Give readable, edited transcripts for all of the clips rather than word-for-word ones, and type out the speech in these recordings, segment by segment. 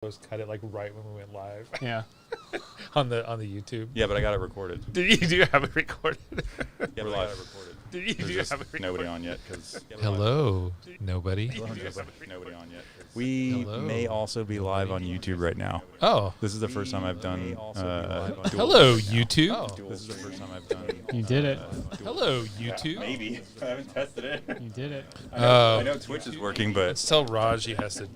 cut it like right when we went live. Yeah. on the YouTube. Yeah, but I got it recorded. Do you have it recorded? Yeah, we're live. Recorded. Do you There's have it recorded? nobody on yet because Hello, nobody. nobody on yet. We Hello. may also be live on YouTube right now. Oh, This is the first time I've done. hello, YouTube. This is the first time I've done. You did it. Hello, YouTube. Maybe I haven't tested it. You did it. I know Twitch is working, but Let's tell Raj he has to.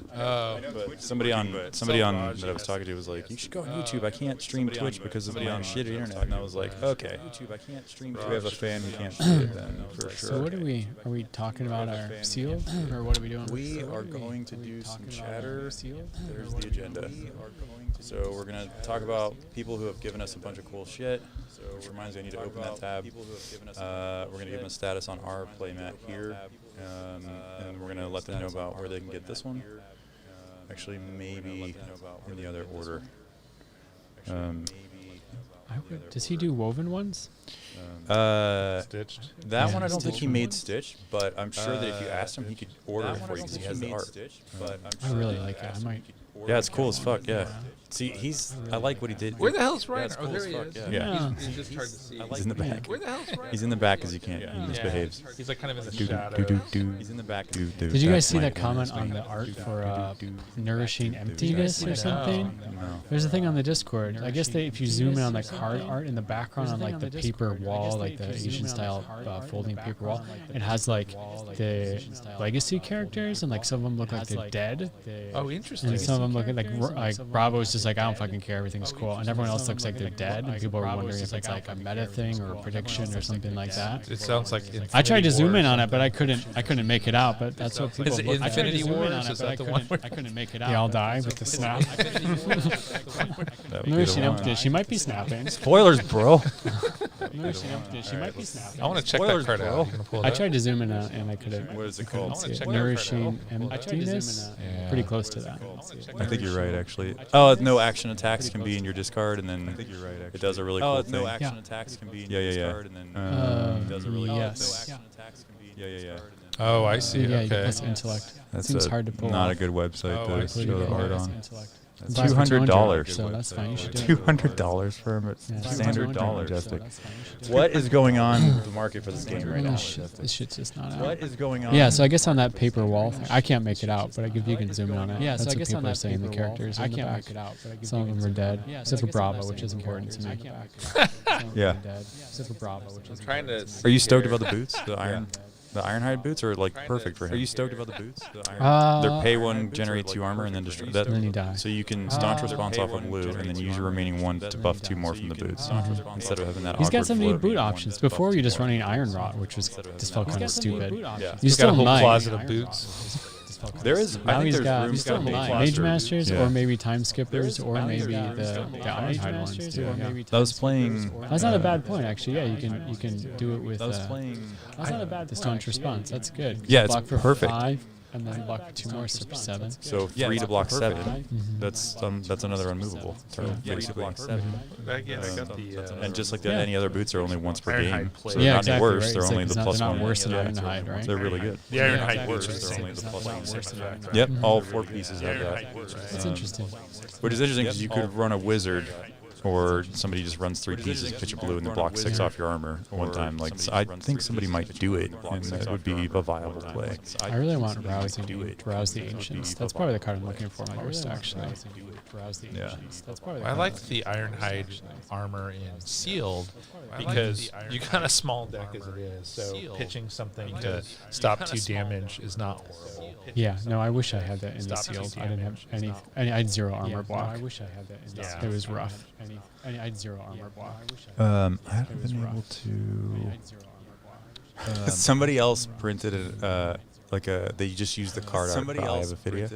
but somebody on that I was talking to was like, you should go on YouTube. I can't stream Twitch because of my shitty internet. And I was like, okay. YouTube, I can't stream. We have a fan who can't see it then for sure. So what are we talking about our seal or what are we doing? We are going to do some chatter. There's the agenda. So we're going to talk about people who have given us a bunch of cool shit, which reminds me I need to open that tab. We're going to give them a status on our playmat here, and we're going to let them know about where they can get this one. Actually, maybe in the other order. Does he do woven ones? Stitched. That Yeah, one I don't think he Stitched. made stitched, but I'm sure that if you asked him, he could order it for you because he has the art. I really like it. I might. Yeah, it's cool as fuck. Yeah. See, I like what he did. Where the hell's Yeah, Ryan? it's Oh, cool there as he fuck, is. yeah. Yeah. He's just hard to see. He's in the back. Where the hell's Ryan? He's in the back because he can't. He misbehaves. He's like kind of in the Do, shadow. do, do, do. He's in the back. Did you guys see that comment on the art for nourishing emptiness or something? No. There's a thing on the Discord. I guess if you zoom in on the card art in the background on like the paper wall, like the Asian style folding paper wall, it has like the legacy characters and like some of them look like they're dead. Oh, interesting. And some of them look like Bravo's just like, I don't fucking care, everything's cool. And everyone else looks like they're dead. And people are wondering if it's like a meta thing or a prediction or something like that. It sounds like I tried to Infinity zoom War in or on it, but something. I couldn't make it out. But that's what people. Is it I tried to Infinity zoom in Wars? on it, Is but that the one where- I couldn't make it out. They all die with the snap. That would be Nourishing the one. emptiness. She might be snapping. Spoilers, bro. Nourishing emptiness. She might be snapping. I want to check Spoilers, that card bro. out. You gonna pull it I up? tried to zoom in and I couldn't. What is it I couldn't called? see it. check that card Nourishing out. emptiness. Yeah. Pretty close to that. I think you're right, actually. Oh, no action attacks can be in your discard, and then I think you're right. Actually. It does a really cool thing. no action attacks can be in your discard, and then it does a really yes. no action attacks can be. Yeah. Oh, I see. Yeah, Okay. that's intellect. That's Seems hard to pull not off. a good website Oh, I to see. show the art That's on. intellect. $200. So that's fine. You should do it. $200 for a Yeah, standard $200, dollar. so Majestic. that's fine. You should do it. What is going on in the market for this game right now? This shit's just not out. What is going on? Yeah, so I guess on that paper wall thing, I can't make it out, but if you can zoom in on it, Yeah, that's so I what guess people on are that saying. The paper wall, characters, I in the can't back. make it out, but I give Some you of them are dead, Yeah, except so for I guess on Bravo, that which is paper wall, important to me. I can't make it out. Some of them Yeah. are dead, except for Bravo, which is Trying to. important. Are you stoked about the boots? The Ironhide boots are like perfect for him. Are you stoked about the boots? They're pay one, generate 2 armor, and then destroy that. And then you die. So you can staunch response off of Lou, and then use your remaining 1 to buff 2 more from the boots, instead of having that. He's got awkward some neat float. boot options. Before, you're just running Iron Rot, which was just felt kind of stupid. Yeah. You He's got still a whole might. closet of boots. There is. I Now think he's there's got room he's still for a big Mage cluster. Masters, Yeah. or maybe Time Skippers, or maybe the Ironhide ones. Too, yeah. I was playing. That's not a bad point, actually. Yeah, you can do it with. I was playing. That's not a bad. The staunch response. That's good. 'Cause Yeah, you it's block for perfect. 5, and then block for 2 more, so for 7. So 3 to block 7. Mhm. That's another unmovable turn, basically. Yeah, I got the. And just like Yeah. any other boots are only once per Ironhide game. plate. So Yeah, they're not exactly. any worse. Right. They're It's only like the they're plus not 1. worse than Yeah. Ironhide, right? They're really good. The Ironhide exactly. boots are They're the only same. the plus 1. Worse than Ironhide. Yep, Mhm. all 4 pieces have that. That's interesting. Which is interesting because you could run a wizard, or somebody just runs 3 pieces, pitch a blue, and then block 6 off your armor one time. Like, so I think somebody might do it, and that would be a viable play. I really want Rouse the Ancients. That's probably the card I'm looking for most, actually. Yeah. I liked the Ironhide armor in Sealed because you got a small deck as it is, so pitching something to stop 2 damage is not horrible. Yeah, no, I wish I had that in the Stop sealed. TC I didn't have damage. any. I had 0 armor No, block. I wish I had that in the Yeah. It was rough. I had 0 armor block. I haven't been able to. Somebody else printed it. They just used the card art by Avifidia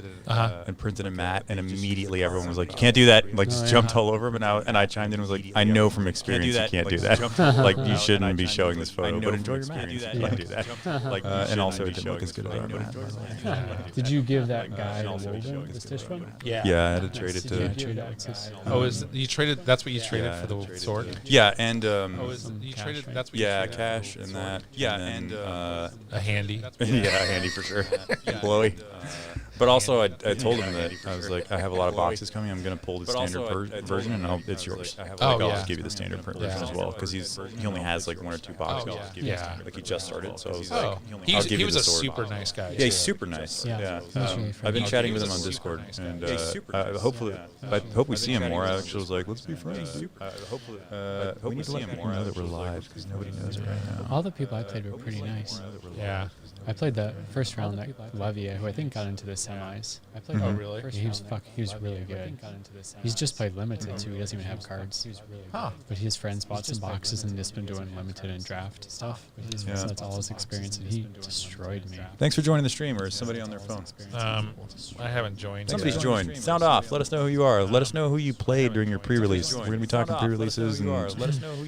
and printed a mat, and immediately everyone was like, "You can't do that!" Like, just jumped all over him, and I chimed in and was like, "I know from experience you can't do that. Like, you shouldn't be showing this photo, but enjoy your mat. You can do that." And also, it didn't look as good as our mat. Did you give that guy the Woven, the Stitch one? Yeah. Yeah, I had to trade it Yeah, to. trade Axis. Oh, is you traded? That's what you traded Yeah, for the traded sword. Yeah, and Oh, is you cash, traded? right? That's what you yeah, traded. cash and that. Yeah, and A handy. yeah, Andy for sure. Blowy. But also, I told him that I was like, I have a lot of boxes coming. I'm going to pull the standard version, and it's yours. I'll just give you the standard version as well, because he only has like 1 or 2 boxes. Yeah. Like he just started, so I was Oh, like, he was a super nice guy. yeah, he's super nice. Yeah. I've been chatting with him on Discord, and I hope we see him more. I actually was like, let's be friends. We need to let people know that we're live, because nobody knows it right now. All the people I played were pretty nice. Yeah. I played the first round at Levia, who I think got into the semis. I played Oh, really? He was really good. He's just played limited too. He doesn't even have cards. Huh. But his friends bought some boxes and just been doing limited and draft stuff. So that's all his experience, and he destroyed me. Thanks for joining the stream, or is somebody on their phone? I haven't joined. Somebody's yet. joined. Sound off. Let us know who you are. Let us know who you played during your pre-release. We're going to be talking pre-releases and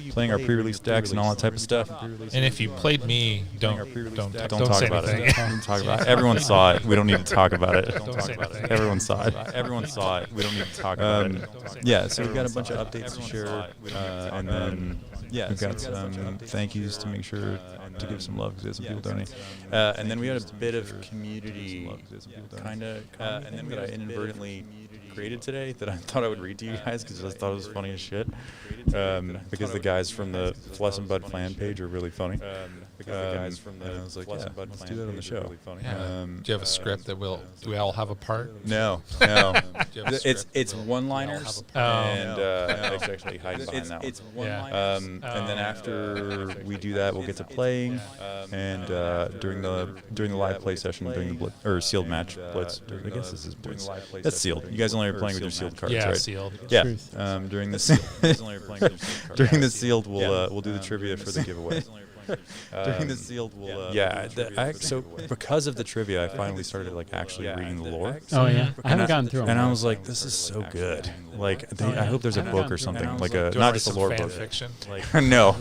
playing our pre-release decks and all that type of stuff. And if you played me, don't Don't talk say about anything. it. Don't talk about it. Everyone saw it. We don't need to talk about it. Don't say anything. Everyone saw it. Everyone saw it. We don't need to talk about it. Yeah, so we've got a bunch of updates to share, and then we've got some thank yous to make sure to give some love, because some people donate. And then we had a bit of community kind of that I inadvertently created today that I thought I would read to you guys, because I thought it was funny as shit. Because the guys from the Flesh and Bud fan page are really funny. And I was like, yeah, let's do that on the show. Yeah. Do you have a script that do we all have a part? No. Do you have a script? It's one-liners, and it's actually hiding behind that one. And then after we do that, we'll get to playing, and during the live play session, during the sealed match blitz. I guess this is blitz. That's sealed. You guys only are playing with your sealed cards, Yeah, right? sealed. Yeah. During the sealed, we'll do the trivia for the giveaway. During the sealed, so because of the trivia, I finally started like actually reading the lore. Oh yeah, I haven't gotten through them. And I was like, this is so good. Like, I hope there's a book or something, like a Do you not wanna just a write lore some book. fan fiction? No,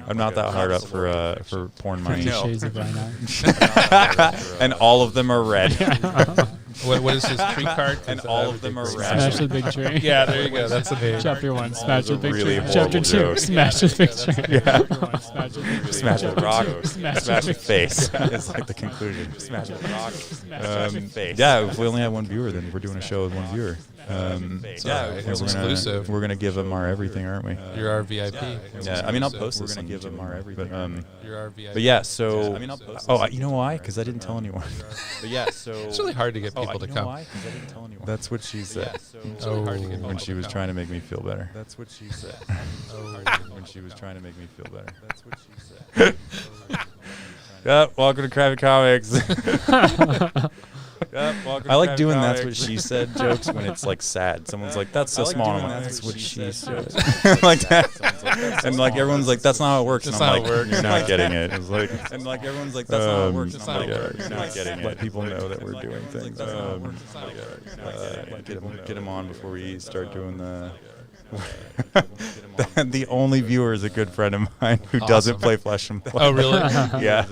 I'm not that hard up for porn money. Shades of Reinhardt. And all of them are red. What is his tree card? And all of them are red. Smash the big tree. Yeah, there you go. That's the name. Chapter 1, smash the big really tree. Chapter 2, horrible joke. smash the big tree. Smash with rock. Smash Smash with face. It's like the conclusion. Smash with rock. Yeah, if we only have one viewer, then we're doing a show with one viewer. It's exclusive. We're gonna give them our everything, aren't we? You're our VIP. Yeah, I mean, I'll post this on YouTube, You're our VIP. but yeah, so you know why? Because I didn't tell anyone. It's really hard to get people to come. That's what she said. When she was trying to make me feel better. That's what she said. When she was trying to make me feel better. That's what she said. Yeah, welcome to Krabby Comics. I like doing that's what she said jokes when it's like sad. Someone's like, that's so small. I'm like, that's what she said. Like that. And like everyone's like, that's not how it works. And I'm like, you're not getting it. It's like, and like everyone's like, that's not how it works. And I'm like, you're not getting it. Let people know that we're doing things. Get them on before we start doing the. The only viewer is a good friend of mine who doesn't play Flesh and Blood. Oh, really? Yeah.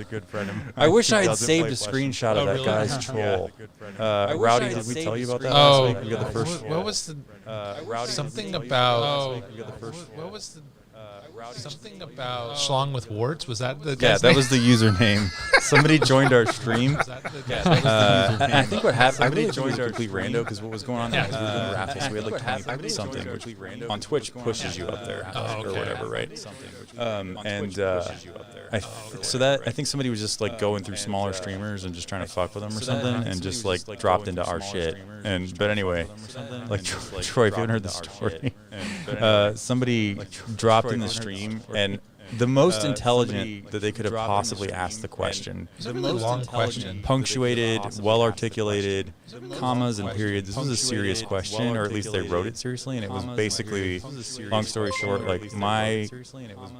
I wish I had saved a screenshot of that guy's troll. Rowdy, did we tell you about that last week? We got the first. What was the something about? What was the something about Schlong with warts? Was that the guy's that name? was the username. Somebody joined our stream. I think what happened, I really joined our complete rando, because what was going on there was we were doing raffles. We had like 20 something, which on Twitch pushes you up there or whatever, right? I think somebody was just like going through smaller streamers and just trying to fuck with them or something, and just like dropped into our shit. But anyway, like Troy, if you haven't heard the story, somebody dropped in the stream, and the most intelligent that they could have possibly asked the question. It's a really long question. Punctuated, well-articulated, commas and periods. This was a serious question, or at least they wrote it seriously, and it was basically, long story short, like my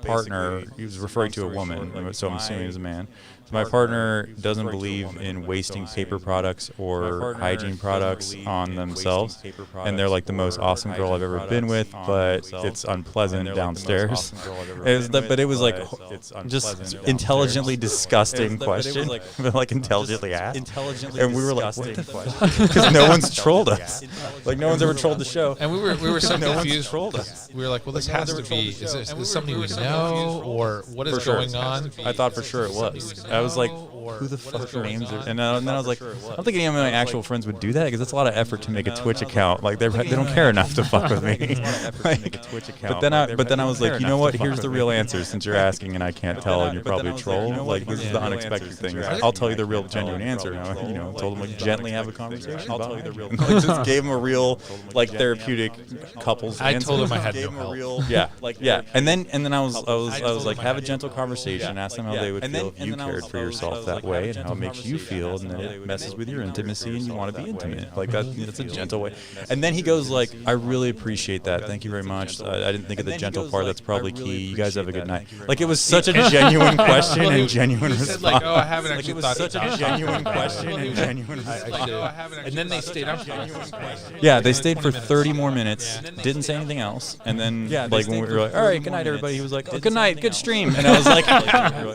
partner, he was referring to a woman, so I'm assuming he was a man. So my partner doesn't believe in wasting paper products or hygiene products on themselves, and they're like the most awesome girl I've ever been with, but it's unpleasant downstairs. But it was like just intelligently disgusting question, but like intelligently asked. And we were like, what the fuck? Because no one's trolled us. Like no one's ever trolled the show. And we were so No one's confused. trolled us. We were like, well, this has to be. Is this something we know, or what is going on? I thought for sure it was. I was like, who the fuck names it? And then I was like, I don't think any of my actual friends would do that because it's a lot of effort to make a Twitch account. Like they don't care enough to fuck with me. But then I was like, you know what? Here's the real answer since you're asking and I can't tell and you're probably a troll. Like this is the unexpected thing. I'll tell you the real genuine answer. You know, told him like gently have a conversation. I'll tell you the real. Like just gave him a real like therapeutic couples answer. I told him I had no help. Yeah. And then I was like, have a gentle conversation, ask them how they would feel if you cared for yourself that way and how it makes you feel, and then it messes with your intimacy and you want to be intimate. Like that's a gentle way. And then he goes like, I really appreciate that. Thank you very much. I didn't think of the gentle part. That's probably key. You guys have a good night. Like it was such a genuine question and genuine response. Said like, oh, I haven't actually thought such a genuine question and genuine response. And then they stayed up. Yeah, they stayed for 30 more minutes, didn't say anything else, and then like when we were like, all right, good night everybody, he was like, oh, good night, good stream, and I was like,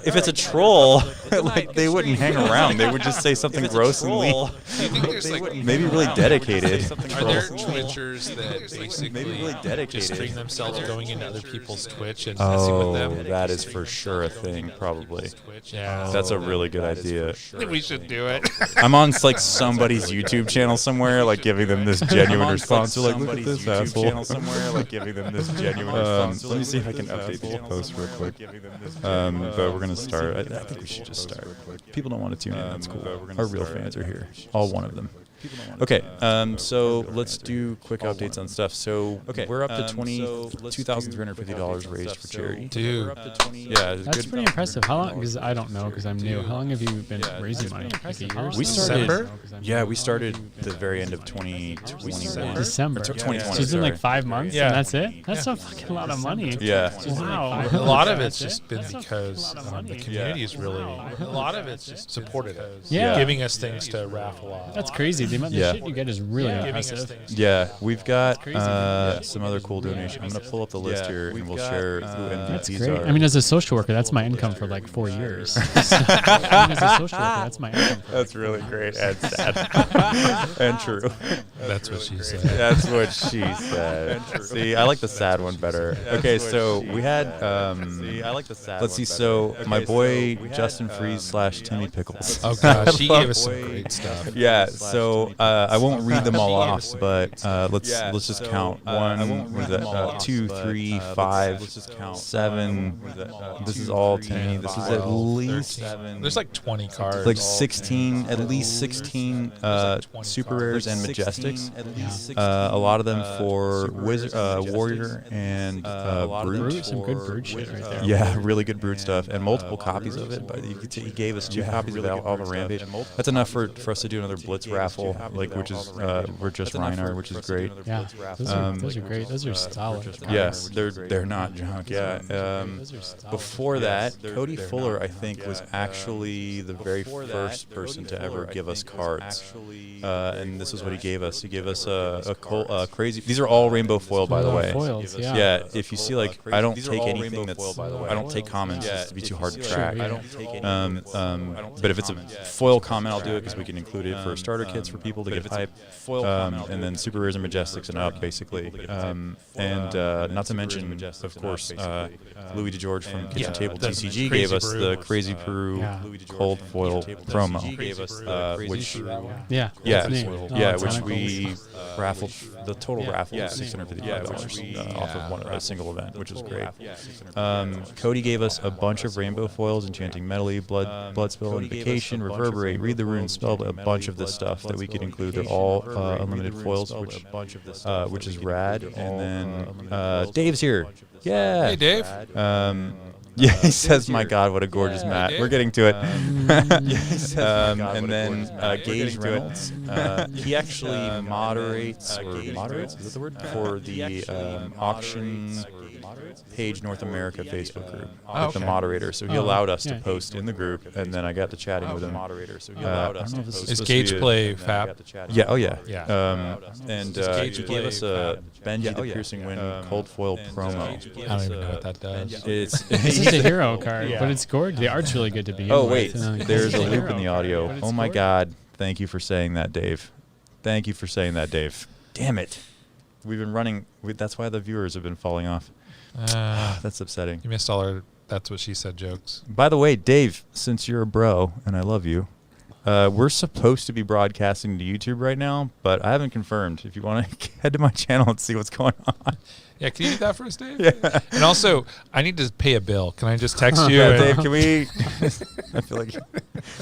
if it's a troll, like they wouldn't hang around, they would just say something gross and leave. Do you think there's like Maybe really dedicated. Are there Twitchers that basically just stream themselves going into other people's Twitch and messing with them? That is for sure a thing, probably. Yeah, That's a really good idea. we should do it. I'm on like somebody's YouTube channel somewhere, like giving them this genuine response. They're like, look at this asshole. Somewhere, like giving them this genuine response. Let me see if I can update the post real quick. But we're gonna start. I think we should just start. People don't want to tune in. That's cool. Our real fans are here. All one of them. Okay, so let's do quick updates on stuff. So we're up to $22,350 raised for charity. Dude, Yeah, That's pretty impressive. How long? Because I don't know, because I'm new. How long have you been raising money? Like a year? We started. December? Yeah, we started the very end of 2021. December. 2020. So it's been like 5 months, Yeah. and that's it. That's a fucking lot of money. Yeah. Wow. a lot of it's just been because the community is really, a lot of it's just supported it. Yeah. Giving us things to raffle off. That's crazy. The amount of shit you get is really impressive. Yeah, we've got some other cool donations. I'm gonna pull up the list here, and we'll share who That's MVPs great. are. I mean, as a social worker, that's my income for like 4 years. I mean, as a social worker, that's my income. That's really great and sad and true. That's what she said. That's what she said. See, I like the sad one better. Okay, so we had. Let's see. So my boy Justin Freeze / Timmy Pickles. Oh gosh, she gave us some great stuff. Yeah, so I won't read them all off, but let's just count. 1, what is that? 2, 3, 5, 7. This is all Timmy. This is at least There's like 20 cards. like 16, at least 16 super rares and majestics. A lot of them for Wizard, Warrior, and Brute. Some good brood shit right there. Yeah, really good Brood stuff, and multiple copies of it. But he gave us 2 copies of all the Rampage. That's enough for us to do another Blitz raffle, like which is we're just Reinhardt, which is great. Yeah, those are great. Those are solid. Yes, they're not junk. Yeah. Before that, Cody Fuller, I think, was actually the very first person to ever give us cards. And this is what he gave us. He gave us a crazy. These are all rainbow foil, by the way. Foils, yeah. Yeah. If you see, like, I don't take anything that's. I don't take commons. It's to be too hard to track. But if it's a foil comment, I'll do it because we can include it for starter kits for people to get hype. And then super rares and majestics and up, basically. And not to mention, of course, Louis DeGeorge from Kitchen Table TCG gave us the Crazy Peru cold foil promo, which which we raffled. The total raffle was $655 off of a single event, which was great. Cody gave us a bunch of rainbow foils: Enchanting Medley, Bloodspell, Invocation, Reverberate, Read the Runes, Spell, a bunch of this stuff that we could include. They're all unlimited foils, which is rad. And then Dave's here. Yeah. Hey, Dave. Yeah, he says, "My God, what a gorgeous mat." We're getting to it. And then Gage Reynolds. He actually moderates. Is that the word? For the auction Page North America Facebook group, Oh, like the okay. moderator. So he Oh, allowed us to yeah. post in the group, and then I got to chatting with him. Moderator. So he allowed us to post. Is Gage Play Fab? Yeah. Oh yeah. Yeah. And Gage he play gave us a Fab? Benji the Piercing Wind cold foil promo. I don't even know what that does. It's It's just a hero card, Yeah. but it's gorgeous. The art's really good to begin Oh with. wait, and then there's a it's loop hero in the card, audio. but it's Oh my gorgeous. God! Thank you for saying that, Dave. Thank you for saying that, Dave. Damn it. We've been running. That's why the viewers have been falling off. That's upsetting. You missed all our "that's what she said" jokes. By the way, Dave, since you're a bro and I love you, we're supposed to be broadcasting to YouTube right now, but I haven't confirmed. If you want to head to my channel and see what's going on. Yeah, can you do that for us, Dave? Yeah. And also, I need to pay a bill. Can I just text you? Yeah, and- Dave, can we? I feel like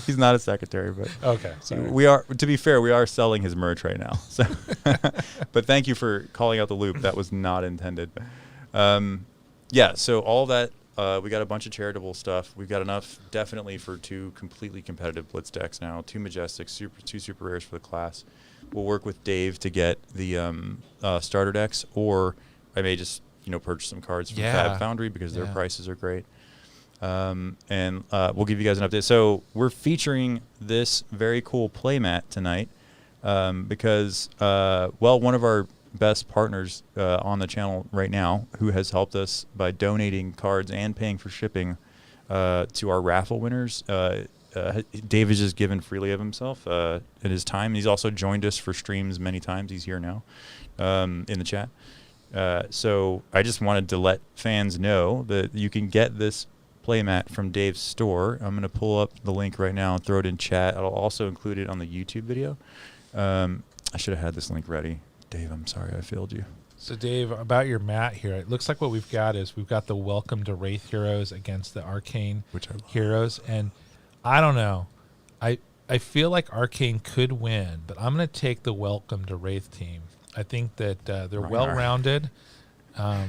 he's not a secretary, but Okay, sorry. we are. To be fair, we are selling his merch right now. So, but thank you for calling out the loop. That was not intended. Yeah. So all that we got a bunch of charitable stuff. We've got enough, definitely, for 2 completely competitive blitz decks now. 2 Majestics, 2 super rares for the class. We'll work with Dave to get the starter decks, or I may just purchase some cards from Yeah. Fab Foundry because their Yeah. prices are great. And we'll give you guys an update. So we're featuring this very cool playmat tonight because, one of our best partners on the channel right now, who has helped us by donating cards and paying for shipping to our raffle winners. Dave has just given freely of himself and his time. He's also joined us for streams many times. He's here now in the chat. So I just wanted to let fans know that you can get this playmat from Dave's store. I'm going to pull up the link right now and throw it in chat. I'll also include it on the YouTube video. I should have had this link ready. Dave, I'm sorry I failed you. So, Dave, about your mat here, it looks like what we've got is we've got the Welcome to Wraith heroes against the Arcane Which I love. heroes. And I don't know. I feel like Arcane could win, but I'm going to take the Welcome to Wraith team. I think that they're Reinar. well-rounded. I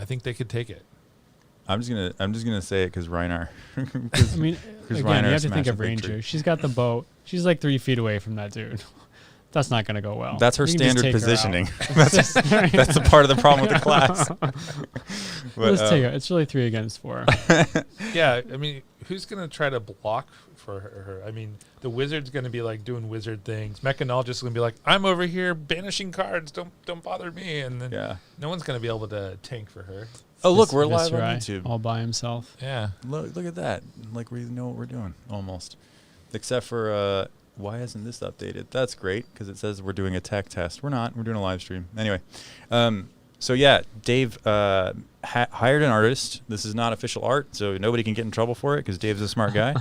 think they could take it. I'm just gonna say it because Reinar. I mean, Because again, Reiner you have to smashed think a of big Ranger. tree. She's got the boat. She's like 3 feet away from that dude. That's not going to go well. That's her You can just standard take her positioning. out. That's the part of the problem with the class. Let's take it. It's really 3 against 4. Yeah, I mean, who's going to try to block for her? I mean, the wizard's going to be like doing wizard things. Mechanologist is going to be like, I'm over here banishing cards. Don't bother me. And then Yeah. no one's going to be able to tank for her. Oh look, we're This live on Viscerai, YouTube. all by himself. Yeah. Look at that. Like we know what we're doing almost, except for why isn't this updated? That's great because it says we're doing a tech test. We're not. We're doing a live stream anyway. So yeah, Dave hired an artist. This is not official art, so nobody can get in trouble for it because Dave's a smart guy.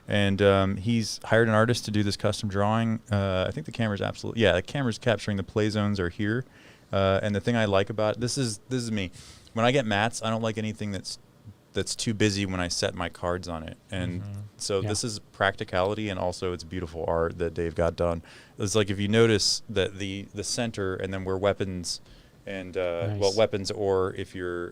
And he's hired an artist to do this custom drawing. I think the camera's absolutely, the camera's capturing the play zones are here. And the thing I like about this is me. When I get mats, I don't like anything that's too busy when I set my cards on it. And so Yeah. this is practicality, and also it's beautiful art that Dave got done. It's like if you notice that the center and then where weapons and Nice. weapons, or if you're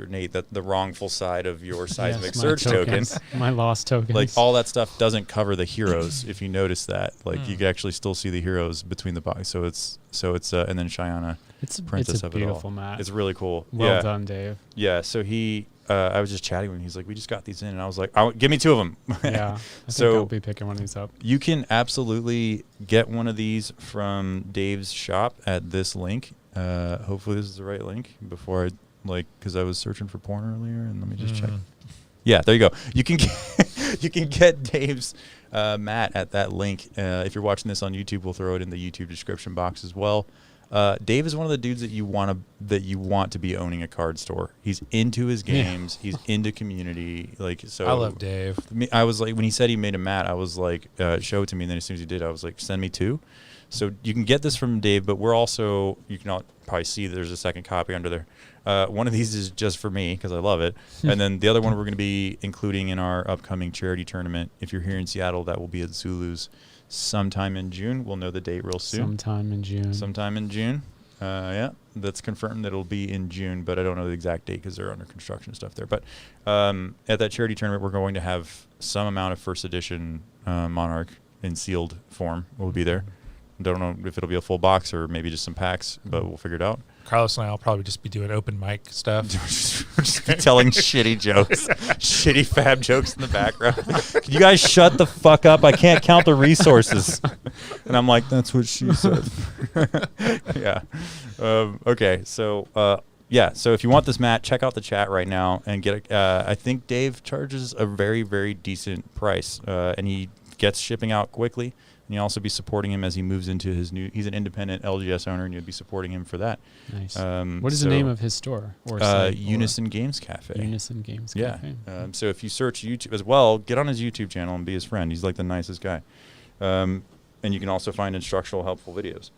Nate, that the wrongful side of your seismic Yes, my surge token. tokens, my lost tokens. Like all that stuff doesn't cover the heroes. If you notice that, like you can actually still see the heroes between the box. So it's and then Shayana, it's princess a of it all. beautiful mat. It's really cool. Well done, Dave. Yeah. So I was just chatting with him. He's like, we just got these in, and I was like, give me 2 of them. Yeah. I think So- I'll be picking one of these up. You can absolutely get one of these from Dave's shop at this link. Hopefully this is the right link before because I was searching for porn earlier, and let me just check. Yeah, there you go. You can get Dave's mat at that link. If you're watching this on YouTube, we'll throw it in the YouTube description box as well. Dave is one of the dudes that you want to be owning a card store. He's into his games. He's into community. So I love Dave. I was like, when he said he made a mat, I was like, show it to me. And then as soon as he did, I was like, send me 2. So you can get this from Dave, but we're also, you can probably see there's a second copy under there. One of these is just for me because I love it. And then the other one we're going to be including in our upcoming charity tournament. If you're here in Seattle, that will be at Zulu's sometime in June. We'll know the date real soon. Sometime in June. Yeah, that's confirmed that it'll be in June, but I don't know the exact date because they're under construction stuff there. But at that charity tournament, we're going to have some amount of first edition Monarch in sealed form. Will be there. Don't know if it'll be a full box or maybe just some packs, but we'll figure it out. Carlos and I will probably just be doing open mic stuff. Just be telling shitty jokes, shitty fab jokes in the background. Can you guys shut the fuck up? I can't count the resources. And I'm like, that's what she said. Yeah. Okay. So, yeah. So if you want this mat, check out the chat right now and get it. I think Dave charges a very, very decent price, and he gets shipping out quickly. And you'll also be supporting him as he moves into his new. He's an independent LGS owner, and you'll be supporting him for that. Nice. What is the name of his store? Or Unison Games Cafe. Unison Games Yeah. Cafe. So if you search YouTube as well, get on his YouTube channel and be his friend. He's like the nicest guy. And you can also find instructional, helpful videos.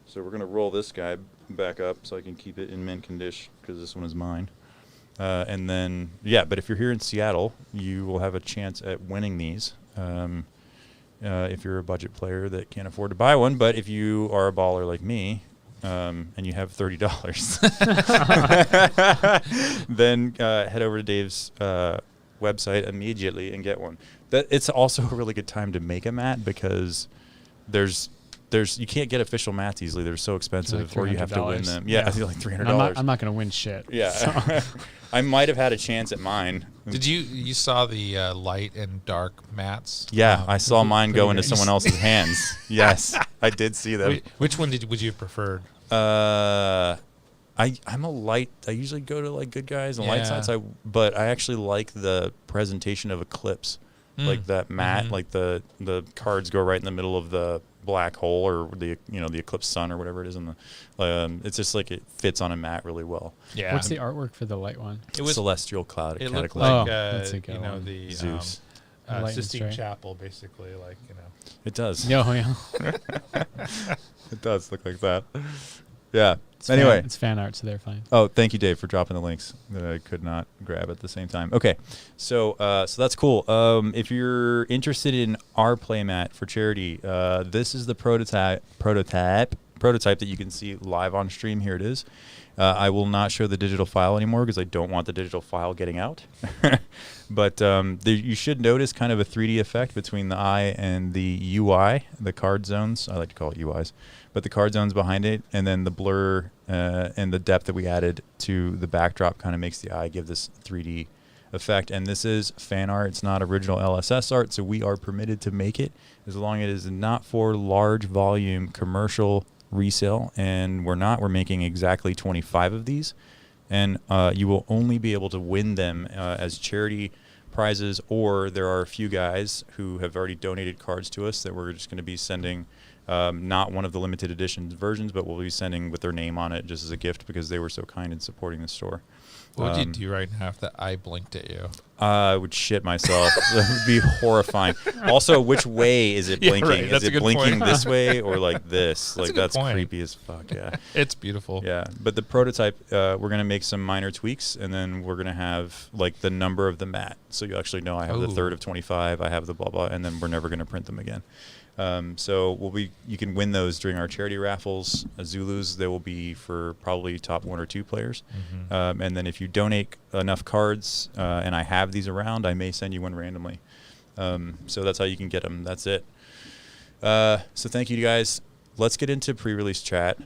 So we're gonna roll this guy back up so I can keep it in mint condition because this one is mine. And then but if you're here in Seattle, you will have a chance at winning these. If you're a budget player that can't afford to buy one, but if you are a baller like me, and you have $30, then head over to Dave's website immediately and get one. It's also a really good time to make a mat because there's you can't get official mats easily. They're so expensive, or you have to win them. Yeah, I feel like $300. I'm not going to win shit. Yeah, so. I might have had a chance at mine. Did you saw the light and dark mats? Yeah, I saw mine go into someone else's hands. Yes, I did see them. Which one would you have preferred? I'm a light. I usually go to like good guys and light sides. But I actually like the presentation of Eclipse, like that mat. Like the cards go right in the middle of the black hole or the the Eclipse sun or whatever it is, and it's just like it fits on a mat really well. Yeah. What's the artwork for the light one? It was Celestial Cloud. It looked like the Zeus. Sistine Chapel, basically, like It does. Yeah. It does look like that. Yeah. Anyway, it's fan art, so they're fine. Oh, thank you, Dave, for dropping the links that I could not grab at the same time. Okay, so that's cool. If you're interested in our playmat for charity, this is the prototype that you can see live on stream. Here it is. I will not show the digital file anymore because I don't want the digital file getting out. But you should notice kind of a 3D effect between the eye and the UI, the card zones. I like to call it UIs. But the card zones behind it, and then the blur and the depth that we added to the backdrop kind of makes the eye give this 3D effect. And this is fan art. It's not original LSS art, so we are permitted to make it as long as it is not for large volume commercial resale. And we're making exactly 25 of these. And you will only be able to win them as charity prizes, or there are a few guys who have already donated cards to us that we're just going to be sending. Not one of the limited edition versions, but we'll be sending with their name on it just as a gift because they were so kind in supporting the store. What would you do right now if the eye blinked at you? I would shit myself. That would be horrifying. Also, which way is it blinking? Right. Is it blinking this way or like this? That's creepy as fuck. Yeah, it's beautiful. Yeah, but the prototype, we're gonna make some minor tweaks, and then we're gonna have like the number of the mat, so you actually know I have the third of 25. I have the blah blah, and then we're never gonna print them again. So you can win those during our charity raffles. Zulus, they will be for probably top 1 or 2 players. And then if you donate enough cards, and I have these around, I may send you one randomly. So that's how you can get them. That's it. So thank you guys. Let's get into pre-release chat.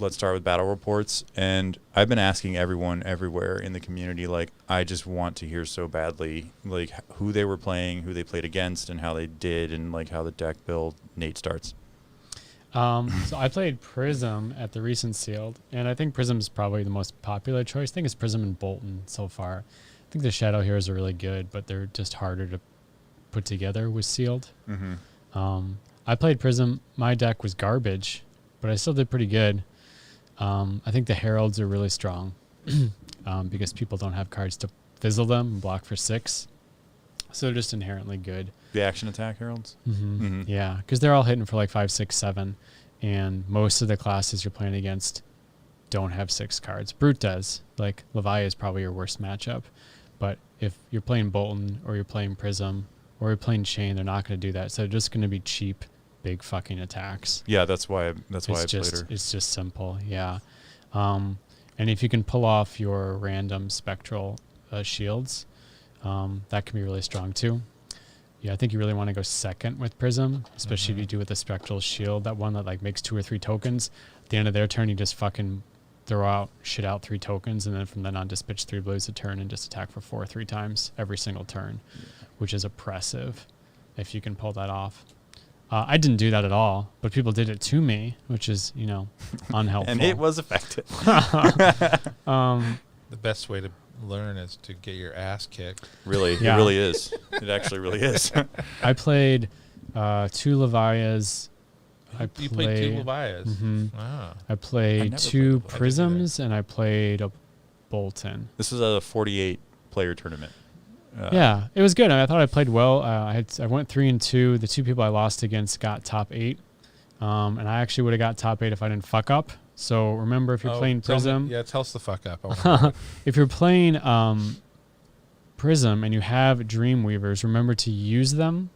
Let's start with battle reports. And I've been asking everyone everywhere in the community, like, I just want to hear so badly, like, who they were playing, who they played against, and how they did, and, like, how the deck build. Nate starts. So I played Prism at the recent Sealed, and I think Prism is probably the most popular choice. I think it's Prism and Bolton so far. I think the Shadow Heroes are really good, but they're just harder to put together with Sealed. I played Prism. My deck was garbage, but I still did pretty good. I think the Heralds are really strong because people don't have cards to fizzle them and block for 6. So they're just inherently good. The action attack Heralds? Yeah, because they're all hitting for like 5, 6, 7. And most of the classes you're playing against don't have 6 cards. Brute does. Like, Leviathan is probably your worst matchup. But if you're playing Bolton or you're playing Prism or you're playing Chain, they're not going to do that. So they're just going to be cheap, big fucking attacks. Yeah, that's why I played her. It's just simple, yeah. And if you can pull off your random spectral shields, that can be really strong too. Yeah, I think you really want to go second with Prism, especially if you do with the spectral shield, that one that like makes 2 or 3 tokens. At the end of their turn, you just fucking shit out 3 tokens, and then from then on just pitch 3 blues a turn and just attack for 4 3 times every single turn, which is oppressive if you can pull that off. I didn't do that at all, but people did it to me, which is, unhelpful. And it was effective. The best way to learn is to get your ass kicked. Really, Yeah. it really is. It actually really is. I played 2 Levias. You played 2 Levias. I I played never 2 played Prisms, and I played a Bolton. This was a 48-player tournament. Yeah, it was good. I thought I played well. I went 3-2. The 2 people I lost against got top 8, and I actually would have got top 8 if I didn't fuck up. So remember, if you're playing Prism, tell us the fuck up. if you're playing Prism and you have Dreamweavers, remember to use them.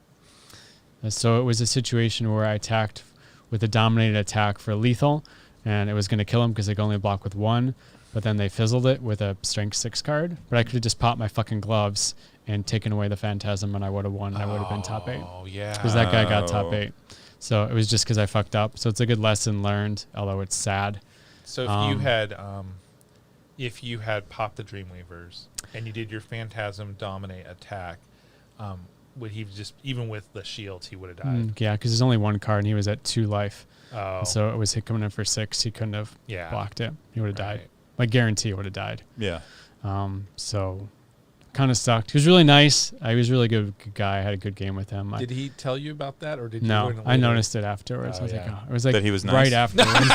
So it was a situation where I attacked with a dominated attack for lethal, and it was going to kill him because they could only block with 1. But then they fizzled it with a strength 6 card. But I could have just popped my fucking gloves and taken away the Phantasm, and I would have won. And I would have been top 8. Oh, yeah. Because that guy got top 8. So it was just because I fucked up. So it's a good lesson learned, although it's sad. So if you had popped the Dreamweavers and you did your Phantasm dominate attack, would he just, even with the shields, he would have died? Yeah, because there's only 1 card, and he was at 2 life. Oh. So it was him coming in for 6. He couldn't have blocked it. He would have died. Right. I guarantee he would have died. Yeah. So kind of sucked. He was really nice. He was a really good guy. I had a good game with him. Did he tell you about that, or did you No, learn it I later? noticed it afterwards. Oh, I was yeah. like, it was like That he was nice? right afterwards.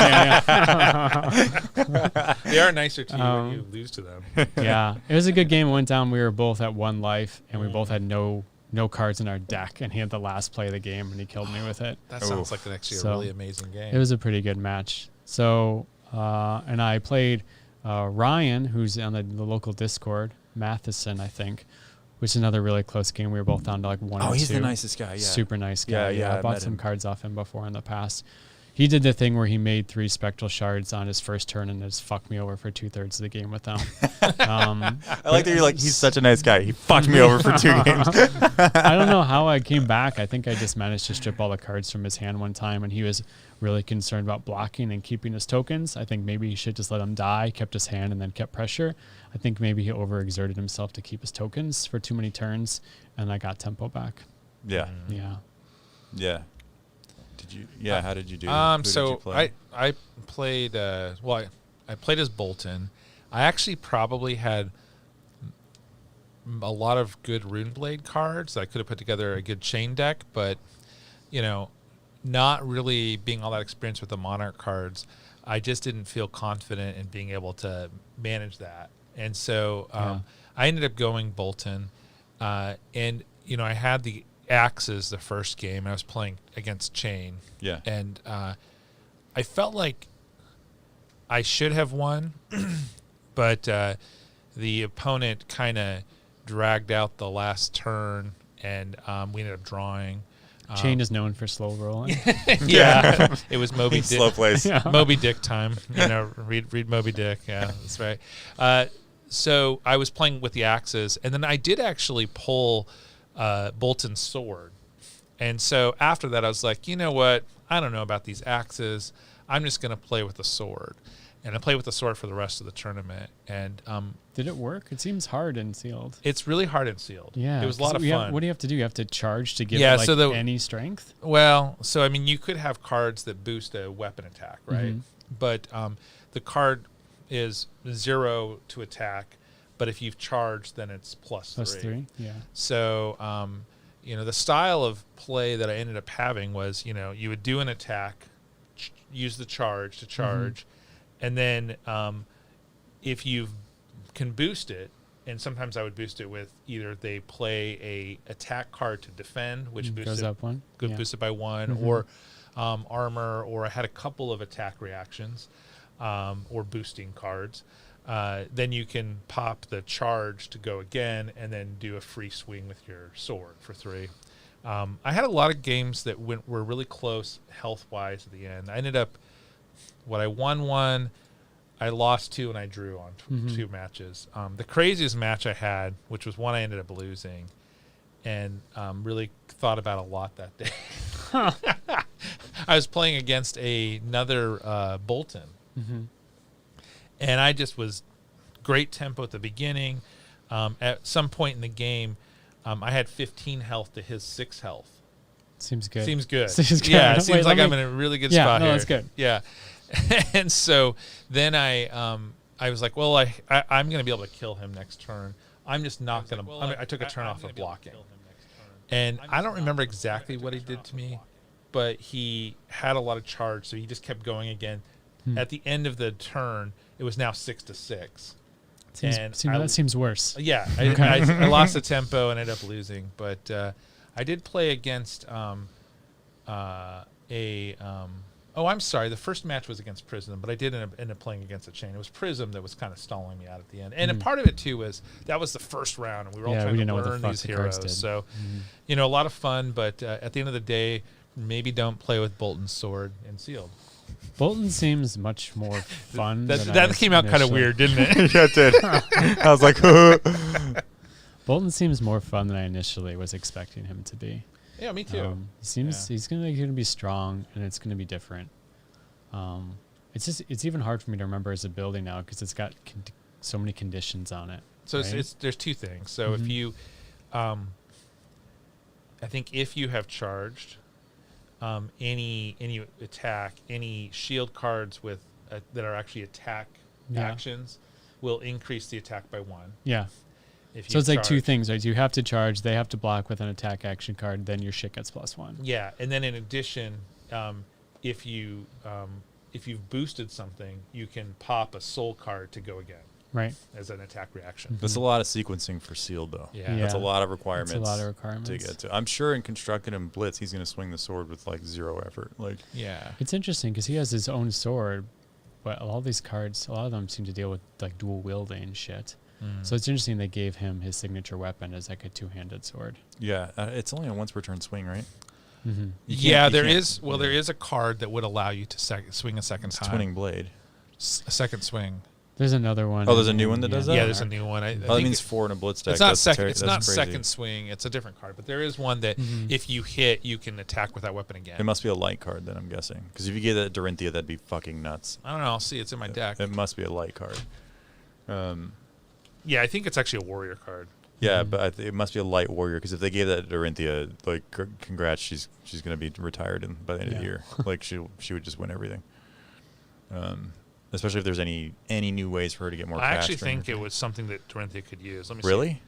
Yeah. They are nicer to you when you lose to them. Yeah, it was a good game. It went down. We were both at 1 life, and we both had no cards in our deck, and he had the last play of the game, and he killed me with it. That sounds like actually So, a really amazing game. It was a pretty good match. So, and I played Ryan, who's on the local Discord, Matheson, I think, which is another really close game. We were both down to like 1 and 2. Oh, he's the nicest guy. Yeah. Super nice guy. Yeah, I I bought met some him. cards off him before in the past. He did the thing where he made 3 spectral shards on his first turn and just fucked me over for 2/3 of the game with them. I like that you're like, he's such a nice guy. He fucked me over for 2 games. I don't know how I came back. I think I just managed to strip all the cards from his hand one time, and he was really concerned about blocking and keeping his tokens. I think maybe he should just let him die, kept his hand, and then kept pressure. I think maybe he overexerted himself to keep his tokens for too many turns, and I got tempo back. Yeah. Yeah. Yeah. Did you? Yeah. How did you do? Who did you So play? I played. I played as Bolton. I actually probably had a lot of good Runeblade cards. I could have put together a good chain deck, but not really being all that experienced with the Monarch cards, I just didn't feel confident in being able to manage that. And so I ended up going Bolton, and I had the Axes the first game. I was playing against Chain. Yeah. And I felt like I should have won, but the opponent kind of dragged out the last turn, and we ended up drawing. Chain is known for slow rolling. Yeah, it was Moby Dick. Slow plays. Yeah. Moby Dick time. Read Moby Dick. Yeah, that's right. So I was playing with the Axes, and then I did actually pull Bolton's sword. And so after that, I was like, you know what? I don't know about these Axes. I'm just going to play with the sword. And I played with the sword for the rest of the tournament. And Did it work? It seems hard and sealed. it's really hard and sealed. Yeah. It was a lot of 'cause fun. what do you have to do? You have to charge to give Yeah, it like so any strength? Well, so I mean, you could have cards that boost a weapon attack, right? Mhm. But the card is 0 to attack, but if you've charged, then it's plus Plus 3. 3? Yeah. So, the style of play that I ended up having was, you would do an attack, use the charge to charge, and then if you can boost it, and sometimes I would boost it with either they play a attack card to defend, which boosts Goes it, up 1. Yeah. boost it by 1, or armor, or I had a couple of attack reactions or boosting cards. Then you can pop the charge to go again, and then do a free swing with your sword for 3. I had a lot of games that were really close health-wise at the end. I ended up, I won 1, I lost 2, and I drew on 2 matches. The craziest match I had, which was one I ended up losing, and really thought about a lot that day. I was playing against another Bolton. And I just was great tempo at the beginning. At some point in the game, I had 15 health to his 6 health. Seems good. Seems good. Seems good. Yeah, it seems Wait, like I'm in a really good spot here. Yeah, no, that's good. Yeah. And so then I was like, well, I'm going to be able to kill him next turn. I'm just not going to. I took a turn off of blocking. And I don't remember exactly what he did to me, but he had a lot of charge, so he just kept going again. At the end of the turn, it was now 6-6. That seems worse. Yeah, I lost the tempo and ended up losing. But I did play against I'm sorry. The first match was against Prism, but I did end up playing against a chain. It was Prism that was kind of stalling me out at the end. And a part of it, too, was that was the first round, and we were all trying to learn these heroes. So, a lot of fun, but at the end of the day, maybe don't play with Bolton's sword and Sealed. Bolton seems much more fun. That came out kind of weird, didn't it? Yeah, it did. I was like, Bolton seems more fun than I initially was expecting him to be. Yeah, me too. He's going to be strong, and it's going to be different. It's even hard for me to remember his ability now because it's got so many conditions on it. So right? there's two things. So if you, I think if you have charged, any attack, any shield cards with that are actually attack actions will increase the attack by 1. Yeah. So it's like two things, right? You have to charge, they have to block with an attack action card, then your shit gets +1. Yeah, and then in addition, if you've boosted something, you can pop a soul card to go again. Right. As an attack reaction. That's a lot of sequencing for Sealed, though. Yeah. That's a lot of requirements. That's a lot of requirements to get to. I'm sure in Constructed and Blitz, he's going to swing the sword with like 0 effort. Yeah. It's interesting because he has his own sword, but all these cards, a lot of them seem to deal with like dual wielding and shit. So it's interesting they gave him his signature weapon as like a 2-handed sword. Yeah, it's only a once per turn swing, right? Mm-hmm. Yeah, there is a card that would allow you to swing a second time. Twinning Blade. A second swing. There's another one. Oh, there's a new one that does that? Yeah, there's a new one. That means 4 in a Blitz deck. It's not second. That's It's not crazy. second swing. It's a different card, but there is one that if you hit, you can attack with that weapon again. It must be a light card, then I'm guessing, because if you gave that to Dorinthia, that'd be fucking nuts. I don't know. I'll see. It's in my deck. It must be a light card. Yeah, I think it's actually a warrior card. Yeah, but it must be a light warrior, because if they gave that to Dorinthia, like, congrats, she's going to be retired by the end of the year. Like, she would just win everything. Especially if there's any new ways for her to get more cash. I actually think it was something that Dorinthia could use. Let me see. Really?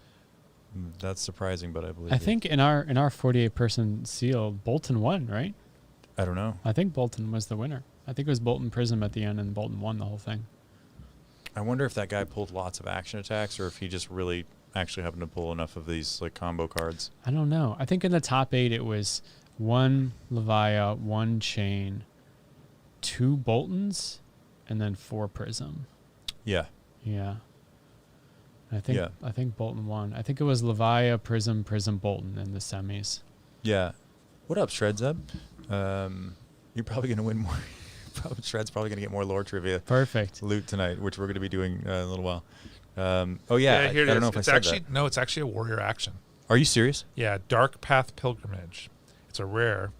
That's surprising, but I believe I think in our 48-person Sealed, Bolton won, right? I don't know. I think Bolton was the winner. I think it was Bolton Prism at the end, and Bolton won the whole thing. I wonder if that guy pulled lots of action attacks, or if he just really actually happened to pull enough of these like combo cards. I don't know. I think in the top 8 it was 1 Levia, 1 Chain, 2 Boltons, and then 4 Prism. Yeah. Yeah. I think Bolton won. I think it was Levia, Prism, Bolton in the semis. Yeah. What up, Shred's-Eb? You're probably going to win more. Shred's probably going to get more lore trivia. Perfect. Loot tonight, which we're going to be doing in a little while. I don't know if I said that. No, it's actually a warrior action. Are you serious? Yeah, Dark Path Pilgrimage. It's a rare.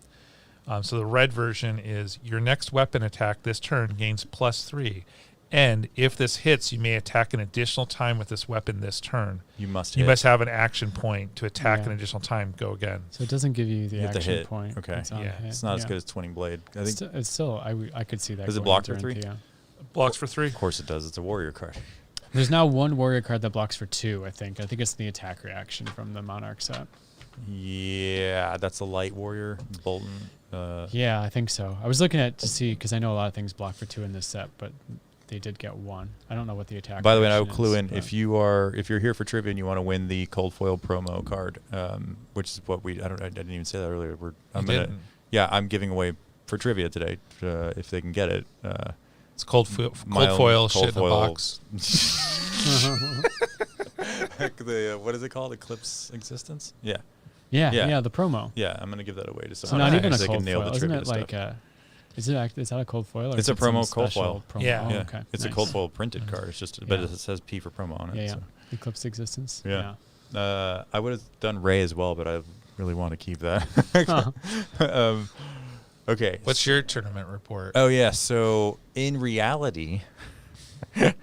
So the red version is your next weapon attack this turn gains +3. And if this hits, you may attack an additional time with this weapon this turn. You must have an action point to attack an additional time. Go again. So it doesn't give you the you have action to hit. point. Okay. It's not as good as Twinning Blade. I think it's still I could see that. Does it block for 3? Blocks for 3? Of course it does. It's a warrior card. There's now 1 warrior card that blocks for 2, I think. I think it's the attack reaction from the Monarch set. Yeah, that's a light warrior. Bolton. Yeah, I think so. I was looking at to see, because I know a lot of things block for 2 in this set, but they did get 1. I don't know what the attack. By the way, I will clue in if you're here for trivia and you want to win the Cold Foil promo card, which is what I didn't even say that earlier. I'm giving away for trivia today if they can get it. It's cold foil shit in a box. What is it called? Eclipse Existence? Yeah. Yeah, the promo. Yeah, I'm gonna give that away to So someone. not even a so cold foil, isn't it? Like is that a cold foil? Or it's a promo cold foil. Promo? Yeah. Oh, okay. It's a cold foil printed card. It's just, but it says P for promo on it. Yeah. So. Eclipse Existence. Yeah. I would have done Ray as well, but I really want to keep that. Okay. What's your tournament report? Oh yeah. So in reality,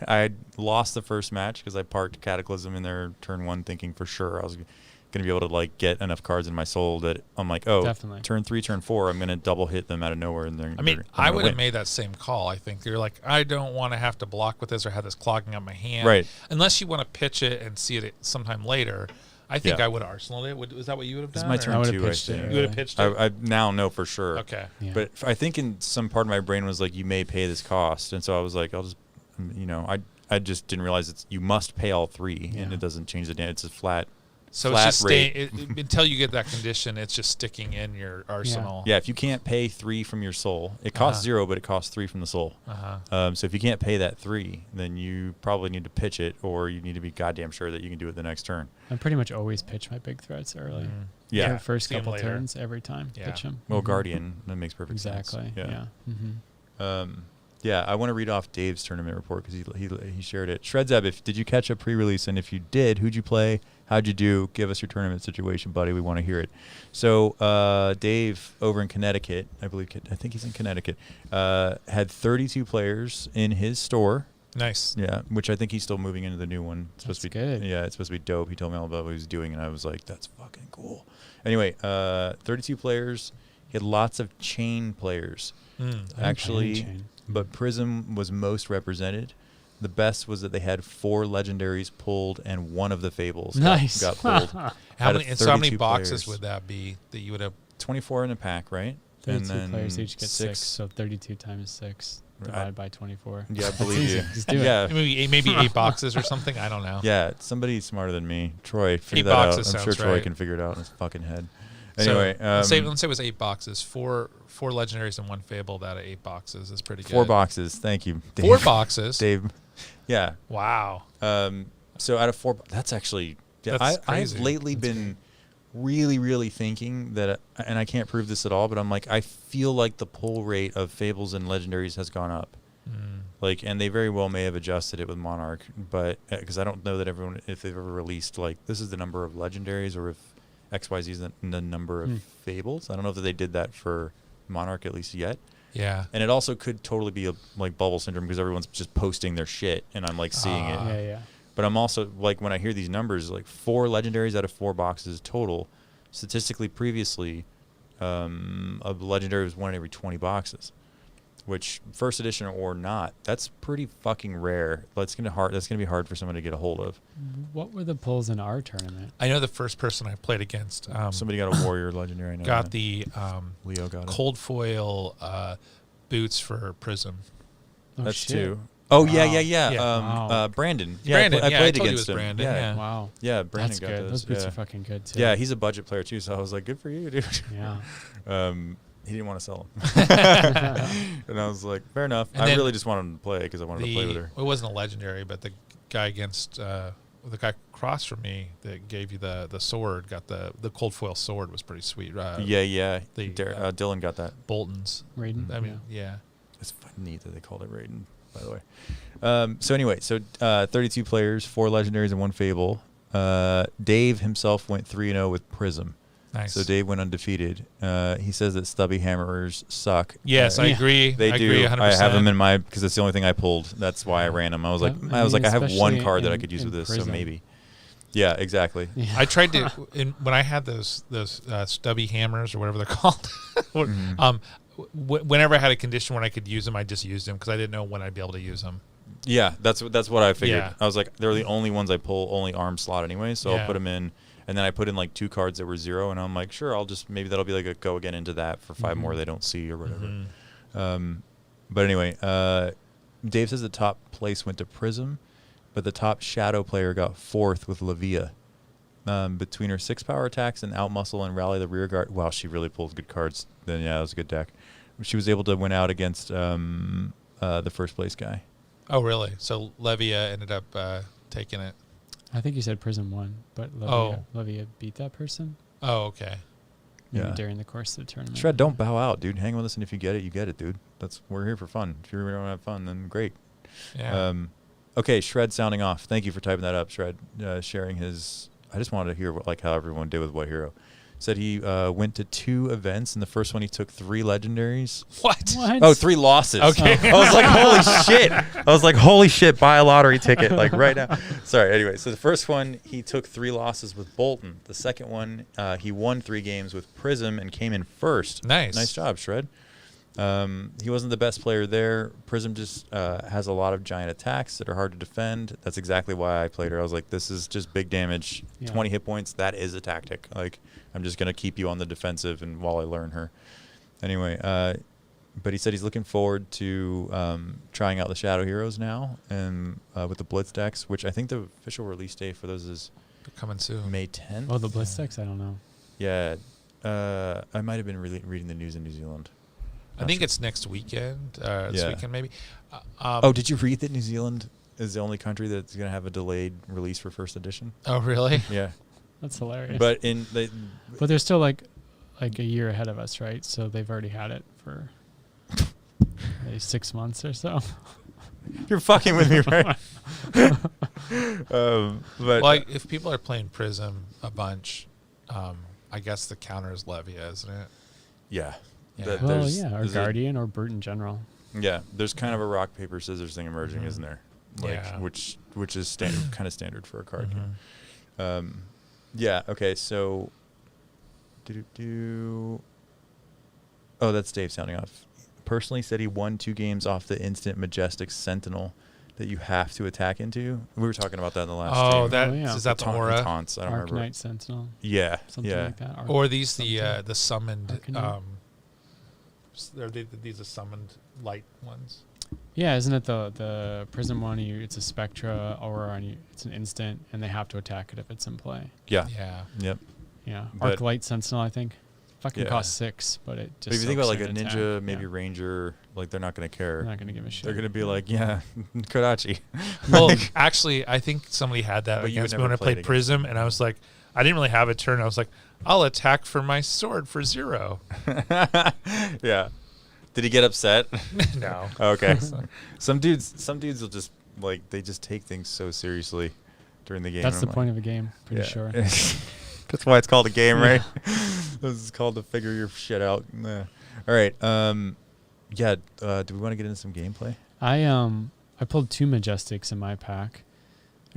I lost the first match because I parked Cataclysm in there turn 1 thinking for sure I was going to be able to like get enough cards in my soul that I'm like, oh, Definitely. turn 3, turn 4, I'm going to double hit them out of nowhere. And I mean, I would have made that same call. I think you're like, I don't want to have to block with this or have this clogging up my hand. Right. Unless you want to pitch it and see it sometime later. I think I would have arsenaled it. Was that what you would have done? This is my turn 2, I pitched it. think. You would have pitched it? I now know for sure. Okay. Yeah. But I think in some part of my brain was like, you may pay this cost. And so I was like, I'll just, I just didn't realize you must pay all 3 and it doesn't change the damage. It's a flat. So flat it's just rate. until you get that condition, it's just sticking in your arsenal. Yeah, if you can't pay 3 from your soul, it costs 0, but it costs 3 from the soul. So if you can't pay that 3, then you probably need to pitch it, or you need to be goddamn sure that you can do it the next turn. I pretty much always pitch my big threats early. Yeah. The first See 'em couple later. turns every time. Yeah. Pitch them. Well, Guardian, that makes perfect Exactly. sense. Yeah. Yeah, I want to read off Dave's tournament report because he shared it. Shredsab, did you catch a pre-release? And if you did, who'd you play? How'd you do? Give us your tournament situation, buddy. We want to hear it. So Dave over in Connecticut, I think he's in Connecticut, had 32 players in his store. Nice. Yeah, which I think he's still moving into the new one. It's supposed That's to be good. Yeah, it's supposed to be dope. He told me all about what he was doing, and I was like, that's fucking cool. Anyway, 32 players. He had lots of chain players. Actually, but Prism was most represented. The best was that they had 4 legendaries pulled and 1 of the fables Nice. got pulled. How many 32 boxes players. would that be that you would have? 24 in a pack, right? 32 players each get 6, so 32 times 6 divided by 24. Yeah, I believe you. Just do it. Yeah, Maybe 8 boxes or something. I don't know. yeah. Somebody smarter than me, Troy, figured 8 that out. boxes I'm sure sounds Troy right. can figure it out in his fucking head. So, Anyway, let's say it was 8 boxes. 4 legendaries and 1 fable out of 8 boxes is pretty good. 4 boxes. Thank you, Dave. 4 boxes. Dave. Yeah. Wow. So out of 4, that's actually. Yeah, That's I've crazy. lately been really, really thinking that, and I can't prove this at all, but I'm like, I feel like the pull rate of fables and legendaries has gone up. Like, and they very well may have adjusted it with Monarch, but because I don't know that everyone, if they've ever released like this is the number of legendaries, or if XYZ is the number of fables. I don't know if they did that for Monarch at least yet. Yeah. And it also could totally be like bubble syndrome because everyone's just posting their shit, and I'm like seeing it. Yeah. But I'm also like, when I hear these numbers, like 4 legendaries out of 4 boxes total, statistically previously, a legendary was 1 in every 20 boxes, which first edition or not, that's pretty fucking rare. That's gonna be hard for someone to get a hold of. What were the pulls in our tournament? I know the first person I played against Somebody got a warrior legendary. I know got that. the Leo got it. cold foil boots for Prism. Oh, That's shit. 2. Oh Wow. yeah. Yeah. Wow. Brandon. Brandon, I yeah, I played told you it against was him. Brandon, Yeah. yeah. Wow. Yeah, Brandon That's got good. those. Those boots yeah. are fucking good too. Yeah, he's a budget player too, so I was like, good for you, dude. Yeah. He didn't want to sell them. And I was like, fair enough. And I then really just wanted him to play because I wanted to play with her. It wasn't a legendary, but the guy against the guy across from me that gave you the sword got the cold foil sword was pretty sweet. Yeah. the, Dylan got that. Bolton's. Raiden. I mean, yeah. It's neat that they called it Raiden, by the way. So anyway, 32 players, 4 legendaries and 1 fable. Dave himself went 3-0 with Prism. Nice. So Dave went undefeated. He says that stubby hammerers suck. Yes, I agree. They I do. agree 100%. I have them in my, because it's the only thing I pulled. That's why I ran them. I was like, I mean, I have one especially card that I could use with this, Prism. so maybe. Yeah, exactly. Yeah. I tried to when I had those stubby hammers or whatever they're called. Whenever I had a condition when I could use them, I just used them because I didn't know when I'd be able to use them. Yeah, that's what I figured. Yeah. I was like, they're the only ones I pull only arm slot anyway, so Yeah. I'll put them in. And then I put in like 2 cards that were 0, and I'm like, sure, I'll just, maybe that'll be like a go again into that for 5 more they don't see or whatever. But anyway, Dave says the top place went to Prism, but the top shadow player got 4th with Lavia. Between her 6 power attacks and outmuscle and rally the rear guard. Wow, she really pulled good cards. Then yeah, that was a good deck. She was able to win out against the first place guy. Oh, really? So Levia ended up taking it. I think you said Prism won, but Levia beat that person. Oh, okay. Maybe Yeah. during the course of the tournament. Shred, don't bow out, dude. Hang with us, and if you get it, you get it, dude. We're here for fun. If you really want to have fun, then great. Yeah. Okay, Shred sounding off. Thank you for typing that up, Shred. Sharing his. I just wanted to hear how everyone did with White Hero. Said he went to 2 events, and the first one he took 3 legendaries. What? Oh, 3 losses. Okay. I was like, holy shit. I was like, holy shit, buy a lottery ticket, like right now. Sorry, anyway. So the first one, he took 3 losses with Bolton. The second one, he won 3 games with Prism and came in first. Nice job, Shred. He wasn't the best player there. Prism just has a lot of giant attacks that are hard to defend. That's exactly why I played her. I was like, this is just big damage. 20 hit points, that is a tactic. Like, I'm just going to keep you on the defensive and while I learn her. Anyway, but he said he's looking forward to trying out the Shadow Heroes now and with the Blitz decks, which I think the official release date for those is coming soon. May 10th. Oh, the Blitz decks? I don't know. Yeah. I might have been reading the news in New Zealand. I think it's next weekend. This weekend maybe. Did you read that New Zealand is the only country that's going to have a delayed release for first edition? Oh, really? Yeah. That's hilarious. But but they're still like a year ahead of us, right? So they've already had it for 6 months or so. You're fucking with me, right? But like, if people are playing Prism a bunch, I guess the counter is Levia, isn't it? Yeah. Or Guardian or Brute in general. Yeah, there's kind of a rock paper scissors thing emerging, isn't there? Like, which is standard, kind of standard for a card game. Yeah. Okay. So, oh, that's Dave sounding off. Personally, said he won 2 games off the instant Majestic Sentinel that you have to attack into. We were talking about that in the last stream. Is that the aura? Taunts. I don't remember. Arknight Sentinel. Yeah. Something like that. Or these the summoned. Are these the summoned light ones? Yeah, isn't it the Prism one? It's a Spectra aura, and it's an instant, and they have to attack it if it's in play. Yeah. Yeah. Yep. Yeah. Arc Light Sentinel, I think. Fucking costs 6, but it just. But if you think about like a ninja, attack, maybe Ranger, like they're not going to care. They're not going to give a shit. They're going to be like, yeah, Kodachi. Well, actually, I think somebly had that But against me when I played Prism, and I was like, I didn't really have a turn. I was like, I'll attack for my sword for 0. Yeah. Did he get upset? No. Okay. Some dudes will just like they just take things so seriously during the game. That's the point of a game, pretty sure. That's why it's called a game, right? This is called to figure your shit out. Nah. All right. Do we want to get into some gameplay? I pulled 2 Majestics in my pack,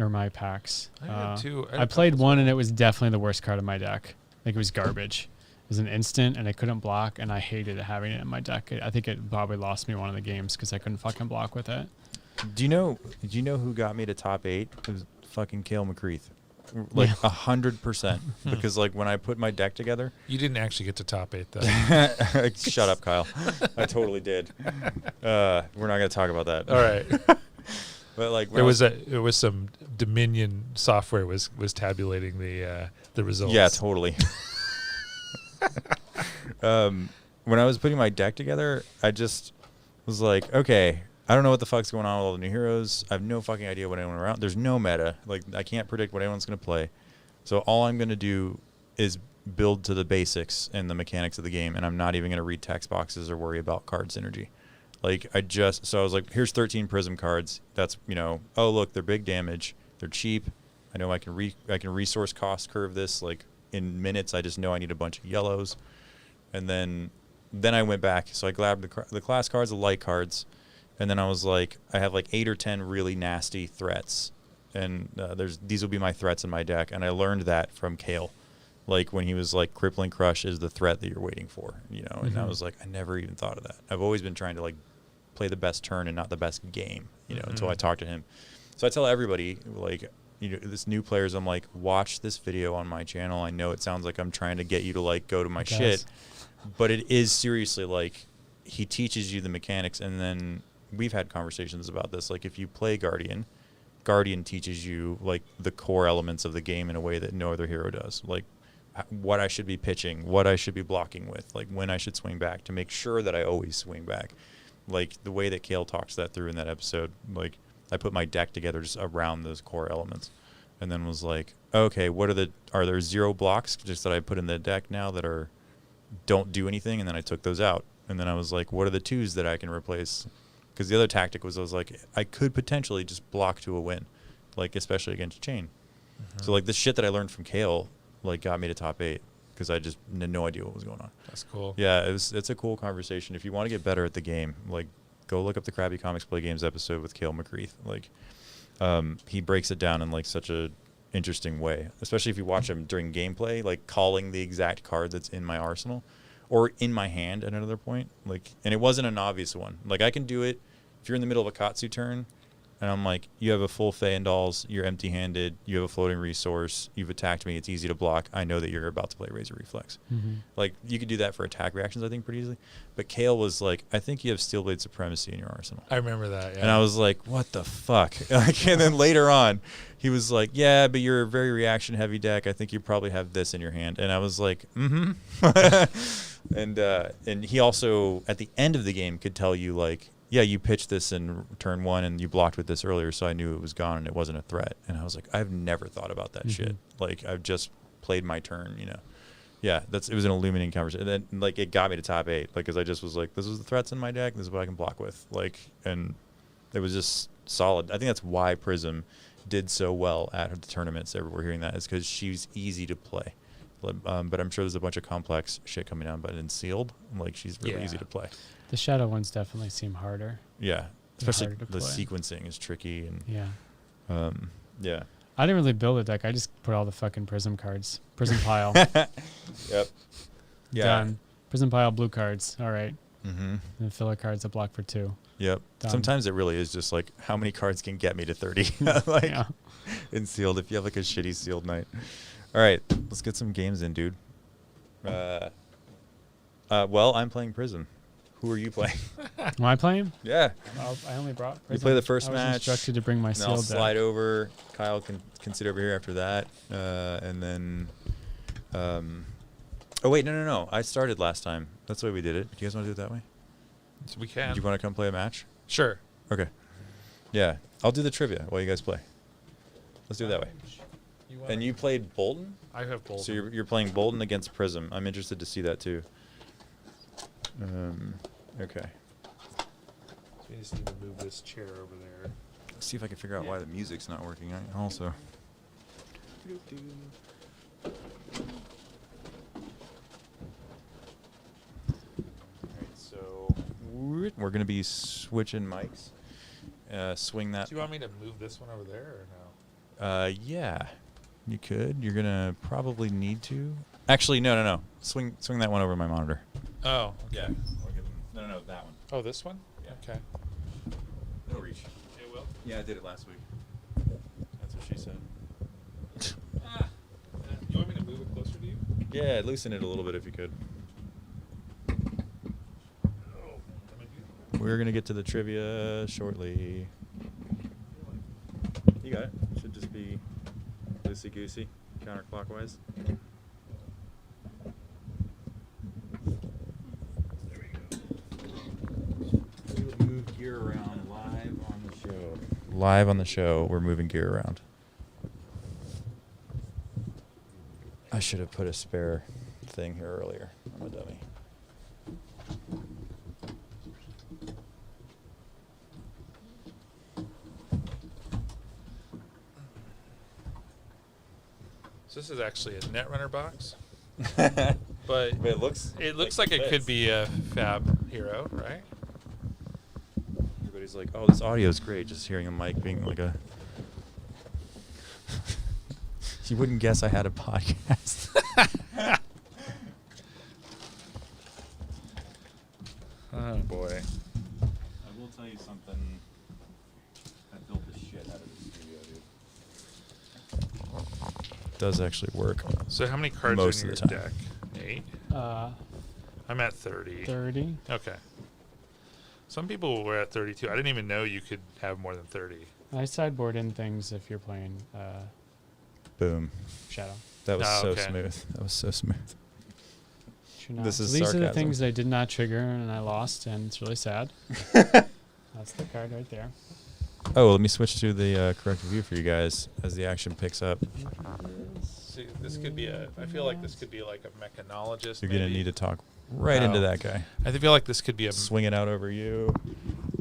or my packs. I had 2. I played one, and it was definitely the worst card of my deck. Like, it was garbage. It was an instant, and I couldn't block, and I hated having it in my deck. I think it probably lost me one of the games because I couldn't fucking block with it. Do you know who got me to top 8? It was fucking Kale McCreath. Like 100%. Because like when I put my deck together, you didn't actually get to top 8 though. Shut up, Kyle. I totally did. We're not gonna talk about that. All right. But like there was some Dominion software was tabulating the results. Yeah, totally. When I was putting my deck together, I just was like, okay, I don't know what the fuck's going on with all the new heroes. I have no fucking idea what anyone around. There's no meta. Like, I can't predict what anyone's going to play. So all I'm going to do is build to the basics and the mechanics of the game, and I'm not even going to read text boxes or worry about card synergy. Like, so I was like, here's 13 Prism cards. That's, oh, look, they're big damage. They're cheap. I know I can resource cost curve this. Like, in minutes, I just know I need a bunch of yellows. And then I went back. So I grabbed the class cards, the light cards. And then I was like, I have like 8 or 10 really nasty threats, and these will be my threats in my deck. And I learned that from Kale, like when he was like, Crippling Crush is the threat that you're waiting for, And I was like, I never even thought of that. I've always been trying to like play the best turn and not the best game, until I talked to him. So I tell everybody, like, this new players, I'm like, watch this video on my channel. I know it sounds like I'm trying to get you to like go to my shit, but it is seriously like he teaches you the mechanics, and then we've had conversations about this. Like, if you play Guardian teaches you like the core elements of the game in a way that no other hero does. Like what I should be pitching, what I should be blocking with, like when I should swing back to make sure that I always swing back. Like the way that Kale talks that through in that episode, like I put my deck together just around those core elements, and then was like, okay, are there 0 blocks just that I put in the deck now that don't do anything? And then I took those out, and then I was like, what are the 2s that I can replace? Because the other tactic was, I was like, I could potentially just block to a win, like especially against Chain. So like the shit that I learned from Kale, like got me to top 8. because I just had no idea what was going on. That's cool. Yeah, it's a cool conversation. If you want to get better at the game, like go look up the Crappy Comics Play Games episode with Cale McGreath. Like he breaks it down in like such a interesting way, especially if you watch him during gameplay, like calling the exact card that's in my arsenal or in my hand at another point. Like, and it wasn't an obvious one. Like I can do it if you're in the middle of a Katsu turn and I'm like, you have a full Feyendal's, you're empty-handed, you have a floating resource, you've attacked me, it's easy to block, I know that you're about to play Razor Reflex. Like, you could do that for attack reactions, I think, pretty easily. But Cale was like, I think you have Steelblade Supremacy in your arsenal. I remember that, yeah. And I was like, what the fuck? Like, and then later on, he was like, yeah, but you're a very reaction-heavy deck. I think you probably have this in your hand. And I was like, and he also, at the end of the game, could tell you, like, yeah, you pitched this in turn 1 and you blocked with this earlier, so I knew it was gone and it wasn't a threat. And I was like, I've never thought about that shit. Like, I've just played my turn, you know. Yeah, it was an illuminating conversation. And then, like, it got me to top 8, like, because I just was like, this is the threats in my deck, this is what I can block with. Like, and it was just solid. I think that's why Prism did so well at the tournaments. We're hearing that is because she's easy to play. But I'm sure there's a bunch of complex shit coming down. But in Sealed, like, she's really easy to play. The shadow ones definitely seem harder. Yeah, especially harder to the play. sequencing is tricky. And Yeah. yeah. I didn't really build a deck. I just put all the fucking Prism cards. Prism pile. Yep. Yeah. Done. Prism pile, blue cards. All right. Mm-hmm. And filler cards that block for 2. Yep. Done. Sometimes it really is just like how many cards can get me to 30. Like in Sealed, if you have like a shitty Sealed night. All right, let's get some games in, dude. Well, I'm playing Prism. Who are you playing? Am I playing? Yeah. I only brought You Prism. play the first I was match. instructed to bring my And I'll sealed slide deck. over. Kyle can sit over here after that. And then... oh, wait, no. I started last time. That's the way we did it. Do you guys want to do it that way? So we can. Do you want to come play a match? Sure. Okay. Yeah. I'll do the trivia while you guys play. Let's do it that way. And you played Bolton? I have Bolton. So you're playing Bolton against Prism. I'm interested to see that too. Okay. So we just need to move this chair over there. Let's see if I can figure out why the music's not working also. Alright, so we're going to be switching mics. Swing that. Do you want me to move this one over there or no? Yeah. You could. You're going to probably need to. Actually, no. Swing that one over my monitor. Oh, Yeah. No, that one. Oh, this one? Yeah. Okay. It'll reach. It will. Yeah, I did it last week. That's what she said. You want me to move it closer to you? Yeah, loosen it a little bit if you could. We're going to get to the trivia shortly. You got it. Should just be loosey-goosey, counterclockwise. We will move gear around live on the show. Live on the show, we're moving gear around. I should have put a spare thing here earlier. I'm a dummy. So this is actually a Netrunner box, But but it looks like it could fits. be a Fab Hero, right? Everybody's like, "Oh, this audio is great." Just hearing a mic being like a. You wouldn't guess I had a podcast. Oh boy. I will tell you something. I built the shit out of this studio, dude. Does actually work. So how many cards Most are in of your the time. deck? 8. 30. I'm at 30. 30. Okay. Some people were at 32. I didn't even know you could have more than 30. I sideboard in things if you're playing Boom. Shadow. That was Oh, so okay. smooth. That was so smooth. Should not. This So is these are the sarcasm. things I did not trigger and I lost, and it's really sad. That's the card right there. Oh, let me switch to the correct view for you guys as the action picks up. See, this could be I feel like this could be like a mechanologist. You're going to maybe. need to talk right into Oh. that guy. I feel like this could be a. Swing it out over you.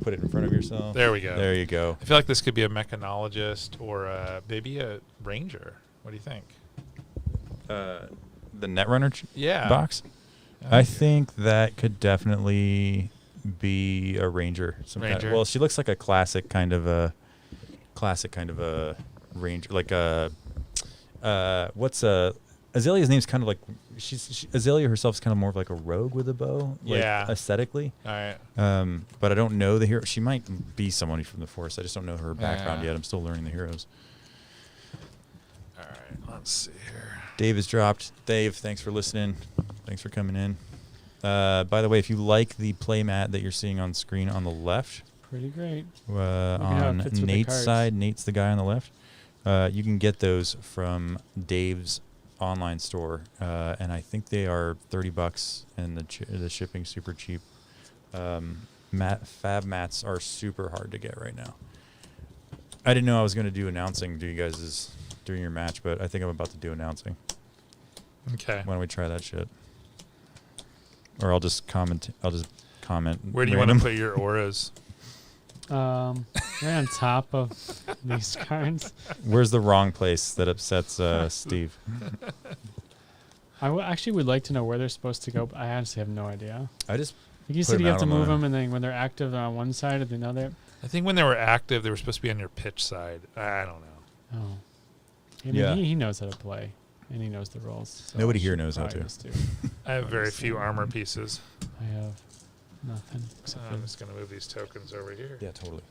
Put it in front of yourself. There we go. There you go. I feel like this could be a mechanologist or maybe a ranger. What do you think? The Netrunner Yeah. box? I think that could definitely be a Ranger. Ranger. Well, she looks like a classic kind of a Ranger, like a Azalea's name's kind of like Azalea herself is kind of more of like a rogue with a bow, like aesthetically. All right. But I don't know the hero. She might be someone from the Force. I just don't know her background yet. I'm still learning the heroes. All right. Let's see here. Dave has dropped. Dave, thanks for listening. Thanks for coming in. By the way, if you like the play mat that you're seeing on screen on the left, pretty great. On Nate's side, Nate's the guy on the left. You can get those from Dave's online store, and I think they are $30, and the shipping super cheap. Fab mats are super hard to get right now. I didn't know I was going to do announcing to you guys during your match, but I think I'm about to do announcing. Okay. Why don't we try that shit? Or I'll just comment. Where do you want to put your auras? Right on top of these cards. Where's the wrong place that upsets Steve? I actually would like to know where they're supposed to go, but I honestly have no idea. Like you said you have to move them, and then when they're active on one side or the other. I think when they were active, they were supposed to be on your pitch side. I don't know. Oh. I mean, he knows how to play, and he knows the roles. So Nobody here knows how to. I have very few armor pieces. I have nothing. I'm just going to move these tokens over here. Yeah, totally.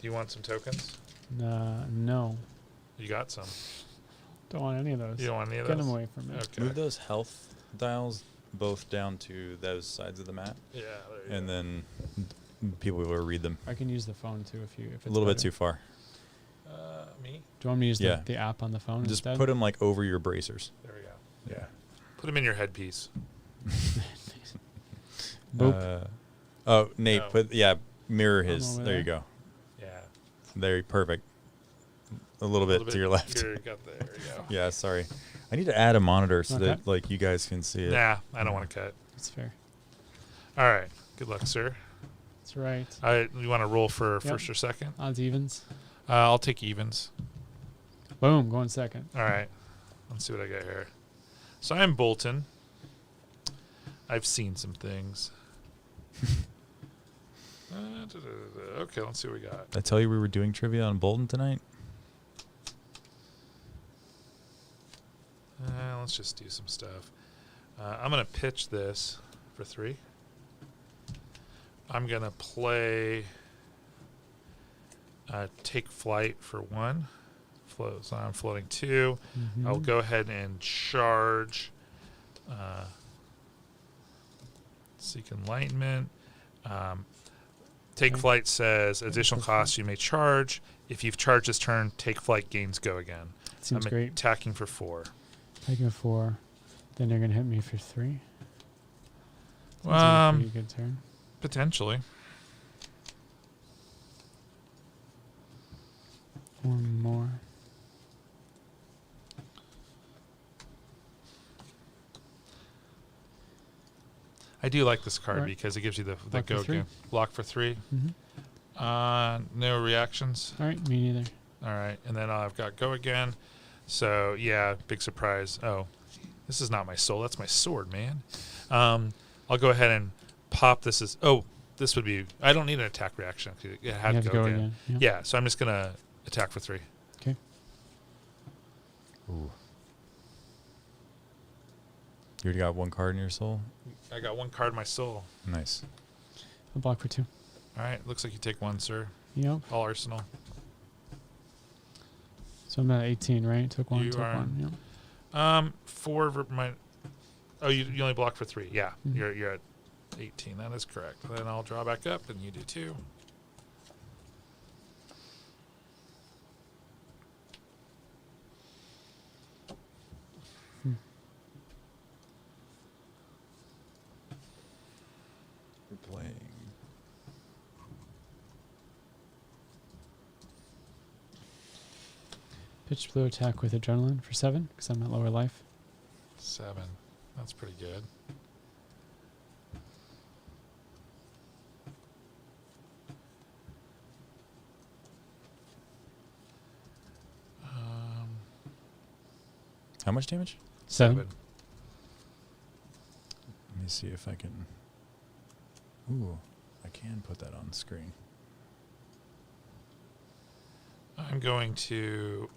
Do you want some tokens? No. You got some. Don't want any of those. You don't want any of those? those? Get them away from me. Okay. Move those health dials both down to those sides of the mat. Yeah. And then people will read them. I can use the phone too if it's a little better. bit too far. Me? Do you want me to use the app on the phone Just instead? put them like over your bracers. There we go. Yeah. Put them in your headpiece. Boop. Nate, No. mirror his. There you go. Yeah. There, perfect. A little bit to your left. There you go. Yeah, sorry. I need to add a monitor so that like you guys can see it. Nah, I don't want to cut. That's fair. All right. Good luck, sir. That's right. You want to roll for first or second? Odds, evens. I'll take evens. Boom, going second. All right. Let's see what I got here. So I'm Bolton. I've seen some things. Okay, let's see what we got. Did I tell you we were doing trivia on Bolton tonight? Let's just do some stuff. I'm going to pitch this for 3. I'm going to play Take Flight for 1. So I'm floating 2. Mm-hmm. I'll go ahead and charge Seek Enlightenment. Take Flight says additional costs you may charge. If you've charged this turn, Take Flight gains go again. Seems great. Attacking for 4. Taking 4. Then they're going to hit me for 3. That's a pretty good turn. Potentially. One more. I do like this card because it gives you the go again. Block for 3. Mm-hmm. No reactions. All right, me neither. All right, and then I've got go again. So yeah, big surprise. Oh, this is not my soul. That's my sword, man. I'll go ahead and pop this as. Oh, this would be. I don't need an attack reaction. It had to go again. Yeah, so I'm just gonna attack for 3. Okay. Ooh. You already got one card in your soul? I got 1 card in my soul. Nice. I'll block for 2. All right, looks like you take 1, sir. Yep. All arsenal. So I'm at 18, right? Took 1, took 1. Yep. 4 my. Oh, you only block for 3. Yeah, Mm-hmm. you're at 18. That is correct. Then I'll draw back up, and you do 2. We're playing. Pitch blue attack with adrenaline for 7 because I'm at lower life. 7. That's pretty good. How much damage? 7. me see if I can. Ooh, I can put that on the screen. I'm going to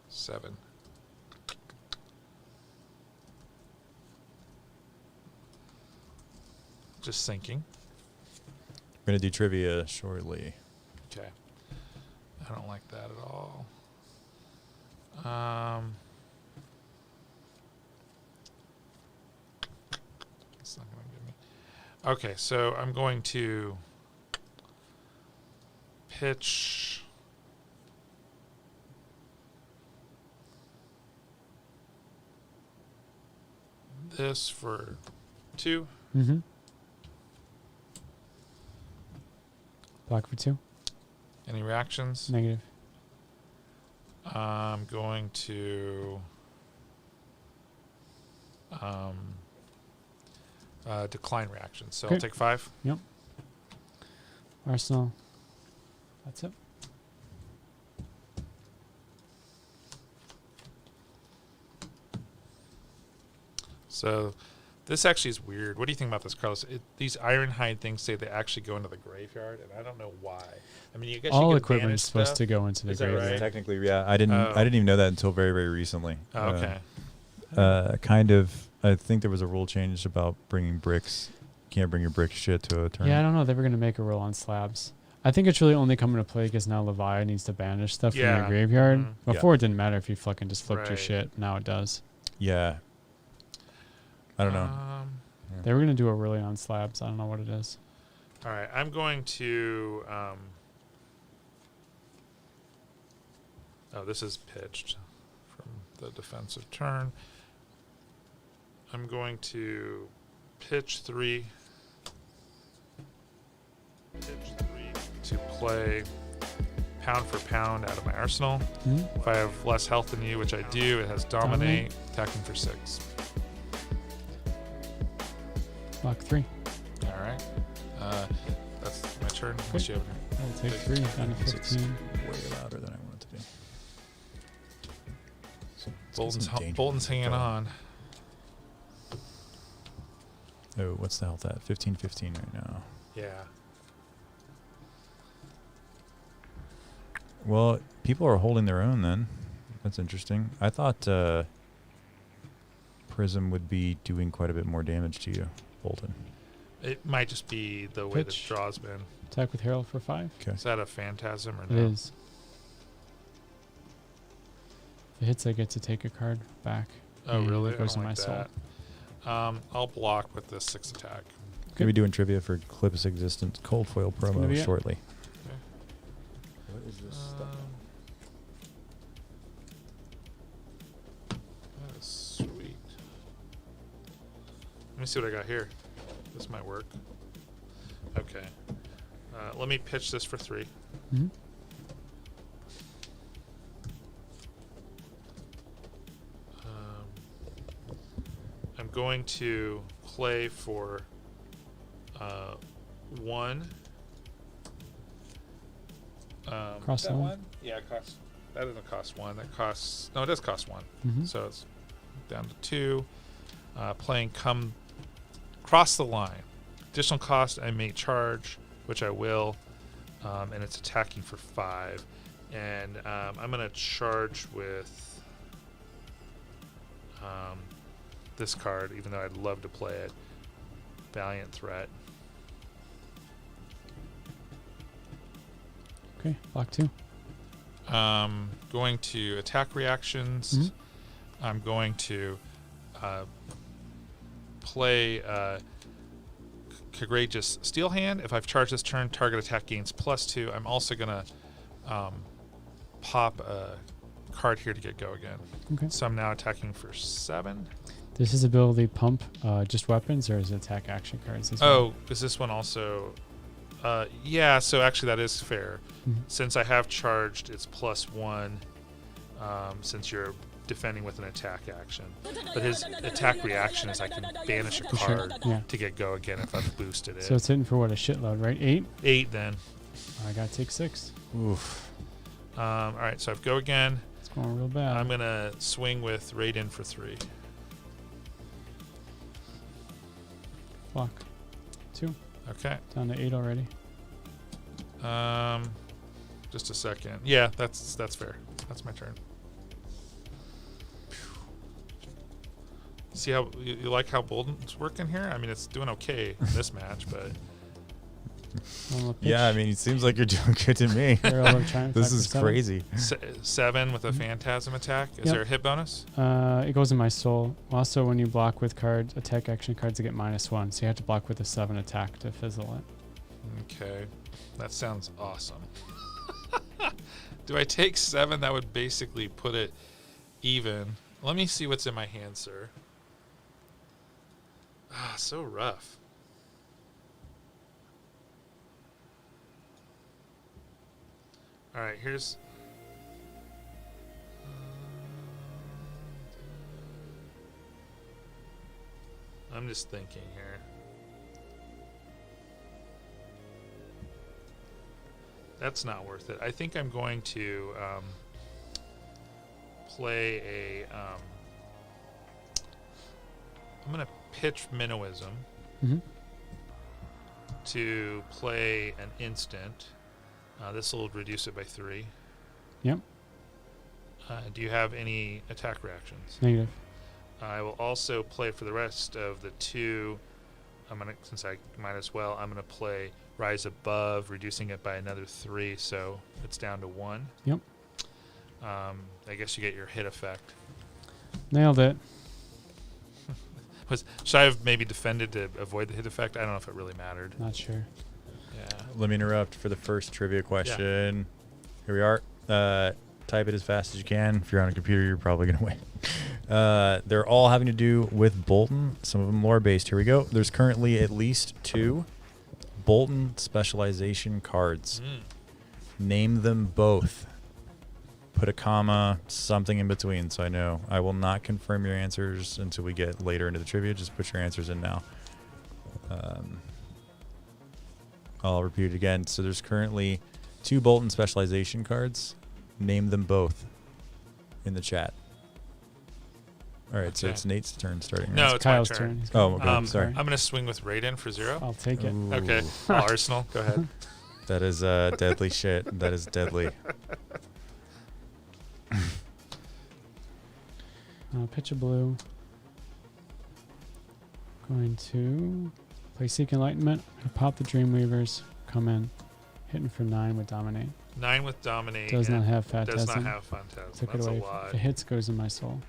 7. Just thinking. We're gonna do trivia shortly. Okay. I don't like that at all. It's not going to give me. Okay, so I'm going to pitch this for 2. Mm-hmm. Block for 2. Any reactions? Negative. I'm going to decline reactions. So Okay. I'll take 5. Yep. Arsenal. That's it. So this actually is weird. What do you think about this, Carlos? These Ironhide things say they actually go into the graveyard, and I don't know why. I mean, you guess All you can equipment banish is supposed stuff. to go into the Is that graveyard. right? Technically, yeah. I didn't Oh. even know that until very, very recently. Oh, okay. Kind of. I think there was a rule change about bringing bricks. You can't bring your brick shit to a Yeah, I tournament. don't know. They were going to make a rule on slabs. I think it's really only coming to play because now Levi needs to banish stuff from Yeah. your graveyard. Mhm. Before it didn't matter if you fucking just flipped your Right. shit. Now it does. Yeah. I don't know. They were going to do a really on slabs. I don't know what it is. All right, I'm going to. This is pitched from the defensive turn. I'm going to pitch 3. To play pound for pound out of my arsenal. Mhm. If I have less health than you, which I do, it has dominate, attacking for 6. Block 3. All right. That's my turn. What's you have here? I'll take 3 down to 15. Way louder than I want it to be. Bolton's hanging on. Oh, what's the health at? 15-15 right now. Yeah. Well, people are holding their own then. That's interesting. I thought Prism would be doing quite a bit more damage to you, Bolton. It might just be the way Pitch. the draw's been. Attack with Herald for 5. Okay. Is that a phantasm or It no? is. If it hits, I get to take a card back. Oh, and really? It goes I in don't my like soul. that. I'll block with this 6 attack. Gonna be doing trivia for Clip's Existence Cold Foil gonna be promo it. shortly. Okay. What is this That is sweet. Let me see what I got here. This might work. Okay. Let me pitch this for 3. Mm-hmm. I'm going to play for 1. Cost that 1? Yeah, it costs. That doesn't cost 1. That costs. No, it does cost 1. Mm-hmm. So it's down to 2. Playing come cross the line. Additional cost, I may charge, which I will, and it's attacking for 5. And I'm going to charge with this card, even though I'd love to play it. Valiant Threat. Okay, block 2. Going to attack reactions. Mm-hmm. I'm going to play Courageous Steel Hand. If I've charged this turn, target attack gains +2. I'm also going to pop a card here to get go again. Okay. So I'm now attacking for 7. Does his ability pump just weapons or is it attack action cards as well? Oh, is this one also? Yeah, so actually that is fair. Mhm. Since I have charged, it's +1 since you're defending with an attack action. But his attack reaction is I can banish a For sure, card yeah. to get go again if I've boosted it. So it's hitting for what, a shitload, right? 8? 8 then. I got to take 6. Oof. All right, so I've go again. going real bad. I'm gonna swing with Raiden for 3. Block. 2. Okay. Down to 8 already. Just a second. Yeah, that's fair. That's my turn. See how you like how Bolden's working here? I mean, it's doing okay in this match, but Yeah, I mean, it seems like you're doing good to me. This is crazy. 7 with a Phantasm attack. Is there a hit bonus? It goes in my soul. Also, when you block with cards, attack action cards, you get -1. So you have to block with a 7 attack to fizzle it. Okay. That sounds awesome. Do I take 7? That would basically put it even. Let me see what's in my hand, sir. Ah, so rough. All right, here's... I'm just thinking here. That's not worth it. I think I'm going to play a... I'm going to pitch Minnowism to play an instant. This will reduce it by 3. Yep. Do you have any attack reactions? Negative. I will also play for the rest of the 2. Since I might as well, I'm gonna play Rise Above, reducing it by another 3, so it's down to 1. Yep. I guess you get your hit effect. Nailed it. Should I have maybe defended to avoid the hit effect? I don't know if it really mattered. Not sure. Yeah. Let me interrupt for the first trivia question. Here we are. Type it as fast as you can. If you're on a computer, you're probably going to win. They're all having to do with Bolton. Some of them lore-based. Here we go. There's currently at least 2 Bolton specialization cards. Name them both. Put a comma, something in between, so I know. I will not confirm your answers until we get later into the trivia. Just put your answers in now. I'll repeat it again. So there's currently 2 Bolton specialization cards. Name them both in the chat. All right, so it's Nate's turn starting. No, right? it's Kyle's my turn. turn. He's Oh, got- okay. Sorry. I'm going to swing with Raiden for 0. I'll take it. Ooh. Okay. Arsenal, go ahead. That is deadly shit. That is deadly. Pitch a blue. Going to play Seek Enlightenment. Pop the Dreamweavers. Come in. Hitting for 9 with Dominate. 9 with Dominate. Does not have Does Phantasm. not have Phantasm. Took That's it away. a lot. If it hits, goes in my soul.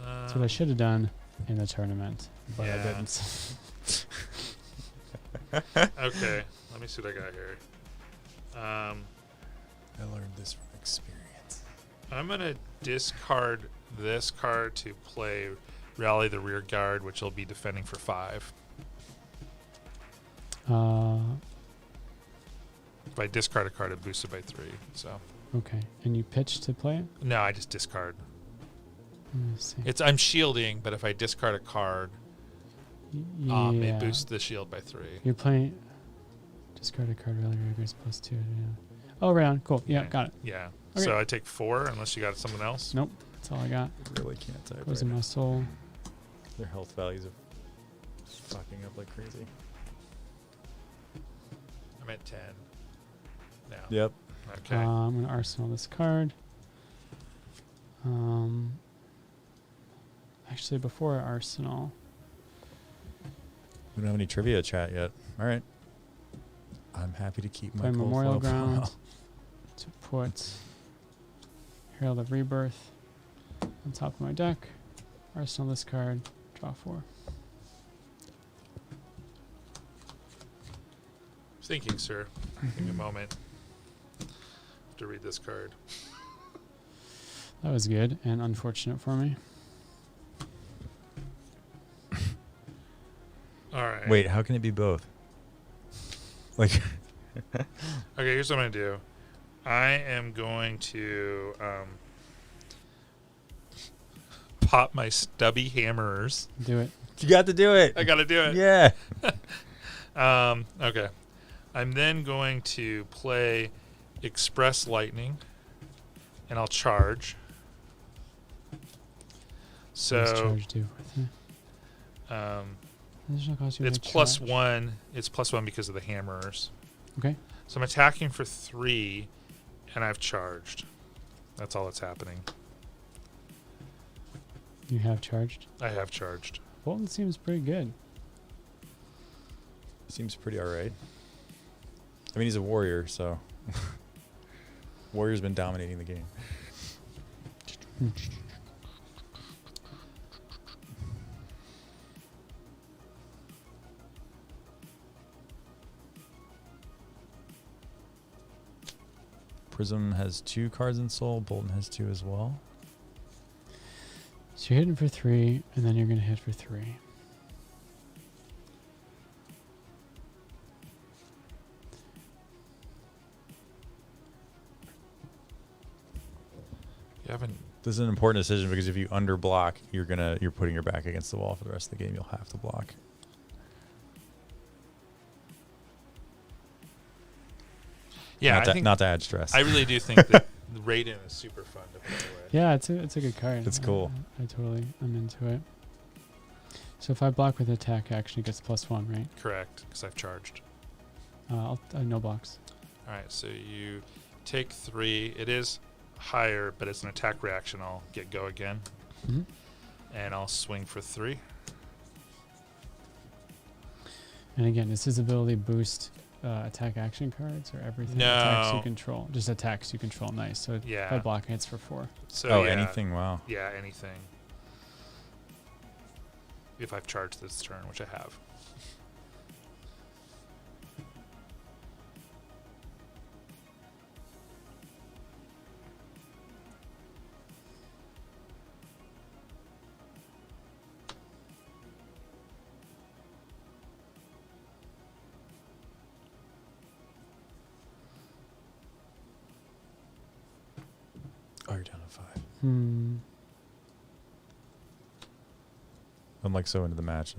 That's what I should have done in the tournament, but I didn't. Okay, let me see what I got here. I learned this from experience. I'm going to discard this card to play Rally the Rear Guard, which will be defending for 5. If I discard a card, it boosts it by 3. So Okay, and you pitch to play it? no, I just discard. Let me see. I'm shielding, but if I discard a card, Yeah. it boosts the shield by 3. You're playing. Discard a card, Rally Riggers +2. Yeah. Oh, right on. Cool. Yeah, Okay. got it. Yeah. Okay. So I take 4 unless you got someone else. Nope. That's all I got. Really can't type Goes right in now. my soul. Their health values are fucking up like crazy. I'm at 10 now. Yep. Okay. I'm going to Arsenal this card. Actually, before I Arsenal, We don't have any trivia chat yet. All right. I'm happy to keep my play cold Memorial flow for a Ground while. to put Herald of Rebirth on top of my deck. Arsenal this card. Draw 4. Thinking, sir. Give me a moment to read this card. That was good and unfortunate for me. All right. Wait, how can it be both? Like, Okay, here's what I'm going to do. I am going to pop my stubby hammerers. Do it. you got to do it. I got to do it. Yeah. Okay. I'm then going to play Express Lightning and I'll charge. What does So charge do? Additional cost you it's make plus charge. 1. It's plus 1 because of the hammers. Okay. So I'm attacking for 3, and I've charged. That's all that's happening. You have charged. I have charged. Bolton seems pretty good. Seems pretty alright. I mean, he's a warrior, so warrior's been dominating the game. Prism has 2 cards in soul. Bolton has 2 as well. So you're hitting for 3, and then you're going to hit for 3. You haven't. This is an important decision because if you underblock, you're putting your back against the wall for the rest of the game. You'll have to block. Yeah, not I to, think not to add stress. I really do think that Raiden is super fun to play with. Yeah, it's a good card. It's cool. I'm into it. So if I block with attack action, it gets +1, right? Correct, because I've charged. No blocks. All right, so you take 3. It is higher, but it's an attack reaction. I'll get go again, Mm-hmm. and I'll swing for 3. And again, does his ability boost attack action cards or everything? Attacks you No. control. Just attacks you control. Nice. So if I Yeah. block, hits for 4. So yeah. Anything. Wow. Yeah, anything. If I've charged this turn, which I have. Oh, you're down to 5. Hmm. I'm like so into the match.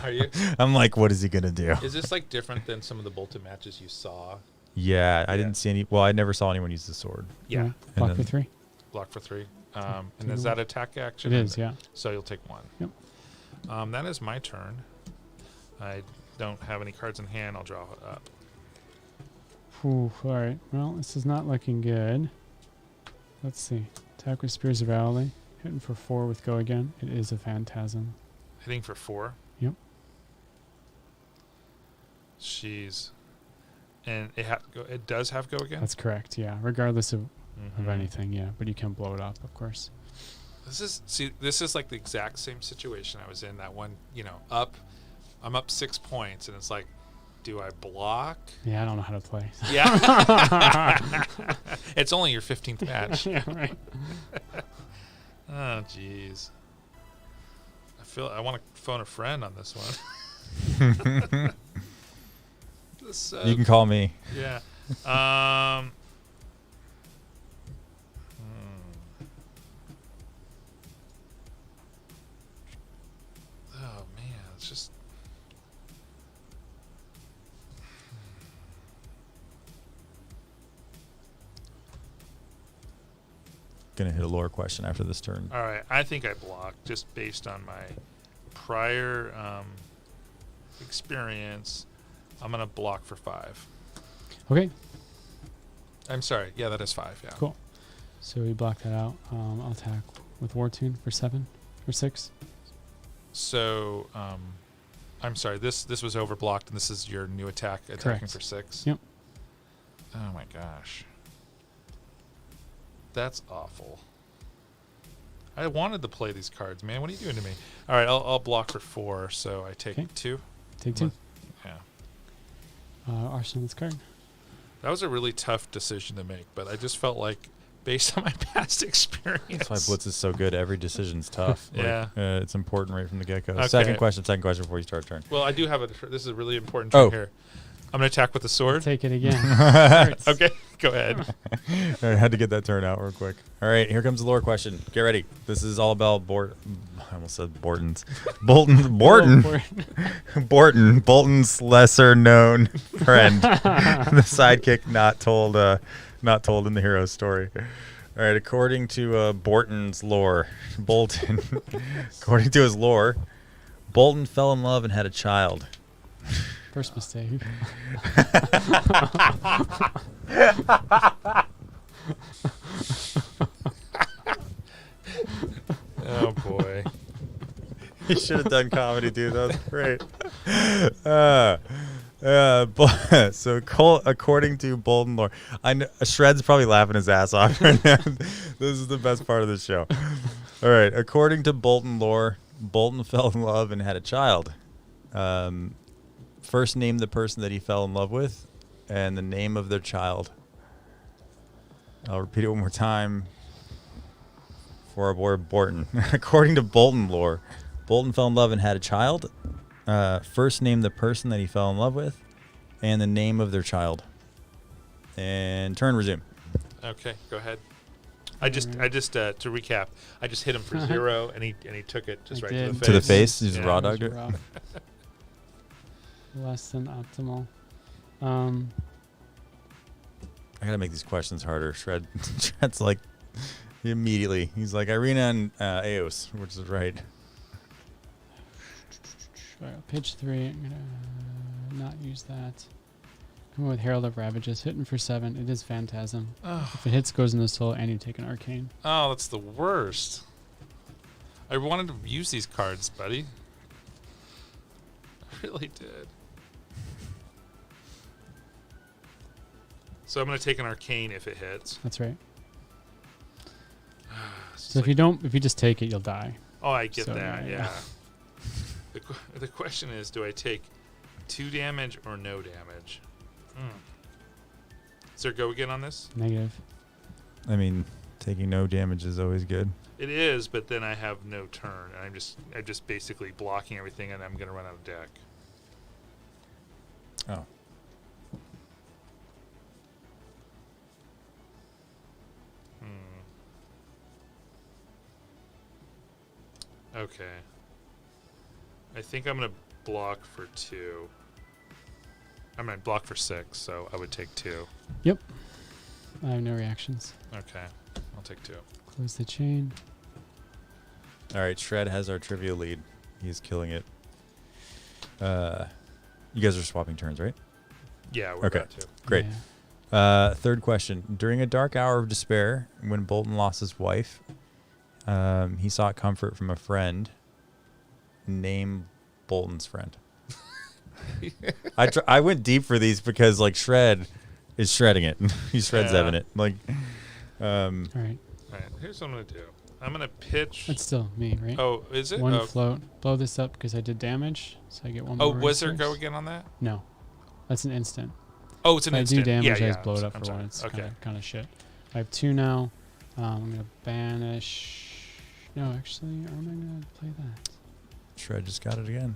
Are you? I'm like, what is he gonna do? Is this like different than some of the Bolton matches you saw? Yeah, I Yeah. didn't see any. Well, I never saw anyone use the sword. Yeah. Block for then- 3. Block for 3. Take And is it that attack action? It is, yeah. So you'll take 1. Yep. That is my turn. I don't have any cards in hand. I'll draw it up. All right. Well, this is not looking good. Let's see. Attack with Spears of Alley. Hitting for 4 with go again. It is a Phantasm. Hitting for 4. Yep. She's, and it does have go again. That's correct. Yeah. Regardless of Mhm. anything. Yeah. But you can blow it up, of course. This is like the exact same situation I was in. That one, up. I'm up 6 points, and it's like, do I block? Yeah. I don't know how to play. Yeah. It's only your 15th match. Yeah. Right. Oh, jeez. I want to phone a friend on this one. You can call me. Yeah. Oh man, it's just. Gonna hit a lore question after this turn. All right, I think I blocked just based on my prior experience. I'm gonna block for 5. Okay. I'm sorry. Yeah, that is 5. Yeah. Cool. So we block that out. I'll attack with War Tune for 7 or 6. So, I'm sorry. This was overblocked, and this is your new attack, attacking Correct. for 6. Yep. Oh my gosh, that's awful. I wanted to play these cards, man. What are you doing to me? All right, I'll block for 4, so I take Okay. 2. Take 2. Yeah, Arsenal this card. that was a really tough decision to make, but I just felt like, based on my past experience, That's why Blitz is so good. Every decision's tough. Yeah. It's important right from the get go. Okay. Second question before you start turn. Well, I do have this is a really important turn Oh. here. I'm gonna attack with the sword. Take it again. Okay, go ahead. I had to get that turn out real quick. All right, here comes the lore question. Get ready. This is all about I almost said Borton's. Bolton's lesser known friend. The sidekick not told in the hero's story. All All right, according to Bolton's lore, Bolton, according to his lore, Bolton fell in love and had a child. First mistake. Oh boy. You should have done comedy, dude. That was great. So according to Bolton lore, I know Shred's probably laughing his ass off right now. This is the best part of the show. All right, according to Bolton lore, Bolton fell in love and had a child. First name the person that he fell in love with, and the name of their child. I'll repeat it one more time for our boy Bolton. According to Bolton lore, Bolton fell in love and had a child. First name the person that he fell in love with, and the name of their child. And turn resume. Okay, go ahead. I just to recap, I just hit him for 0, and he took it just right to the face. To the face? He's Yeah. a raw dog. Less than optimal. I gotta make these questions harder. Shred's like immediately. He's like Irina and Eos, which is right. Pitch 3. I'm gonna not use that. Come with Herald of Ravages. Hitting for 7. It is Phantasm. Oh. If it hits, goes in the soul, and you take an Arcane. Oh, that's the worst. I wanted to use these cards, buddy. I really did. So I'm going to take an Arcane if it hits. That's right. It's So if you just take it, you'll die. Oh, I get So, that, yeah. yeah. The question is, do I take 2 damage or no damage? Is there go again on this? Negative. I mean, taking no damage is always good. It is, but then I have no turn, and I'm just basically blocking everything, and I'm going to run out of deck. Oh. Okay. I think I'm going to block for 2. I'm going to block for 6, so I would take 2. Yep. I have no reactions. Okay. I'll take 2. Close the chain. All right, Shred has our trivia lead. He's killing it. You guys are swapping turns, right? Yeah, we're Okay. about to. Great. Yeah. Third question. During a dark hour of despair, when Bolton lost his wife, he sought comfort from a friend. Name Bolton's friend. I went deep for these because like Shred is shredding it. He shreds Yeah. Evan it. Like, All right. All right, here's what I'm going to do. I'm going to pitch. That's still me, right? Oh, is it? One Oh, float. Blow this up because I did damage, so I get one more. oh was there resource. go again on that? No. That's an instant. Oh, it's an If I instant. do damage, yeah, I just yeah. blow it up I'm for sorry. one. It's Okay. kind of shit. I have 2 now. I'm going to banish. No, actually, how am I going to play that? Shred just got it again.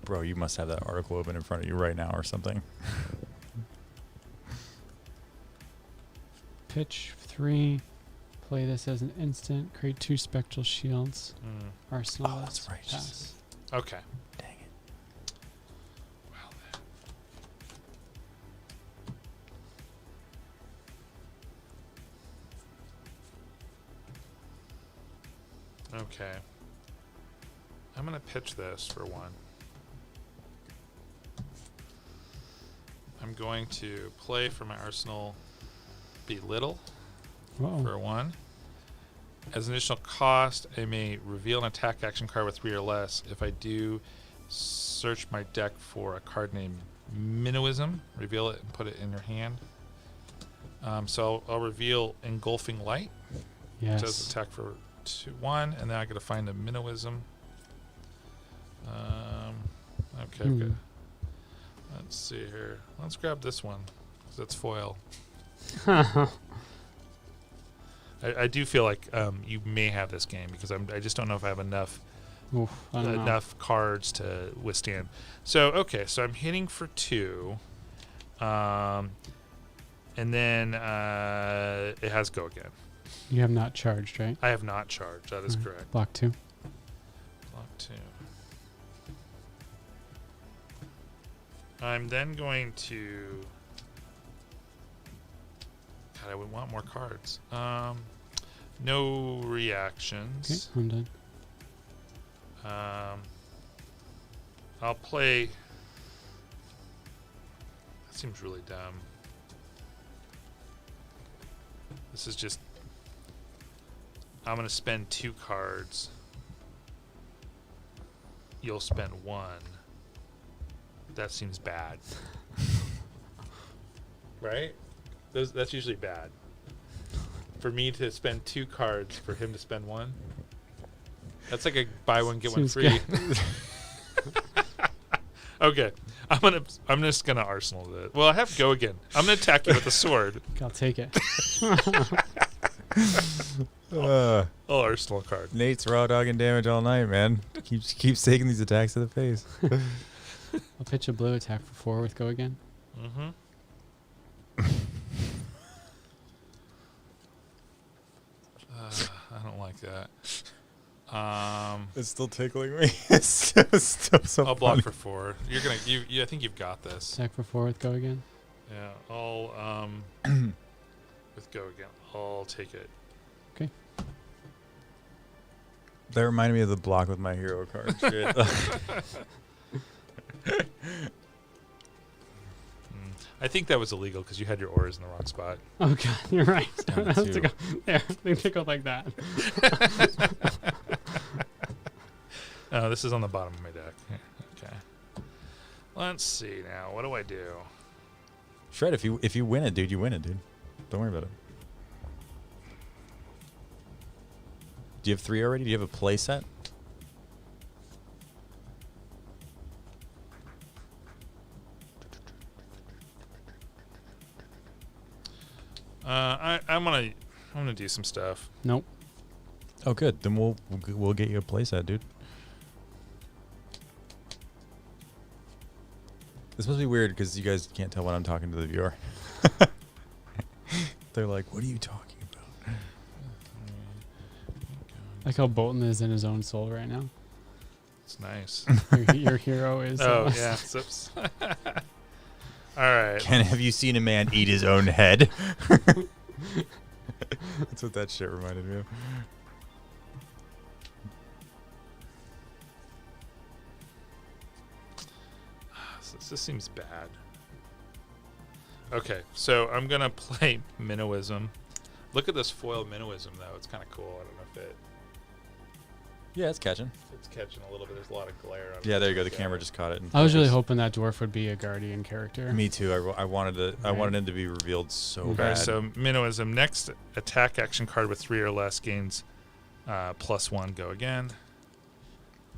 Bro, you must have that article open in front of you right now or something. Pitch 3. Play this as an instant. Create 2 spectral shields. Arsenal. Oh, that's right. Pass. Okay. Dang it. Well, then. Okay. I'm going to pitch this for 1. I'm going to play for my arsenal Belittle Whoa. for 1. As an additional cost, I may reveal an attack action card with 3 or less. If I do, search my deck for a card named Minnowism, reveal it and put it in your hand. So I'll reveal Engulfing Light. Yes. It does attack for 1, and then I got to find a Minnowism. Okay, good. Let's see here. Let's grab this one because it's foil. I do feel like you may have this game because I just don't know if I have enough Oof, I don't know. enough cards to withstand. So okay, so I'm hitting for 2, and then it has go again. You have not charged, right? I have not charged. That is Alright. correct. Block 2. Block 2. I'm then going to God, I would want more cards. No reactions. Okay, I'm done. I'll play. That seems really dumb. This is just. I'm going to spend 2 cards. You'll spend 1. That seems bad. Right? That's usually bad. For me to spend 2 cards for him to spend 1. That's like a buy one get one Seems free. Okay, I'm just gonna Arsenal it. Well, I have go again. I'm gonna attack you with a sword. I'll take it. I'll Arsenal a card. Nate's raw dogging damage all night, man. Keeps taking these attacks to the face. I'll pitch a blue attack for 4 with go again. Mm-hmm. I don't like that. It's still tickling me. It's still so I'll block funny. for 4. You're gonna. I think you've got this. Attack for 4 with go again. Yeah. I'll with go again. I'll take it. Okay. That reminded me of the block with my hero card shit. I think that was illegal because you had your auras in the wrong spot. Oh god, you're right. down to I have to 2. go there. They tickle like that. Oh, this is on the bottom of my deck. Okay. Let's see now. What do I do? Shred, if you win it, dude, you win it, dude. Don't worry about it. Do you have 3 already? Do you have a play set? I'm gonna do some stuff. Nope. Oh, good. Then we'll get you a play set, dude. This must be weird because you guys can't tell when I'm talking to the viewer. They're like, "What are you talking about?" Like how Bolton is in his own soul right now. It's nice. Your hero is. Oh yeah. Oops. All right. Ken, have you seen a man eat his own head? That's what that shit reminded me of. This seems bad. Okay, so I'm gonna play Minnowism. Look at this foil Minnowism though; it's kind of cool. I don't know if Yeah, it's catching. it's catching a little bit. There's a lot of glare on it. Yeah, there you go. The camera just caught it. in I was really focus. hoping that dwarf would be a guardian character. Me too. I wanted Right. him to be revealed so Okay, bad. so Minnowism. Next attack action card with 3 or less gains +1. Go again.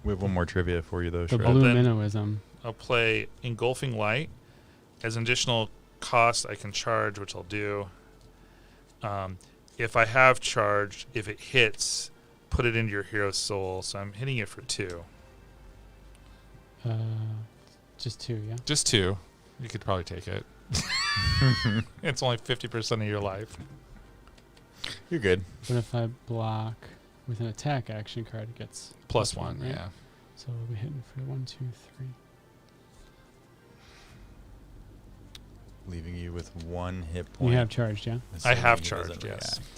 We have one more trivia for you though. The Shred. Well, blue then- minnowism. I'll play Engulfing Light. As an additional cost, I can charge, which I'll do. If I have charged, if it hits, put it into your hero's soul. So I'm hitting it for 2. Just 2, yeah. Just 2. You could probably take it. It's only 50% of your life. You're good. But if I block with an attack action card, it gets +1, right? yeah. So we'll be hitting for 1, 2, 3. Leaving you with 1 hit point. You have charged, yeah. I have assuming he charged, doesn't yes. react.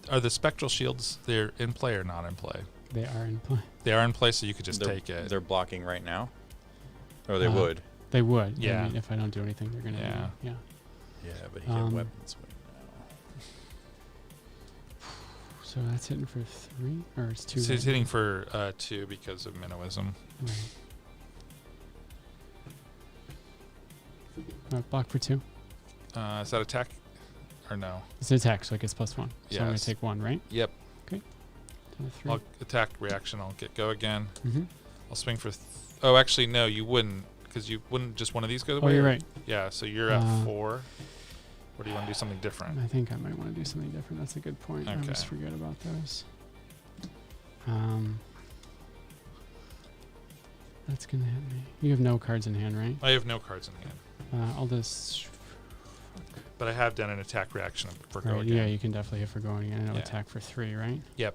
Are the spectral shields, they're in play or not in play? They are in play. They are in play, so you could just they're, take it. They're blocking right now. Or they Uh, would. They would. Yeah. I mean, if I don't do anything, they're gonna. Yeah. Yeah. Yeah, but he can um, weapon swing now. So that's hitting for 3, or it's 2. So he's hitting for 2 because of Minnowism. Right. Block for 2. Is that attack or no? It's an attack, so it gets +1. So I'm gonna Yes. take 1, right? Yep. To the 3. I'll attack reaction. I'll get go again. Mm-hmm. I'll swing for. Oh, actually, no, you wouldn't, because you wouldn't just one of these go the Oh, way. you're or- right. Yeah, so you're at Uh, 4. Or do you want to do something different? I think I might want to do something different. That's a good point. I always Okay. forget about those. That's gonna hit me. You have no cards in hand, right? I have no cards in hand. I'll just But I have done an attack reaction for go Right, again. yeah, you can definitely hit for going in and it'll Yeah. attack for 3, right? Yep.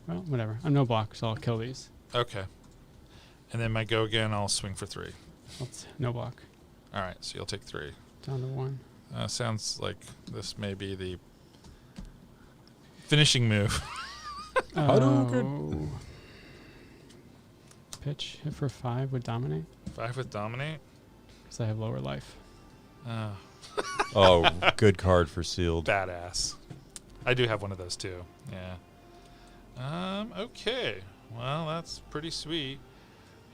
Well, whatever. I'm no block, so I'll kill these. Okay. And then my go again, I'll swing for 3. No block. All right, so you'll take 3. Down to 1. Sounds like this may be the finishing move. Oh. Pitch. Hit for 5 with dominate. 5 with dominate. Because I have lower life. Oh, good card for sealed. Badass. I do have one of those too. Yeah. Okay. Well, that's pretty sweet.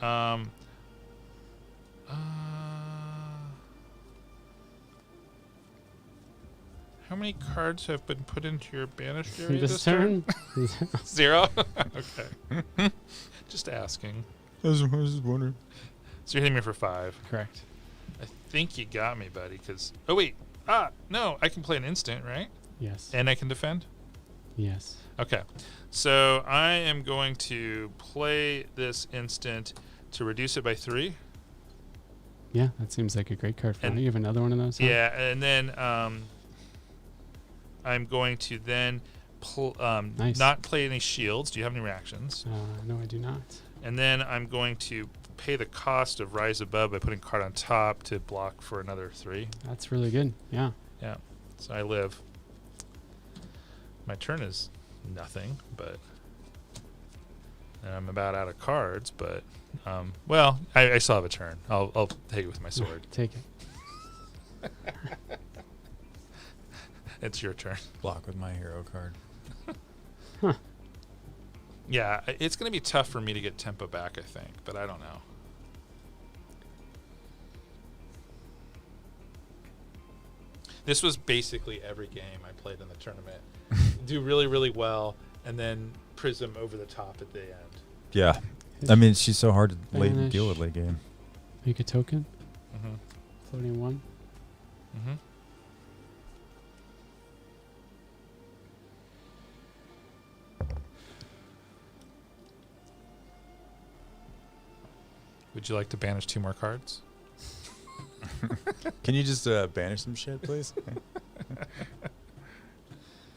How many cards have been put into your banished area This turn? 0? Okay. Just asking. I was just wondering. So you're hitting me for 5. Correct. I think you got me, buddy, because... Oh, wait. No. I can play an instant, right? Yes. And I can defend? Yes. Okay. So I am going to play this instant to reduce it by 3. Yeah, that seems like a great card for And- me. You have another one of those? Huh? Yeah, and then I'm going to then Nice. not play any shields. Do you have any reactions? No, I do not. And then I'm going to pay the cost of Rise Above by putting a card on top to block for another 3. That's really good. Yeah. Yeah. So I live. My turn is nothing, but and I'm about out of cards, but well, I still have a turn. I'll take it with my sword. Take it. It's your turn. Block with my hero card. Yeah, it's going to be tough for me to get tempo back, I think, but I don't know. This was basically every game I played in the tournament. Do really, really well, and then Prism over the top at the end. Yeah. I mean, she's so hard to deal with Banish. late game. Make a token. Mm-hmm. Floating 1. Mm-hmm. Would you like to banish 2 more cards? Can you just banish some shit, please?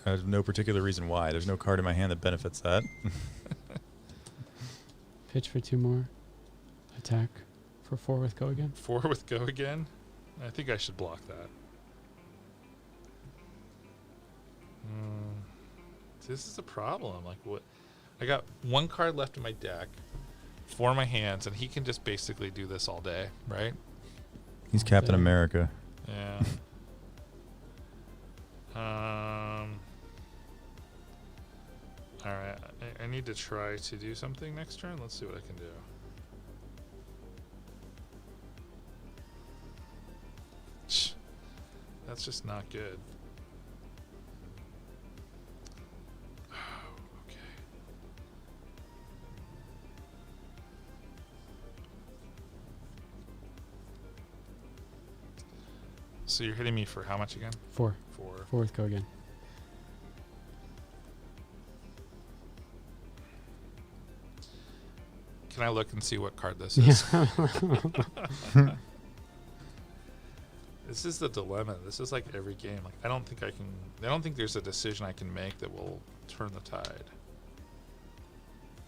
There's no particular reason why. There's no card in my hand that benefits that. Pitch for 2 more. Attack for 4 with go again. 4 with go again? I think I should block that. This is a problem. Like, what? I got 1 card left in my deck, 4 in my hands, and he can just basically do this all day, right? He's Captain Okay. America. Yeah. All right. I need to try to do something next turn. Let's see what I can do. That's just not good. Okay. So you're hitting me for how much again? 4. 4. 4 with go again. Can I look and see what card this is? This is the dilemma. This is like every game. Like I don't think there's a decision I can make that will turn the tide.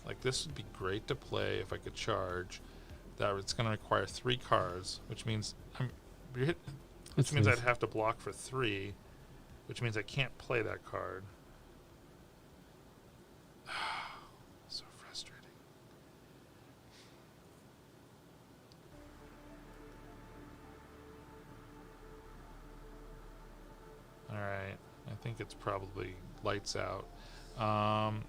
Like this would be great to play if I could charge. That it's going to require 3 cards, which means Let's I'd leave. have to block for 3, which means I can't play that card. So frustrating. All right, I think it's probably lights out. I'm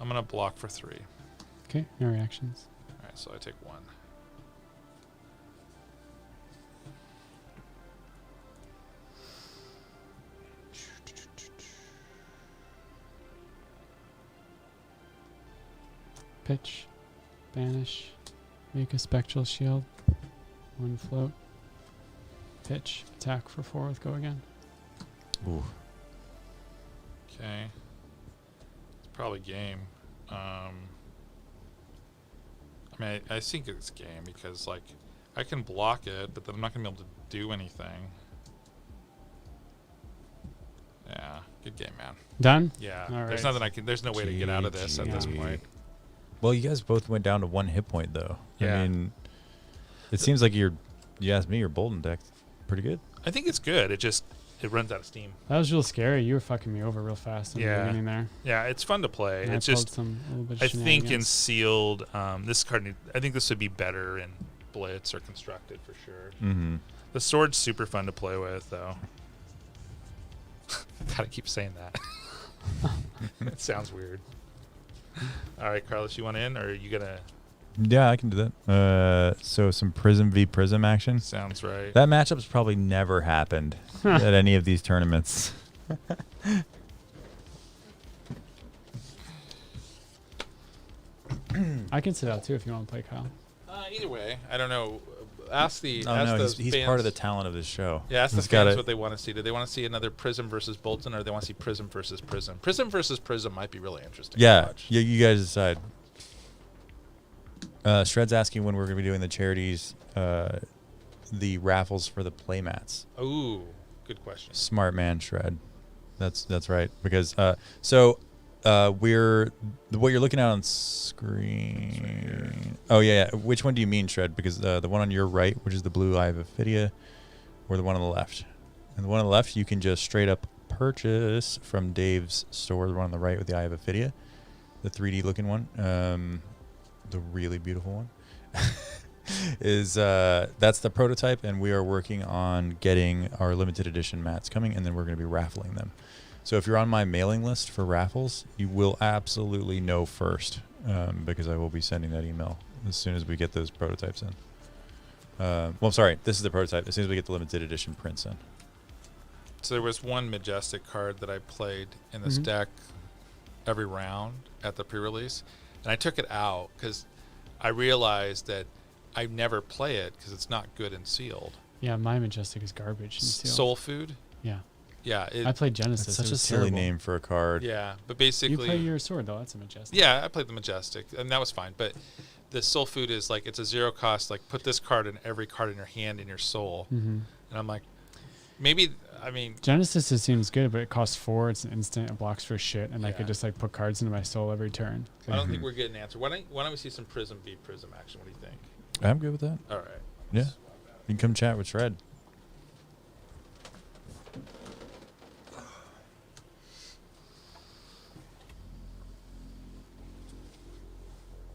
gonna block for 3. Okay, no reactions. All right, so I take 1. Pitch. Banish. Make a spectral shield. 1 float. pitch attack for 4 with go again. Ooh. Okay. It's probably game. I mean, I think it's game because, like, I can block it, but then I'm not going to be able to do anything. Yeah, good game, man. Done? Yeah, All there's right. nothing I can. There's no way to get out of this at this GG. point. Well, you guys both went down to 1 hit point, though. Yeah. I mean, it seems like you asked me, your Bolden deck pretty good. I think it's good. It runs out of steam. That was real scary. You were fucking me over real fast in the Yeah. beginning there. Yeah, it's fun to play. And I It's pulled just some, a little bit of I think in shenanigans. sealed, this card. I think this would be better in blitz or constructed for sure. Mm-hmm. The sword's super fun to play with, though. Gotta keep saying that. It sounds weird. All right, Carlos, you want in, or are you gonna? Yeah, I can do that. So some Prism v Prism action. Sounds right. That matchup's probably never happened at any of these tournaments. I can sit out too if you want to play, Kyle. Either way, I don't know. Ask the. Oh ask no, those he's fans. part of the talent of this show. Yeah, ask the He's got fans it. what they want to see. Do they want to see another Prism versus Bolton, or do they want to see Prism versus Prism? Prism versus Prism might be really interesting. to Yeah, watch. you guys decide. Shred's asking when we're going to be doing the charities, the raffles for the playmats. Ooh, good question. Smart man, Shred. That's right. Because we're what you're looking at on screen. Oh yeah. Which one do you mean, Shred? Because the one on your right, which is the blue Eye of Ophidia, or the one on the left. And the one on the left, you can just straight up purchase from Dave's store. The one on the right with the Eye of Ophidia, the 3D looking one, the really beautiful one. Is that's the prototype, and we are working on getting our limited edition mats coming, and then we're going to be raffling them. So if you're on my mailing list for raffles, you will absolutely know first, because I will be sending that email as soon as we get those prototypes in. Well, I'm sorry, this is the prototype. As soon as we get the limited edition prints in. So there was one Majestic card that I played in this Mhm. deck every round at the pre-release, and I took it out because I realized that I never play it because it's not good and sealed. Yeah, my Majestic is garbage. in sealed. Soul Food. Yeah. Yeah. I played Genesis. That's it such a was silly terrible. name for a card. Yeah, but You basically, play your sword though. That's a Majestic. yeah, I played the Majestic, and that was fine. But the Soul Food is like it's a 0 cost. Like put this card in every card in your hand in your soul, Mm-hmm. and I'm like, maybe. I mean, Genesis seems good, but it costs 4. It's an instant. It blocks for shit, and I Yeah. could just like put cards into my soul every turn. I don't think we're getting an answer. Why don't we see some Prism v Prism action? What do you think? I'm good with that. All right. Yeah. You can come chat with Shred.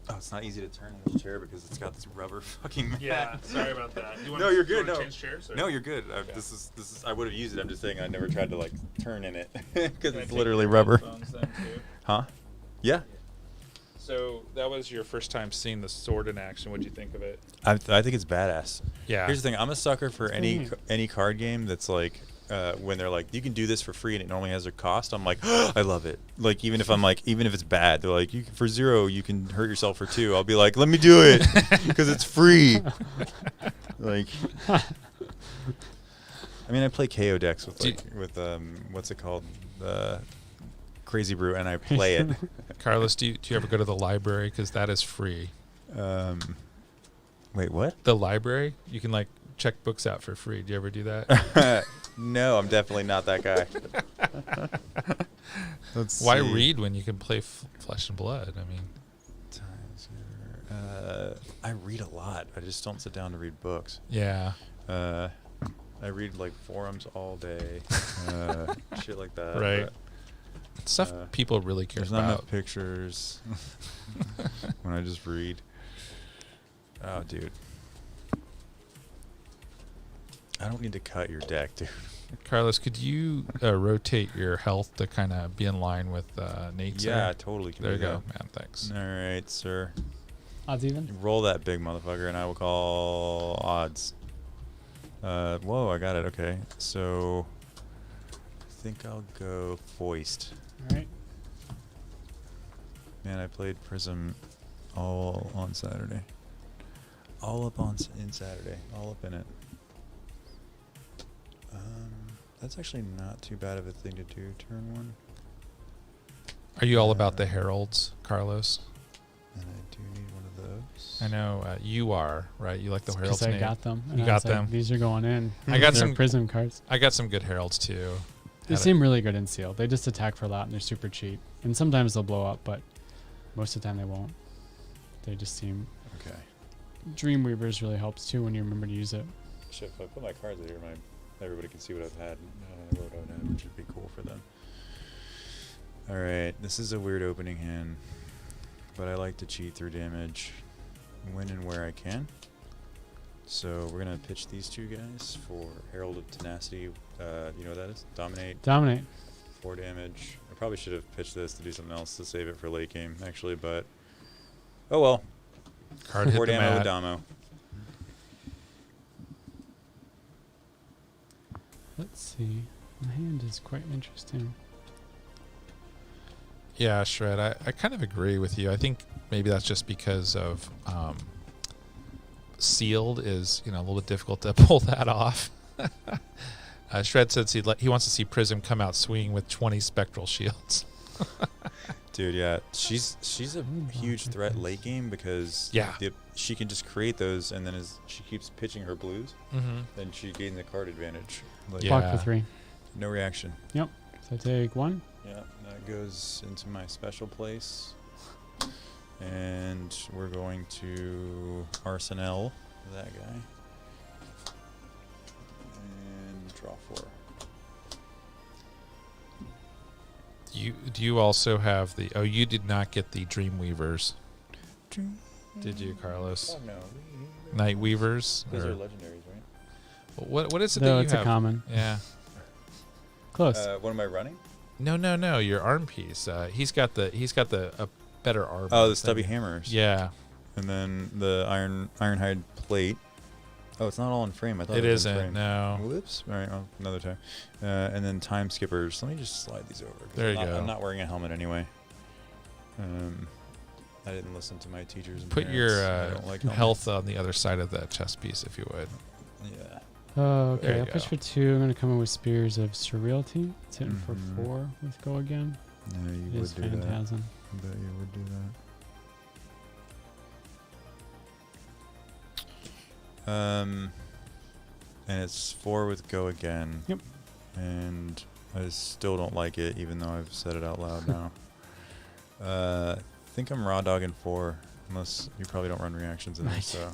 Oh, it's not easy to turn in this chair because it's got this rubber fucking mat. Yeah, sorry about that. You No, you're good. No, change chairs, or- no, you're good. Okay. This is. I would have used it. I'm just saying I never tried to like turn in it because Can I it's take literally your rubber. headphones then, too? Huh? Yeah. So that was your first time seeing the sword in action. What'd you think of it? I think it's badass. Yeah. Here's the thing. I'm a sucker for pretty neat. any card game that's like when they're like you can do this for free and it normally has a cost. I'm like I love it. Like even if it's bad, they're like for 0 you can hurt yourself for 2. I'll be like let me do it because it's free. Like I mean I play KO decks with what's it called Crazy Brew and I play it. Carlos, do you ever go to the library? Because that is free. Wait, what? The library, you can like check books out for free. Do you ever do that? No, I'm definitely not that guy. Let's Why see. read when you can play Flesh and Blood? I mean, I read a lot. I just don't sit down to read books. yeah. I read like forums all day, shit like that. Right. but Stuff people really care There's not about. enough pictures when I just read. Oh, dude. I don't need to cut your deck, dude. Carlos, could you rotate your health to kind of be in line with Nate's? Yeah, there? totally. Can There you do go, man. Thanks. that. All right, sir. Odds even. Roll that big motherfucker, and I will call odds. Whoa, I got it. Okay, so I think I'll go Foist. All right. Man, I played Prism all on Saturday. All up in Saturday. All up in it. That's actually not too bad of a thing to do. Turn 1. Are you all about the heralds, Carlos? And I do need one of those. I know you are, right? You like the heralds. Because I got them. You and I got was like, them. These are going in. I got They're some prism cards. I got some good heralds too. They seem really good in sealed. They just attack for a lot and they're super cheap. And sometimes they'll blow up, but most of the time they won't. They just seem. Okay. Dreamweavers really helps too when you remember to use it. Shit, if I put my cards in here, everybody can see what I've had, what I've had, which would be cool for them. All right, this is a weird opening hand, but I like to cheat through damage when and where I can. So we're gonna pitch these two guys for Herald of Tenacity. You know what that is? Dominate. 4 damage. I probably should have pitched this to do something else to save it for late game, actually, but oh well. Card 4 hit the damage mat. with Damo. Let's see. My hand is quite interesting. Yeah, Shred. I kind of agree with you. I think maybe that's just because of sealed is a little bit difficult to pull that off. Shred says he wants to see Prism come out swinging with 20 spectral shields. Dude, yeah, she's a huge threat late game because she can just create those, and then as she keeps pitching her blues, then she gains a card advantage. Like, Block for 3. no reaction. Yep. So I take 1. Yeah, that goes into my special place, and we're going to Arsenal that guy and draw 4. Do you also have the? Oh, you did not get the Dreamweavers, did you, Carlos? Oh no, Night Weavers. those are Or- legendaries, right? what is it No, that you it's have? a common. Yeah. Close. What am I running? No. Your arm piece. He's got a better arm. Oh, the stubby hammers. Yeah. And then the ironhide plate. Oh, it's not all in frame. I thought It was in isn't. frame. No. Whoops. All right, well, another time. And then time skippers. Let me just slide these over. 'cause There you I'm not- go. I'm not wearing a helmet anyway. I didn't listen to my teachers. And Put parents. your I don't like health on the other side of that chess piece, if you would. Yeah. Oh, There okay. you I'll push go. for 2. I'm going to come in with Spears of Surrealty. It's hitting for Mhm. 4 with Go Again. Yeah, you It would is do that. Phantasm. I bet you would do that. And it's 4 with Go Again. Yep. And I still don't like it, even though I've said it out loud now. I think I'm raw dogging 4, unless you probably don't run reactions in there. Right. So,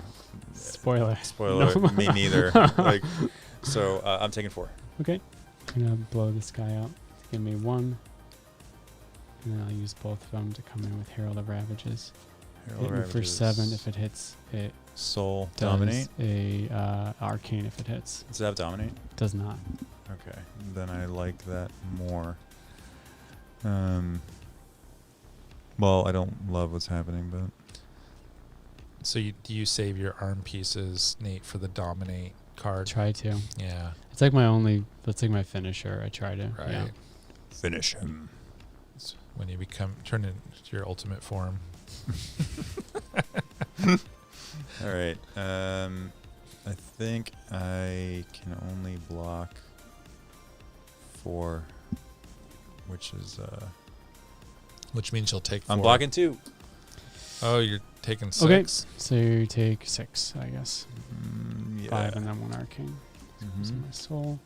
Spoiler. spoiler, No. me neither. So I'm taking 4. Okay. I'm going to blow this guy out. Give me 1. And then I'll use both of them to come in with Herald of Ravages. Herald of Hitting for Ravages. 7 if it hits. It Soul does dominate. a Arcane if it hits. Does it have dominate? Does not. Okay, then I like that more. Well, I don't love what's happening, but So do you save your arm pieces, Nate, for the dominate card? Try to. Yeah. It's like that's like my finisher. I try to. Right. Yeah. finish him. It's when you turn into your ultimate form. All right. I think I can only block 4, which is Which means you'll take 4. I'm blocking 2. Oh, you're taking 6. Okay. So you take 6, I guess. Yeah. 5 and then 1 Arcane. Mhm. Using my soul.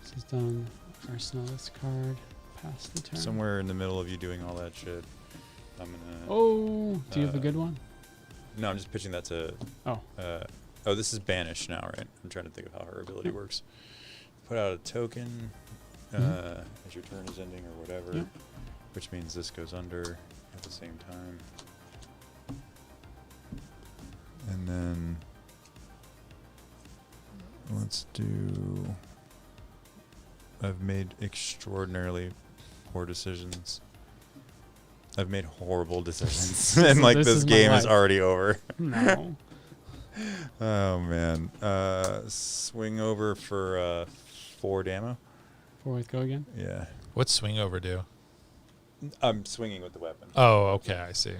This is done. Arsenal this card. Pass the turn. Somewhere in the middle of you doing all that shit, I'm gonna. Oh, do you have a uh, good one? No, I'm just pitching that to. Oh. Oh, this is banish now, right? I'm trying to think of how her ability works. Put out a token Mhm. as your turn is ending or whatever, Yep. which means this goes under at the same time. And then let's do. I've made extraordinarily poor decisions. I've made horrible decisions, and like This this is my game is life. already over. No. Oh man. Swing over for 4 damo. 4 with Go Again. Yeah. What's swing over do? I'm swinging with the weapon. Oh, okay, I see.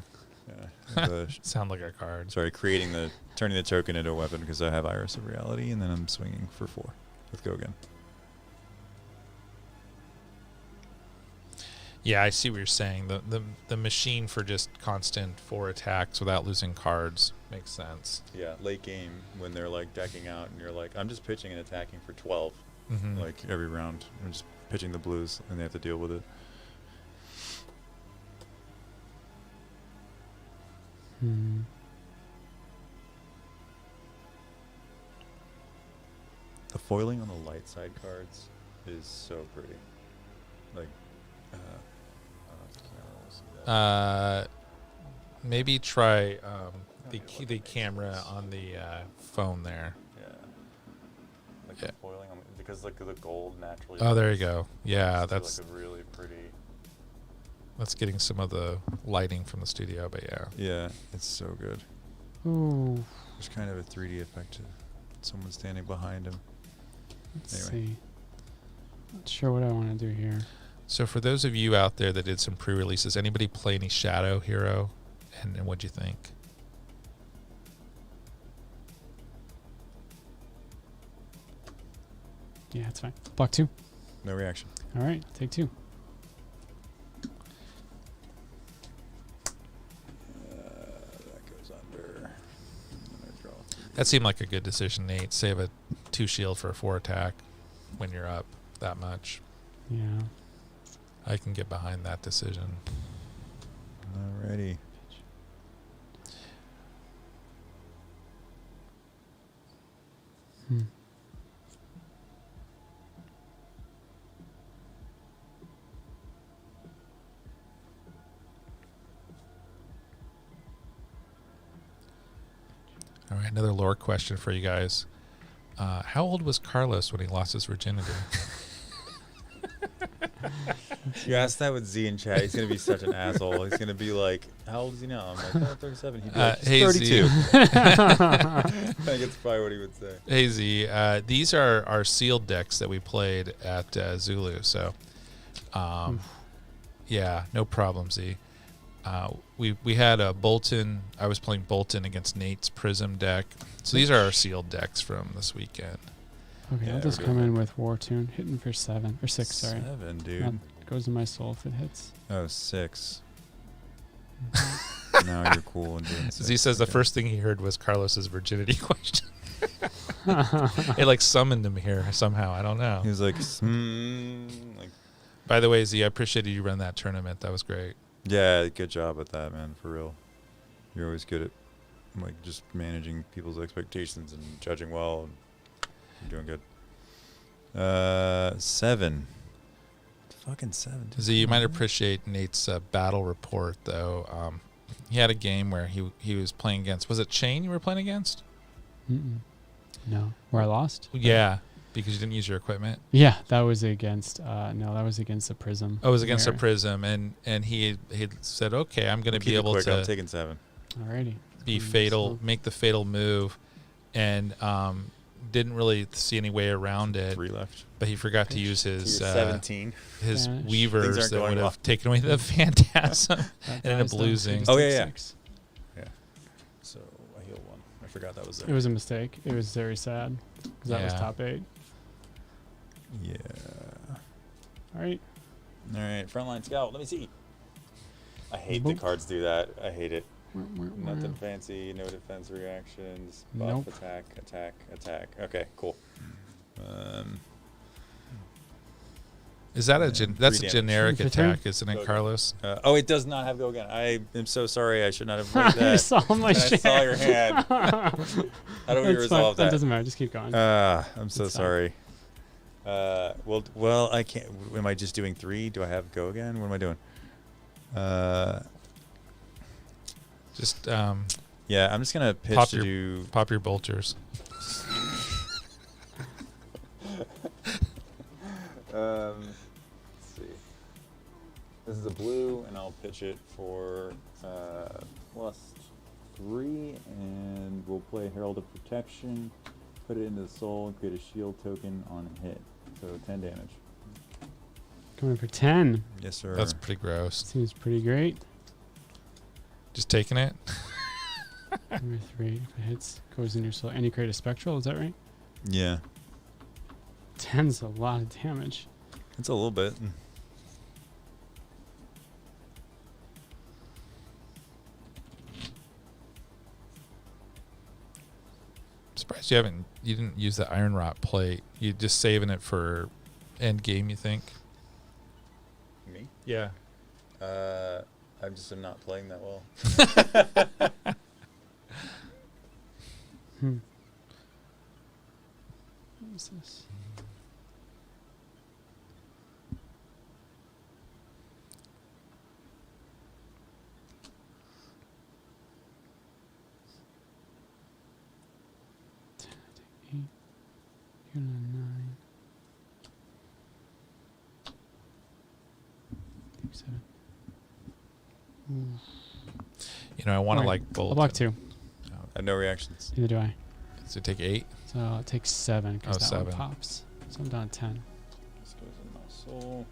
Yeah. Sound like a card. Sorry, turning the token into a weapon because I have Iris of Reality, and then I'm swinging for 4 with Go Again. Yeah, I see what you're saying. The machine for just constant 4 attacks without losing cards makes sense. Yeah, late game when they're like decking out and you're like, I'm just pitching and attacking for 12, Mm-hmm. like every round. I'm just pitching the blues and they have to deal with it. Hmm. The foiling on the light side cards is so pretty. Like, Maybe try the camera on the phone there. yeah. Like Yeah. the foiling on because like the gold naturally. Oh, there you goes go. Yeah, to, that's like a really pretty. getting some of the lighting from the studio, but yeah. Yeah, it's so good. Ooh. There's kind of a 3D effect to someone standing behind him. Let's Anyway. see. Not sure what I want to do here. So for those of you out there that did some pre-releases, anybody play any Shadow Hero, and what'd you think? Yeah, it's fine. Block 2. No reaction. All right, take 2. That goes under. I'm gonna draw. That seemed like a good decision, Nate. Save a 2 shield for a 4 attack when you're up that much. Yeah. I can get behind that decision. Alrighty. Hmm. All right, another lore question for you guys. How old was Carlos when he lost his virginity? You asked that with Z in chat. He's gonna be such an asshole. He's gonna be like, "How old is he now?" I'm like, "Oh, 37." He'd be like, Hey, 32. Z. I think it's probably what he would say. Hey, Z. These are our sealed decks that we played at Zulu. So, yeah, no problem, Z. We had a Bolton. I was playing Bolton against Nate's Prism deck. So these are our sealed decks from this weekend. Okay, Yeah, I'll just we're come good. in with War Tune, hitting for 7 or 6. Sorry, 7, dude. That goes to my soul if it hits. Oh, 6. Now you're cool and doing 6. Z says the Okay. first thing he heard was Carlos's virginity question. It like summoned him here somehow. I don't know. He was like, like, By the way, Z, I appreciated you running that tournament. That was great. yeah, good job at that, man. For real. You're always good at like just managing people's expectations and judging well. And you're doing good. 7. Fucking 7. Z, you might appreciate Nate's battle report, though. He had a game where he was playing against. Was it Chain you were playing against? Mm-mm. No, where I lost. Yeah, because you didn't use your equipment. Yeah, that was against. No, that was against the Prism. Oh, it was against a Where- Prism, and he said, "Okay, I'm going to Keep be it able quick. I'm to taking 7. Alrighty. be Mm, fatal, so- make the fatal move," and didn't really see any way around it. 3 left. But he forgot to use To his your 17. his Vanish. Things weavers aren't that going would have well. taken away the Phantasm. That ended up dies, though. losing. Just Oh, take yeah, yeah. 6. So I healed 1. I forgot that was It there. was a mistake. It was very sad because that was Yeah. top 8. Yeah. All right. All right, frontline scout. Let me see. I hate the Boop. cards do that. I hate it. Nothing. Nothing fancy. No defense reactions. Buff, Nope. attack, attack, attack. Okay, cool. Is that Yeah, that's a 3 damage. generic For turn? attack, isn't it, Go again. Carlos? Oh, it does not have go again. I am so sorry. I should not have played I that. saw my I shit. saw your hand. How do we That's resolve fine. that? Doesn't matter. Just keep going. I'm so It's fine. sorry. Well, I can't. Am I just doing 3? Do I have go again? What am I doing? Just Yeah, I'm just gonna pitch Pop to your- do. pop your bolters. Let's see. This is a blue, and I'll pitch it for +3, and we'll play Herald of Protection, put it into the soul, and create a shield token on hit. So 10 damage. Coming for 10. Yes, sir. That's pretty gross. Seems pretty great. Just taking it. Number 3. If it hits, goes in your soul. And you create a spectral. Is that right? Yeah, 10's a lot of damage. it's a little bit. surprised you didn't use the iron rot plate. You just saving it for end game, you think? Me? Yeah. I just am not playing that well. What is this? Eight. You're on 9. 7. You know, I want to Alright, like bolt. I'll block 2. I had no reactions. Neither do I. So take 8. So it takes 7 because that 7. one pops. So I'm down 10. This goes in my soul.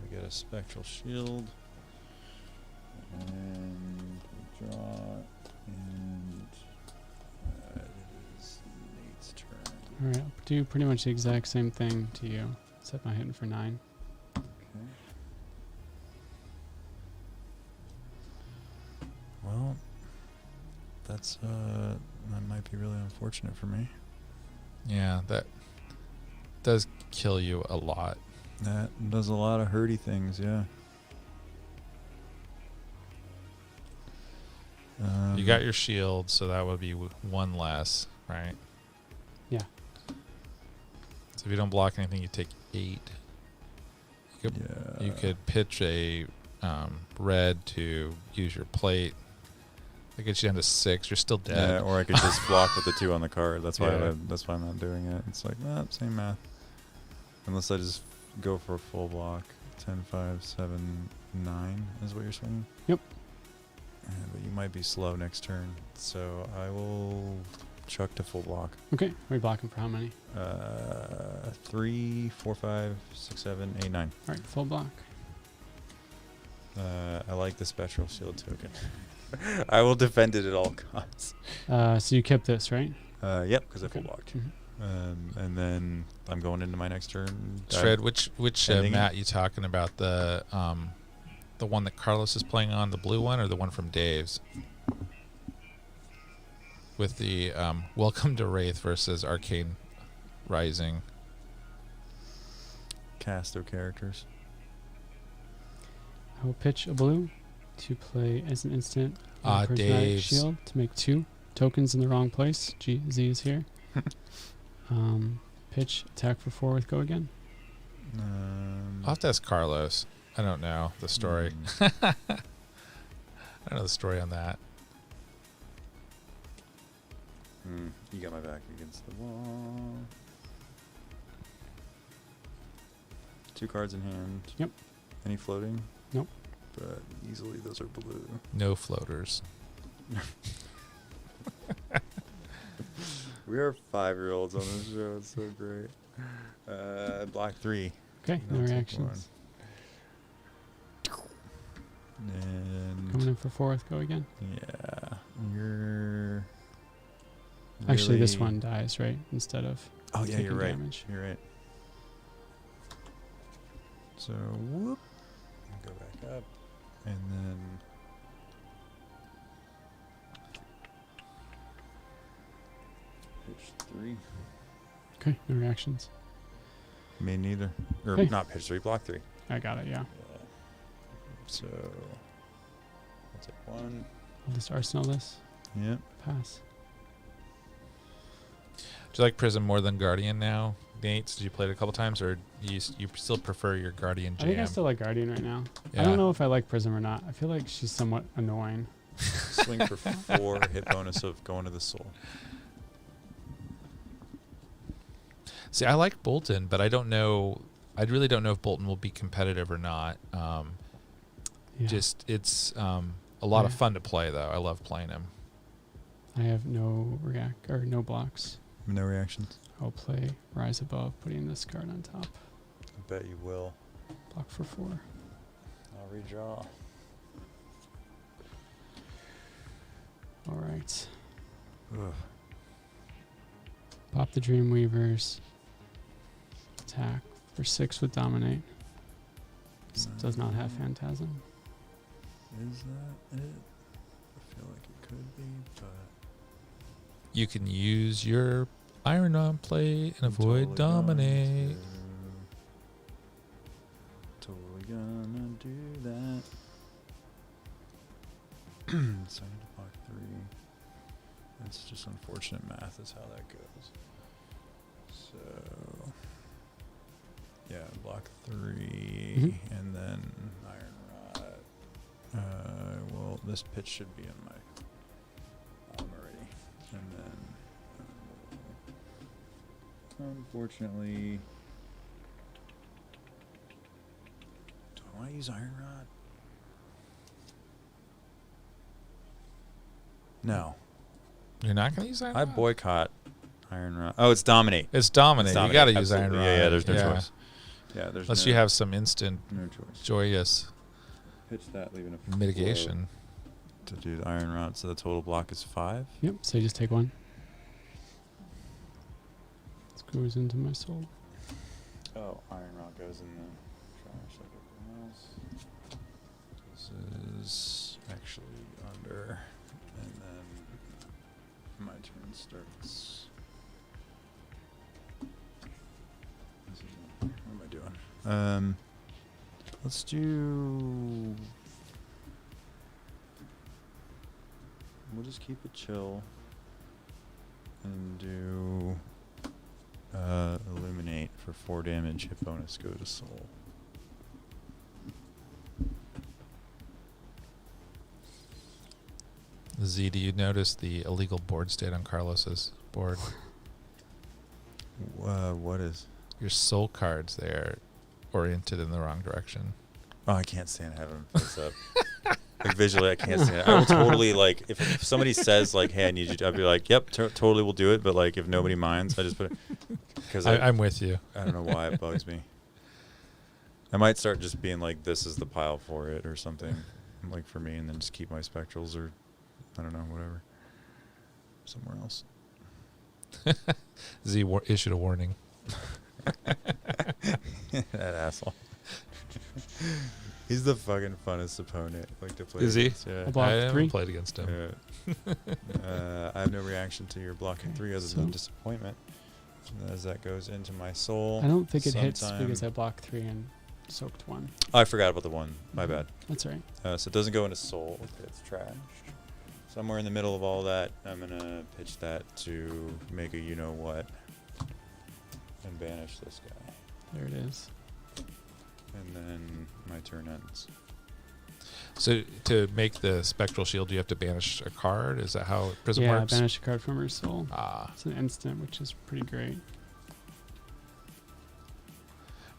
We get a spectral shield. And we draw. And it is Nate's turn. Alright, I'll do pretty much the exact same thing to you. Except I'm hitting for 9. Okay. Well, that's that might be really unfortunate for me. Yeah, that does kill you a lot. That does a lot of hurty things, yeah. You got your shield, so that would be 1 less, right? Yeah. So if you don't block anything, you take 8. You could pitch a red to use your plate. That gets you down to 6. You're still dead. Yeah, or I could just block with the 2 on the card. That's why Yeah. that's why I'm not doing it. It's like, same math. Unless I just go for a full block. 10, 5, 7, 9 is what you're swinging? Yep. But you might be slow next turn. So I will chuck to full block. Okay, are we blocking for how many? 3, 4, 5, 6, 7, 8, 9. Alright, full block. I like the spectral shield token. I will defend it at all costs. So you kept this, right? Yep, because I Okay. full blocked. Mhm. And then I'm going into my next turn. Shred, which Ending it? Matt you talking about? The one that Carlos is playing on, the blue one, or the one from Dave's? With the Welcome to Wraith versus Arcane Rising. Casto characters. I will pitch a blue to play as an instant prismatic Dave's. shield to make 2 tokens in the wrong place. Z is here. Pitch, attack for 4 with go again. I'll have to ask Carlos. I don't know the story. I don't know the story on that. You got my back against the wall. 2 cards in hand. Yep. Any floating? Nope. But easily those are blue. No floaters. We are 5-year-olds on this show. It's so great. Block 3. Okay, no I'll take reactions. And Coming in for 4 with go again. yeah, you're Actually, this really- one dies, right? Instead of Oh yeah, taking you're right. damage. You're right. So whoop, go back up, and then pitch 3. Okay, no reactions. Me neither, or Okay. not pitch 3, block 3. I got it, yeah. So I'll take 1. I'll just arsenal this. Yep. Pass. Do you like Prism more than Guardian now, Nate? Did you play it a couple times, or you still prefer your Guardian I jam? think I still like Guardian right now. Yeah. I don't know if I like Prism or not. I feel like she's somewhat annoying. Swing for 4, hit bonus of going to the soul. See, I like Bolton, but I don't know. I really don't know if Bolton will be competitive or not. Yeah. Just it's a lot of Yeah. fun to play, though. I love playing him. I have no no blocks. No reactions. I'll play Rise Above, putting this card on top. I bet you will. Block for 4. I'll redraw. All right. Ugh. Pop the Dreamweavers. Attack for 6 with Dominate. Does not have Phantasm. Is that it? I feel like it could be, but You can use your Iron Rod plate and avoid dominate. Totally gonna do that. So I need to block 3. That's just unfortunate math is how that goes. So yeah, block 3 and then Iron Rod. Well, this pitch should be in my already. And then unfortunately, do I want to use Iron Rod? No. You're not going to use Iron I Rod? boycott Iron Rod. Oh, it's Dominate. It's dominate. It's You Dominate. got to use Iron Absolutely. Rod. Yeah, there's no choice. Yeah, there's Unless no, you have some instant no choice. joyous Pitch that, leaving a mitigation. to do the Iron Rod. So the total block is 5. Yep. So you just take one. This goes into my soul. Oh, Iron Rod goes in the trash like everything else. This is actually under, and then my turn starts. This is, what am I doing? Let's do. We'll just keep it chill and do. Illuminate for 4 damage. Hit bonus go to soul. Z, do you notice the illegal board state on Carlos's board? What is? Your soul cards there oriented in the wrong direction. Oh, I can't stand having them face up. Like visually, I can't stand it. I will totally like if somebody says like, "Hey, I need you," I'd be like, "Yep, totally, we'll do it." But like, if nobody minds, I just put it because I'm with you. I don't know why it bugs me. I might start just being like, "This is the pile for it" or something, like for me, and then just keep my spectrals or I don't know, whatever, somewhere else. Z issued a warning. That asshole. He's the fucking funnest opponent like to play Is he? against. Yeah. I blocked I haven't 3. played against him. I have no reaction to your blocking 3 other than so- disappointment. As that goes into my soul. I don't think it hits sometime- because I blocked 3 and soaked 1. Oh, I forgot about the 1. My bad. That's right. So it doesn't go into soul. It's trashed. Somewhere in the middle of all that, I'm gonna pitch that to make a you know what and banish this guy. There it is. And then my turn ends. So to make the spectral shield, you have to banish a card. Is that how Prism Yeah, works? banish a card from her soul. Ah. It's an instant, which is pretty great.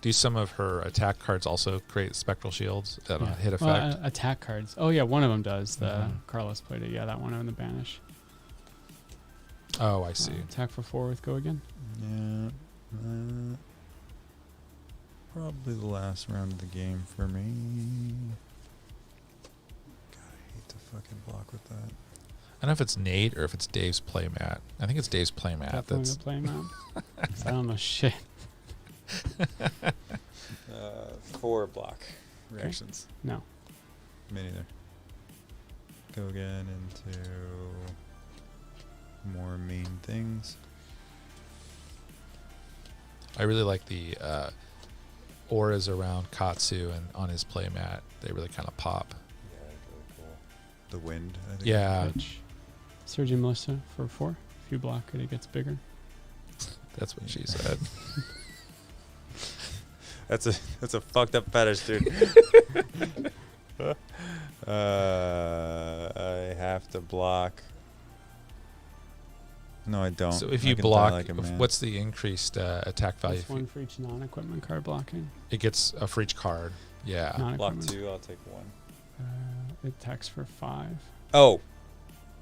Do some of her attack cards also create spectral shields that Yeah. hit effect? Well, attack cards. Oh yeah, one of them does. The Mhm. Carlos played it. Yeah, that one on the banish. Oh, I see. Attack for 4 with go again. Yeah. Probably the last round of the game for me. God, I hate to fucking block with that. I don't know if it's Nate or if it's Dave's playmat. I think it's Dave's playmat. Definitely That's a play map. 'Cause I don't know shit. 4 block reactions. No. Me neither. Go again into more main things. I really like the auras around Katsu and on his playmat. They really kind of pop. Yeah, really cool. The wind. I think. Yeah, Pitch. Sergio Melissa for 4. If you block it, it gets bigger. that's what she said. That's a fucked up fetish, dude. I have to block. No, I don't. So if I you can die block, like a man. what's the increased attack value? That's 1 for each non-equipment card blocking. It gets for each card. Yeah. block Non-equipment. 2? I'll take 1. It attacks for 5. Oh,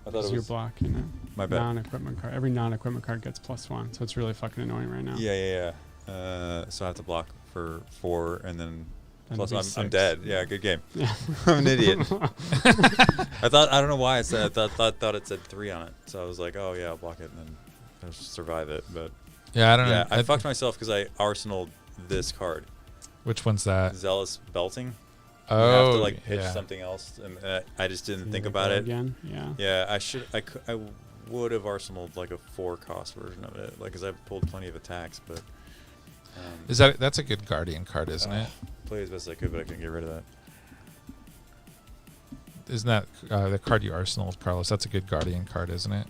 I thought Because it you're was blocking it. my bad. Non-equipment card. Every non-equipment card gets +1, so it's really fucking annoying right now. Yeah. So I have to block for 4, and then And plus it'll be I'm 6. dead. Yeah, good game. Yeah. I'm an idiot. I don't know why I said I thought it said 3 on it. So I was like, oh yeah, I'll block it and then I'll just survive it. But Yeah, I don't yeah, know. I fucked myself because I arsenaled this card, Which one's that? Zealous Belting. Oh, You have to like pitch yeah. something else, and I just didn't So think you about go it. again. Yeah. Yeah, I would have arsenaled like a 4-cost version of it, like, because I've pulled plenty of attacks, but That's a good Guardian card, isn't it? played as best as I could, but I couldn't get rid of that. Isn't that the card you arsenal, Carlos? That's a good Guardian card, isn't it?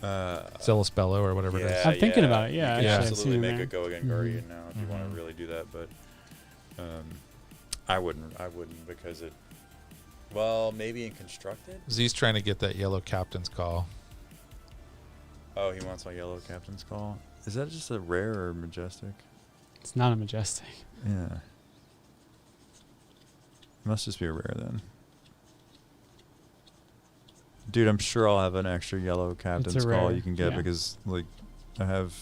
Uh, Zealous Bellow or whatever it is. I'm thinking about it, yeah, You can actually, I've absolutely seen make there. a go again Mhm. Guardian now if you want Mhm. to really do that, but I wouldn't because it. Well, maybe in constructed. Z's trying to get that yellow captain's call. Oh, he wants my yellow captain's call. Is that just a rare or majestic? It's not a majestic. Yeah. It must just be a rare then. Dude, I'm sure I'll have an extra yellow captain's call rare, you can get yeah. because, like, I have,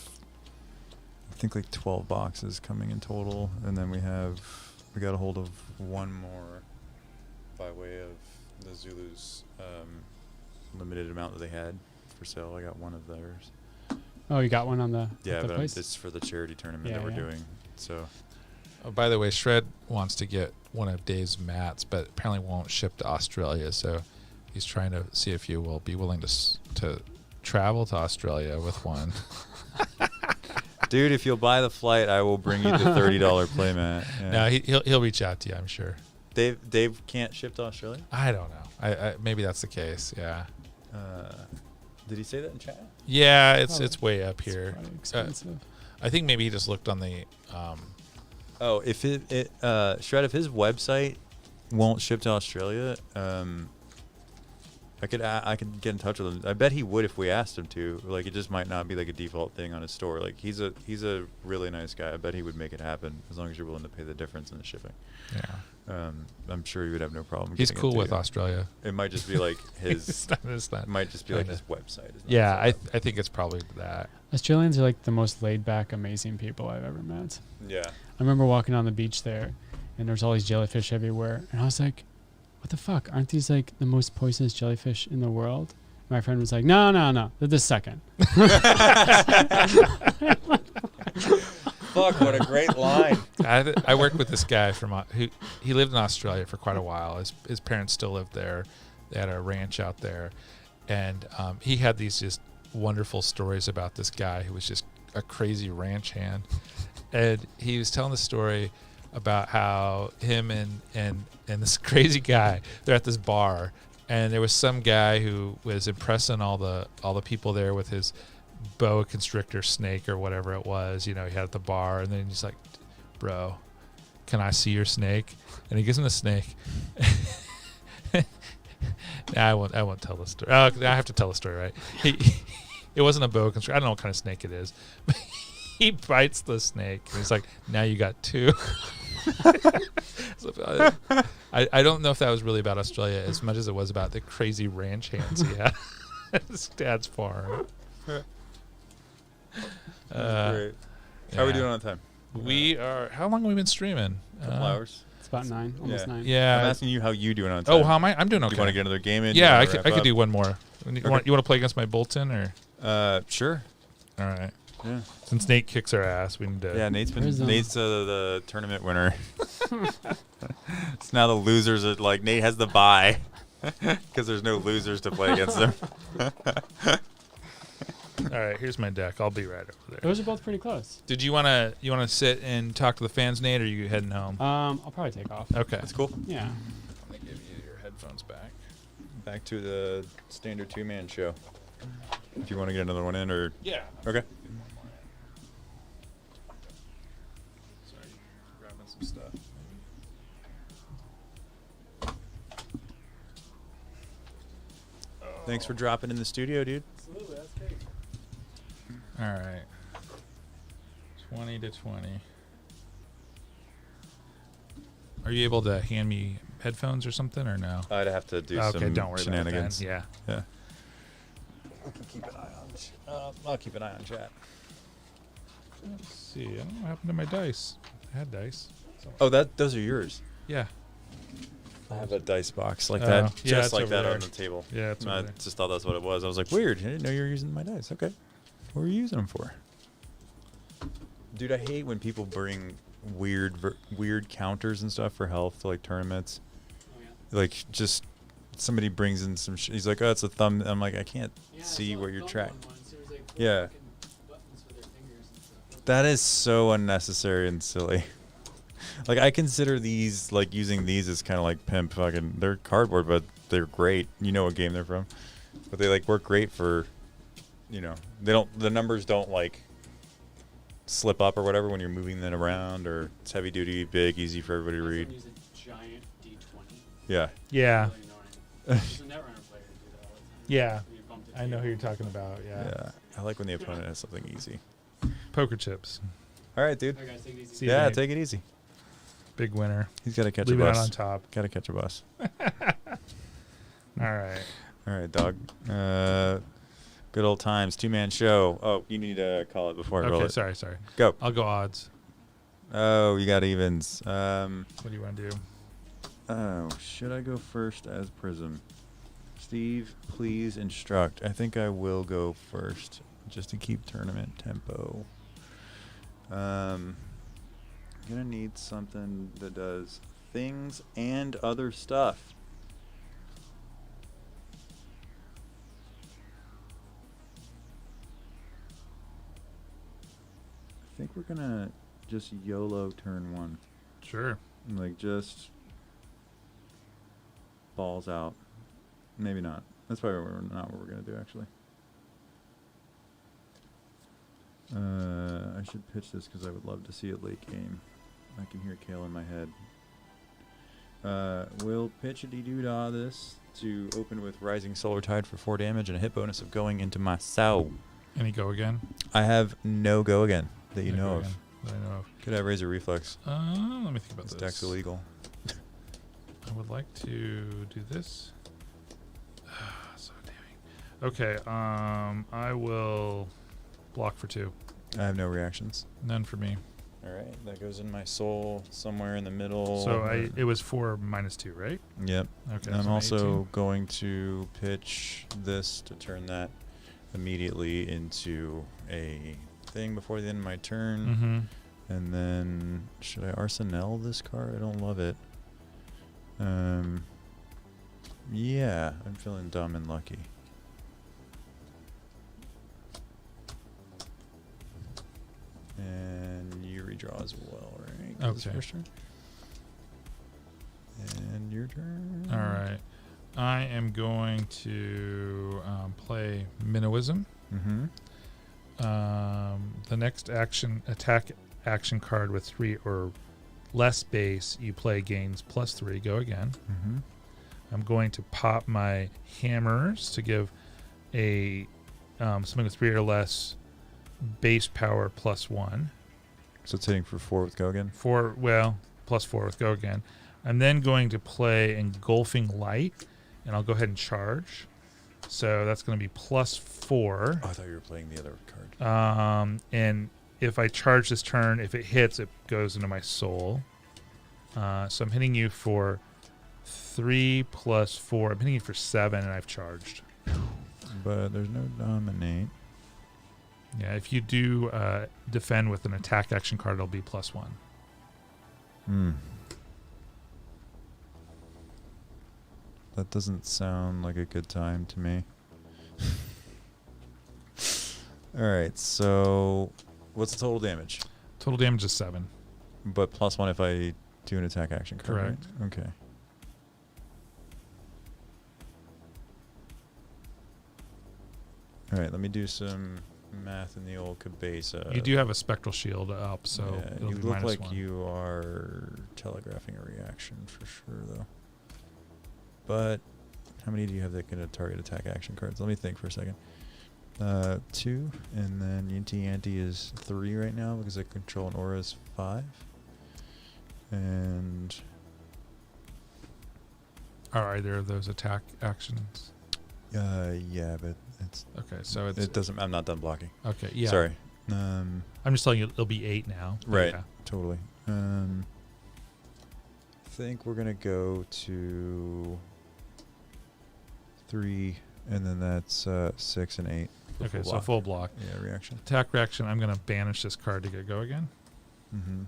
I think, like 12 boxes coming in total, and then we got a hold of one more by way of the Zulus limited amount that they had for sale. I got one of theirs. Oh, you got one on the Yeah, the but place? it's for the charity tournament Yeah, that we're yeah. doing. So Oh, by the way, Shred wants to get one of Dave's mats, but apparently won't ship to Australia. So he's trying to see if you will be willing to travel to Australia with one. dude, if you'll buy the flight, I will bring you the $30 playmat. Yeah. No, he'll reach out to you, I'm sure. Dave can't ship to Australia? I don't know. I maybe that's the case. Yeah. Did he say that in chat? Yeah, Probably. it's way up It's here. probably expensive. I think maybe he just looked on the. Oh, if Shred, if his website won't ship to Australia, I could get in touch with him. I bet he would if we asked him to. Like, it just might not be like a default thing on his store. Like, he's a really nice guy. I bet he would make it happen as long as you're willing to pay the difference in the shipping. Yeah. I'm sure he would have no problem. He's getting it cool to with you. Australia. It might just be like his. It's not. It might just be like Kinda. his website. Is not Yeah, set I think it's probably that. Australians are like the most laid back, amazing people I've ever met. up. Yeah. I remember walking on the beach there, and there's all these jellyfish everywhere, and I was like, "What the fuck? Aren't these like the most poisonous jellyfish in the world?" My friend was like, "No, they're the second." Fuck! What a great line. I worked with this guy from who he lived in Australia for quite a while. His parents still lived there. They had a ranch out there, and he had these just wonderful stories about this guy who was just a crazy ranch hand. And he was telling the story about how him and this crazy guy, they're at this bar, and there was some guy who was impressing all the people there with his boa constrictor snake or whatever it was, he had at the bar, and then he's like, "Bro, can I see your snake?" And he gives him the snake. I won't tell the story. I have to tell the story, right? It wasn't a boa constrictor. I don't know what kind of snake it is. But he bites the snake, and he's like, "Now you got two." So, I don't know if that was really about Australia as much as it was about the crazy ranch hands he had at his dad's farm. Great. How are we doing on time? We are. How long have we been streaming? A couple hours. It's about 9, almost 9. Yeah. I'm asking you how you doing on time. Oh, how am I? I'm doing okay. Do you want to get another game in? Do Yeah, you I wanna could wrap do one more. You want to play against my Bolton or? up? Sure. All right. Yeah. Since Nate kicks our ass, we need to. Yeah, Nate's Where's the tournament winner. It's now the losers are like Nate has the bye because there's no losers to play against them. All right. Here's my deck. I'll be right over there. Those are both pretty close. Did you want to sit and talk to the fans, Nate, or are you heading home? I'll probably take off. Okay. That's cool. Yeah. I'm gonna give you your headphones back. Back to the standard 2-man show. If you want to get another one in, or Yeah. okay. Sorry, grabbing some stuff. Thanks for dropping in the studio, dude. Absolutely, that's great. All right. 20 to 20. Are you able to hand me headphones or something, or no? I'd have to do Okay, some don't worry shenanigans. about that. Yeah. Yeah. I'll keep an eye on chat. Let's see. I don't know what happened to my dice. I had dice. Oh, those are yours. Yeah. I have a dice box like Oh, that, yeah, just it's like over that there. on the table. Yeah, it's over I there. just thought that's what it was. I was like, weird. I didn't know you were using my dice. Okay. What were you using them for? Dude, I hate when people bring weird counters and stuff for health to like tournaments. Oh, yeah. Like, just somebody brings in some. He's like, "Oh, it's a thumb." I'm like, I can't see where you're tracking. Yeah. That is so unnecessary and silly. Like, I consider these, like, using these as kind of like pimp fucking. They're cardboard, but they're great. You know what game they're from, but they like work great for. You know, they don't. The numbers don't like slip up or whatever when you're moving them around, or it's heavy duty, big, easy for everybody to read. Use a giant D20. Yeah. Yeah. Really annoying. There's a Netrunner player to do that all the time. Yeah. You bump the I know who you're table. talking about. Yeah. Yeah. I like when the opponent has something easy. Poker chips. All right, dude. Alright, guys, take it easy. See you, Yeah, mate. take it easy. Big winner. He's got to catch Leave a it out bus. on top. Got to catch a bus. All right. All right, dog. Good old times. 2-man show. Oh, you need to call it before I roll Okay. it. Sorry. Go. I'll go odds. Oh, you got evens. What do you want to do? Oh, should I go first as Prism? Steve, please instruct. I think I will go first, just to keep tournament tempo. Gonna need something that does things and other stuff. I think we're gonna just YOLO turn 1. Sure. Like, just balls out. Maybe not. That's probably not what we're going to do, actually. I should pitch this because I would love to see it late game. I can hear Kale in my head. We'll pitch a dee-doo-dah this to open with Rising Solar Tide for 4 damage and a hit bonus of going into my soul. Any go again? I have no go again that you No know go of. again that I know of. Could I raise a reflex? Let me think about This this. deck's illegal. I would like to do this. So damning. Okay. I will block for 2. I have no reactions. None for me. All right, that goes in my soul somewhere in the middle. So it was 4 minus 2, right? Yep. Okay. I'm so also going to pitch this to turn that immediately into a thing before the end of my turn. Mm-hmm. And then, should I Arsenal this card? I don't love it. Yeah, I'm feeling dumb and lucky. And you redraw as well, right? 'Cause it's Okay. first turn. And your turn. All right. I am going to play Minnowism. Mm-hmm. The next attack action card with 3 or less base you play gains +3. Go again. Mm-hmm. I'm going to pop my hammers to give a something with 3 or less base power +1. So it's hitting for 4 with go again. +4 with go again. I'm then going to play Engulfing Light, and I'll go ahead and charge. So that's going to be +4. Oh, I thought you were playing the other card. And if I charge this turn, if it hits, it goes into my soul. So I'm hitting you for 3 + 4. I'm hitting you for 7, and I've charged. But there's no dominate. Yeah, if you do defend with an attack action card, it'll be +1. That doesn't sound like a good time to me. Alright, so what's the total damage? Total damage is 7. But +1 if I do an attack action card. Correct. Right? Okay. Alright, let me do some math in the old Cabeza. You do have a Spectral Shield up, so Yeah, it'll you be look like -1. you are telegraphing a reaction for sure, though. But how many do you have that can target attack action cards? Let me think for a second. 2, and then Yinti Ante is 3 right now because I control an aura is 5. And Are either of those attack actions? yeah, but it's Okay, so it doesn't. I'm not done blocking. Okay, yeah. Sorry. I'm just telling you, it'll be 8 now. but Right. Yeah. Totally. I think we're gonna go to 3, and then that's 6 and 8. for Okay, so block. full block. Yeah, reaction. Attack reaction, I'm going to banish this card to get go again. Mm-hmm.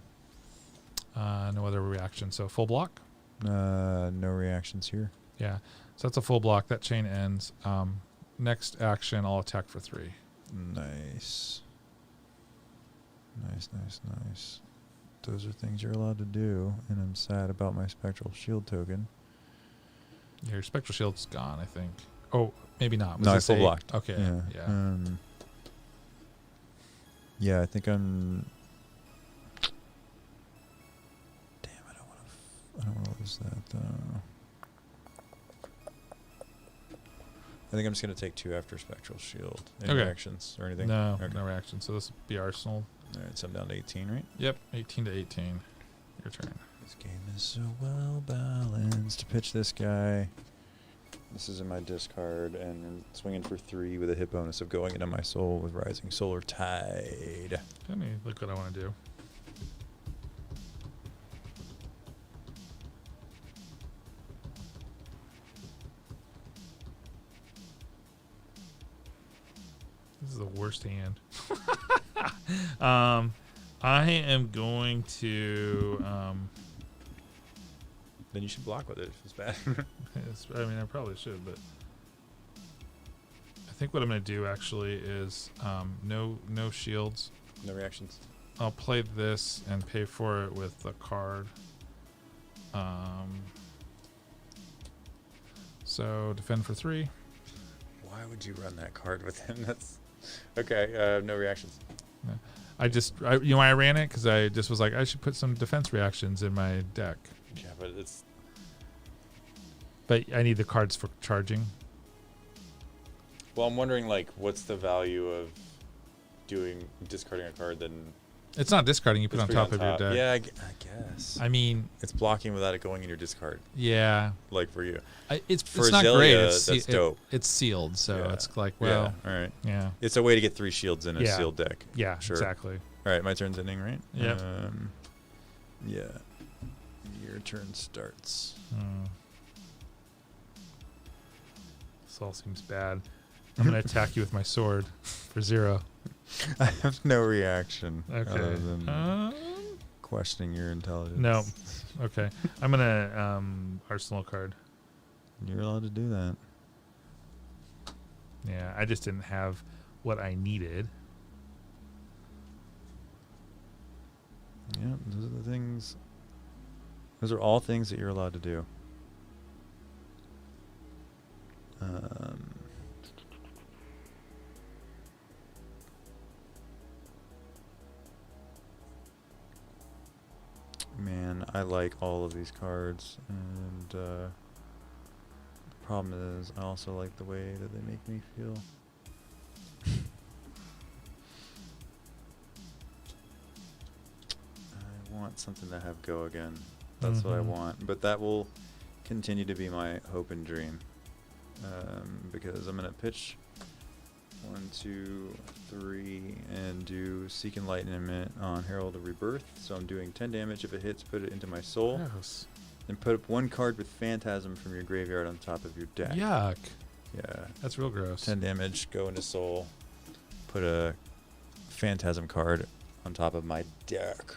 No other reaction, so full block. No reactions here. Yeah. So that's a full block. That chain ends. Next action, I'll attack for 3. Nice. Nice. Those are things you're allowed to do, and I'm sad about my Spectral Shield token. Your Spectral Shield's gone, I think. Oh, maybe not. Was No, I this full 8? blocked. Okay, yeah. Yeah, I think I'm... Damn, I don't want to lose that, though. I think I'm just going to take 2 after Spectral Shield. Any Okay. reactions or anything? No, Okay. no reaction. So this will be Arsenal. All right, so I'm down to 18, right? Yep, 18 to 18. Your turn. This game is so well balanced. Pitch this guy. This is in my discard, and swinging for 3 with a hit bonus of going into my soul with Rising Solar Tide. Let me look what I want to do. This is the worst hand. I am going to. Then you should block with it if it's bad. I mean, I probably should, but I think what I'm going to do actually is no shields. No reactions. I'll play this and pay for it with a card. So defend for 3. Why would you run that card with him? That's okay. No reactions. I ran it because I just was like, I should put some defense reactions in my deck. Yeah, but it's But I need the cards for charging. well. I'm wondering, like, what's the value of discarding a card? Then It's not discarding. You put it's it on pretty top of your deck. Yeah, I guess. I mean, It's blocking without it going in your discard, yeah. like for you. It's For not Azalea, great. It's that's dope. It's sealed, so Yeah. it's like, well, Yeah, all right. yeah, It's a way to get 3 shields in a Yeah. sealed deck. yeah, Sure. exactly. All right, my turn's ending, right? Yep. Yeah. Your turn starts. This all seems bad. I'm gonna attack you with my sword for 0. I have no reaction Okay. other than questioning your intelligence. No. Okay. I'm gonna arsenal card. You're allowed to do that. Yeah, I just didn't have what I needed. Yeah, those are the things. Those are all things that you're allowed to do. Man, I like all of these cards, and the problem is I also like the way that they make me feel. I want something to have go again. That's what I Mhm. want, but that will continue to be my hope and dream, because I'm gonna pitch 1, 2, 3, and do Seek Enlightenment on Herald of Rebirth. So I'm doing 10 damage. If it hits, put it into my soul. Gross. Then put up 1 card with Phantasm from your graveyard on top of your deck. Yuck. Yeah. That's real gross. 10 damage, go into soul. Put a Phantasm card on top of my deck.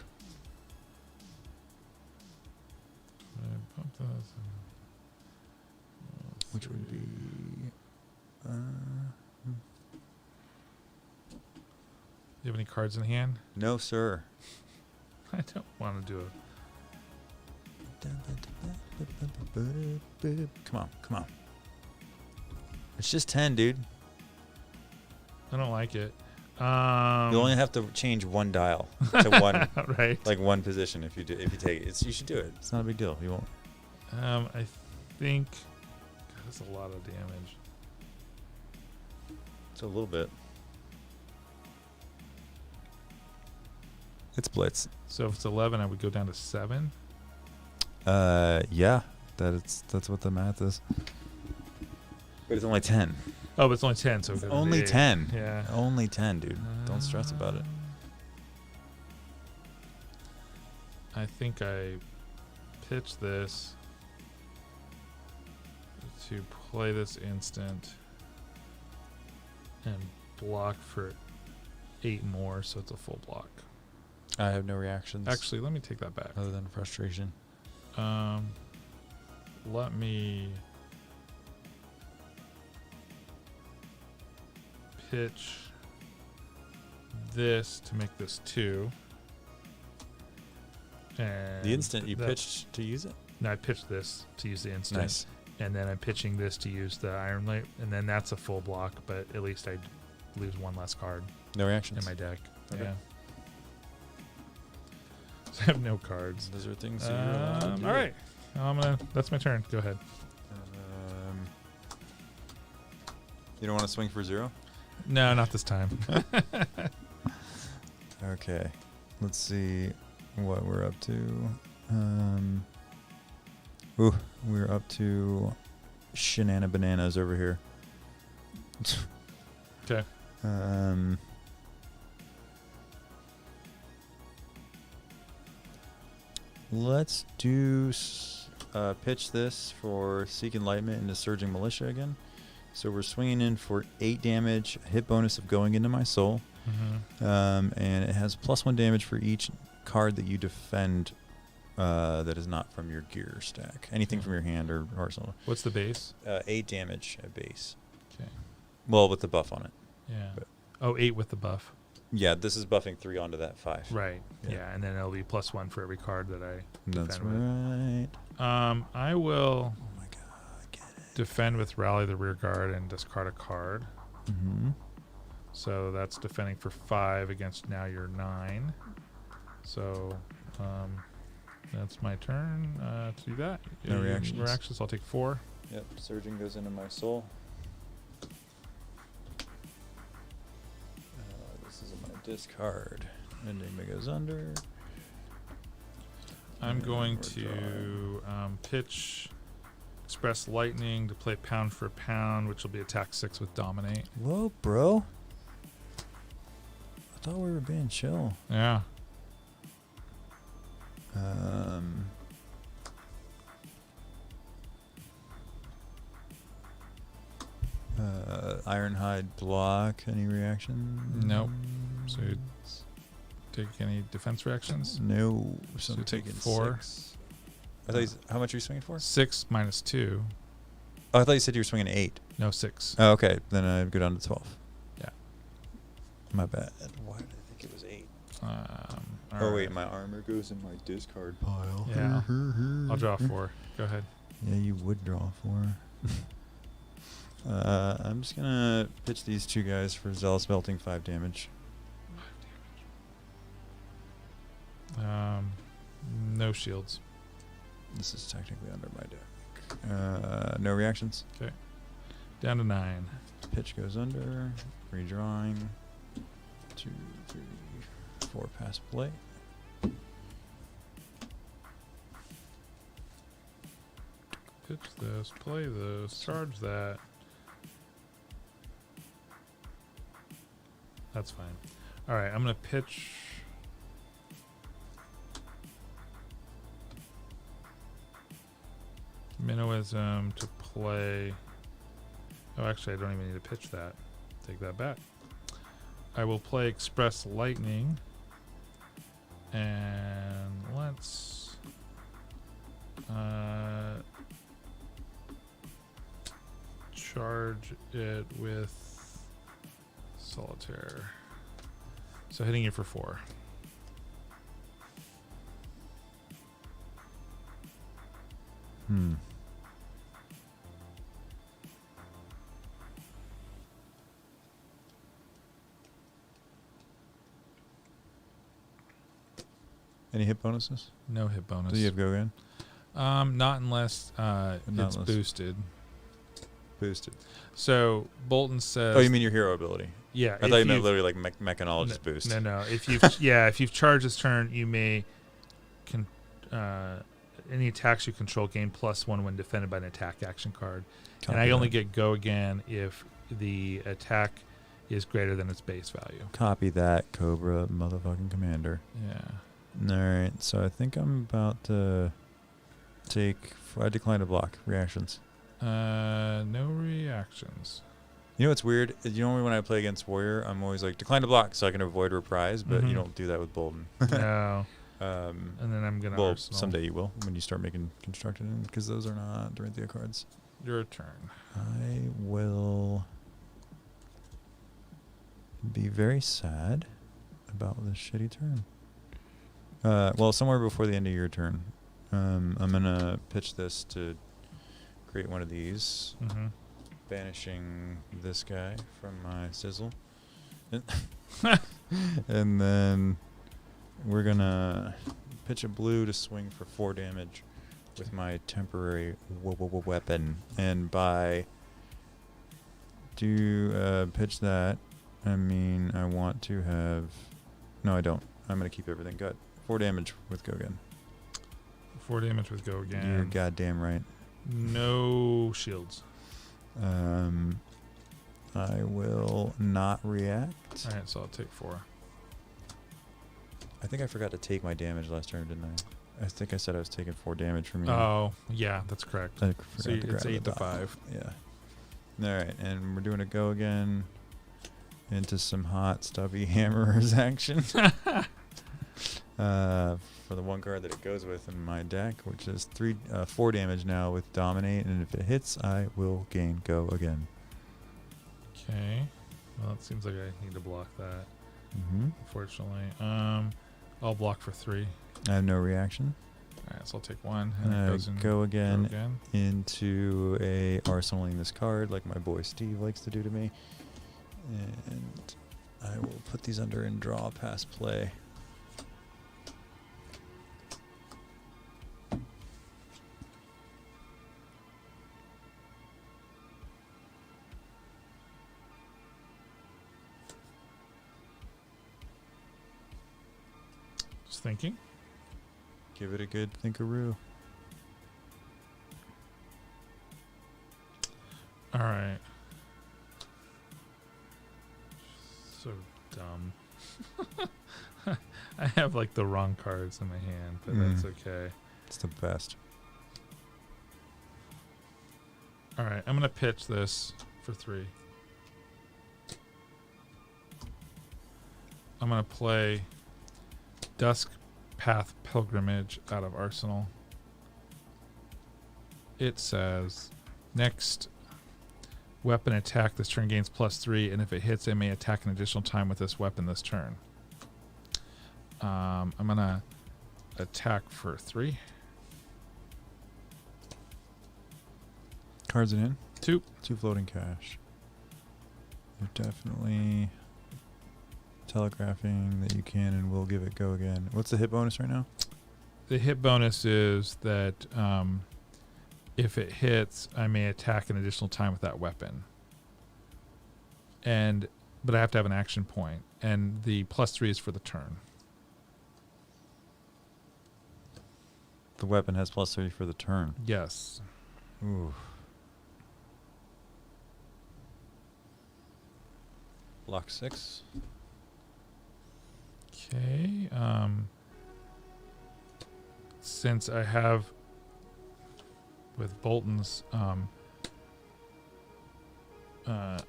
Which would be... You have any cards in hand? no, sir. I don't want to do it. Come on. It's just 10, dude. I don't like it. You only have to change 1 dial to 1, right. like 1 position. If you take it, you should do it. It's not a big deal. You won't. I think God, that's a lot of damage. It's a little bit. It's blitz. So if it's 11, I would go down to 7. Yeah. That's what the math is. But it's only 10. Oh, but it's only 10, so it It's goes to only 8. 10. Yeah. Only 10, dude. Don't stress about it. I think I pitched this to play this instant and block for 8 more, so it's a full block. I have no reactions. Actually, let me take that back. Other than frustration. Let me pitch this to make this 2. And The instant you pitched to use it? No, I pitched this to use the instant. Nice. And then I'm pitching this to use the Iron Light, and then that's a full block, but at least I lose 1 less card No reactions? in my deck. Okay. Yeah. So I have no cards. Those are things that you're allowed to do. All right. That's my turn. Go ahead. You don't want to swing for 0? No, not this time. Okay. Let's see what we're up to. We're up to Shenana Bananas over here. Okay. Let's do pitch this for Seek Enlightenment into Surging Militia again. So we're swinging in for 8 damage, a hit bonus of going into my soul. Mm-hmm. And it has +1 damage for each card that you defend that is not from your gear stack. Anything from your hand or arsenal. What's the base? 8 damage at base. Okay. Well, with the buff on it. Yeah. But- 8 with the buff. Yeah, this is buffing 3 onto that 5. Right. Yeah. Yeah, and then it'll be +1 for every card that I That's defend with. right. I will Oh my god, get it. defend with Rally the Rear Guard and discard a card. Mm-hmm. So that's defending for 5 against now your 9. So that's my turn to do that. No reactions. Reactions, I'll take 4. Yep, Surging goes into my soul. This is my discard. Enigma goes under. I'm And going we're to pitch Express Lightning to play pound for pound, which will be attack 6 with Dominate. Whoa, bro. I thought we were being chill. Yeah. Ironhide block. Any reaction? Nope. So you take any defense reactions? No. So So I'm take taking 4. 6. I thought how much are you swinging for? 6 minus 2. Oh, I thought you said you were swinging 8. No, 6. Oh, okay. Then I go down to 12. Yeah. My bad. Why did I think it was 8? All wait, right. my armor goes in my discard pile. Yeah. I'll draw 4. Go ahead. Yeah, you would draw 4. I'm just gonna pitch these 2 guys for Zealous Melting 5 damage. No shields. This is technically under my deck. No reactions. Down to 9. Pitch goes under. Redrawing. 2, 3, 4 pass play. Pitch this, play this, charge that. That's fine. All right, I'm going to pitch. Minnowism to play. Oh, actually, I don't even need to pitch that. Take that back. I will play Express Lightning. And let's charge it with Solitaire. So hitting you for 4. Any hit bonuses? No hit bonus. Do you have go again? Not unless Not it's unless- boosted. Boosted. So Bolton says. Oh, you mean your hero ability? Yeah. I if thought you meant you've- literally like mechanologist boost. No, no. If you've if you've charged this turn, you may any attacks you control gain +1 when defended by an attack action card. Copy And I only that. get go again if the attack is greater than its base value. Copy that, Cobra motherfucking commander. Yeah. Alright, so I think I'm about to take... I decline to block. Reactions. No reactions. You know what's weird? You know when I play against Warrior, I'm always like, decline to block so I can avoid reprise, but you Mhm. don't do that with Bolden. No. And then I'm going to Well, Arsenal. someday you will, when you start making constructed, because those are not Dorinthia cards. Your turn. I will... be very sad about this shitty turn. Well, somewhere before the end of your turn, I'm gonna pitch this to create one of these, Mm-hmm. banishing this guy from my sizzle, and then we're gonna pitch a blue to swing for 4 damage with my temporary weapon, and by pitch that, I mean I want to have. No, I don't. I'm gonna keep everything. Good. 4 damage with go again. 4 damage with go again. You're goddamn right. No shields. I will not react. All right, so I'll take 4. I think I forgot to take my damage last turn, didn't I? I think I said I was taking 4 damage from you. Oh, yeah, that's correct. I So forgot to it's grab 8 the to dot. 5. Yeah. All right, and we're doing a go again into some hot stubby hammerers action. For the 1 card that it goes with in my deck, which is 4 damage now with dominate, and if it hits, I will gain go again. Okay. Well, it seems like I need to block that, Mm-hmm. unfortunately. I'll block for 3. I have no reaction. All right, so I'll take 1. And it goes in Go again Go again. into a arsenaling this card like my boy Steve likes to do to me, and I will put these under and draw past play. Just thinking. Give it a good thinkaroo. All right. So dumb. I have like the wrong cards in my hand, but that's okay. It's the best. All right, I'm gonna pitch this for 3. I'm gonna play Dusk Path Pilgrimage out of Arsenal. It says next weapon attack this turn gains +3, and if it hits, it may attack an additional time with this weapon this turn. I'm gonna attack for 3. Cards it in. 2. 2 floating cash. You're definitely telegraphing that you can and will give it go again. What's the hit bonus right now? The hit bonus is that if it hits, I may attack an additional time with that weapon. But I have to have an action point, and the +3 is for the turn. The weapon has +3 for the turn. Yes. Ooh. Block 6. Okay. Since I have with Bolton's, I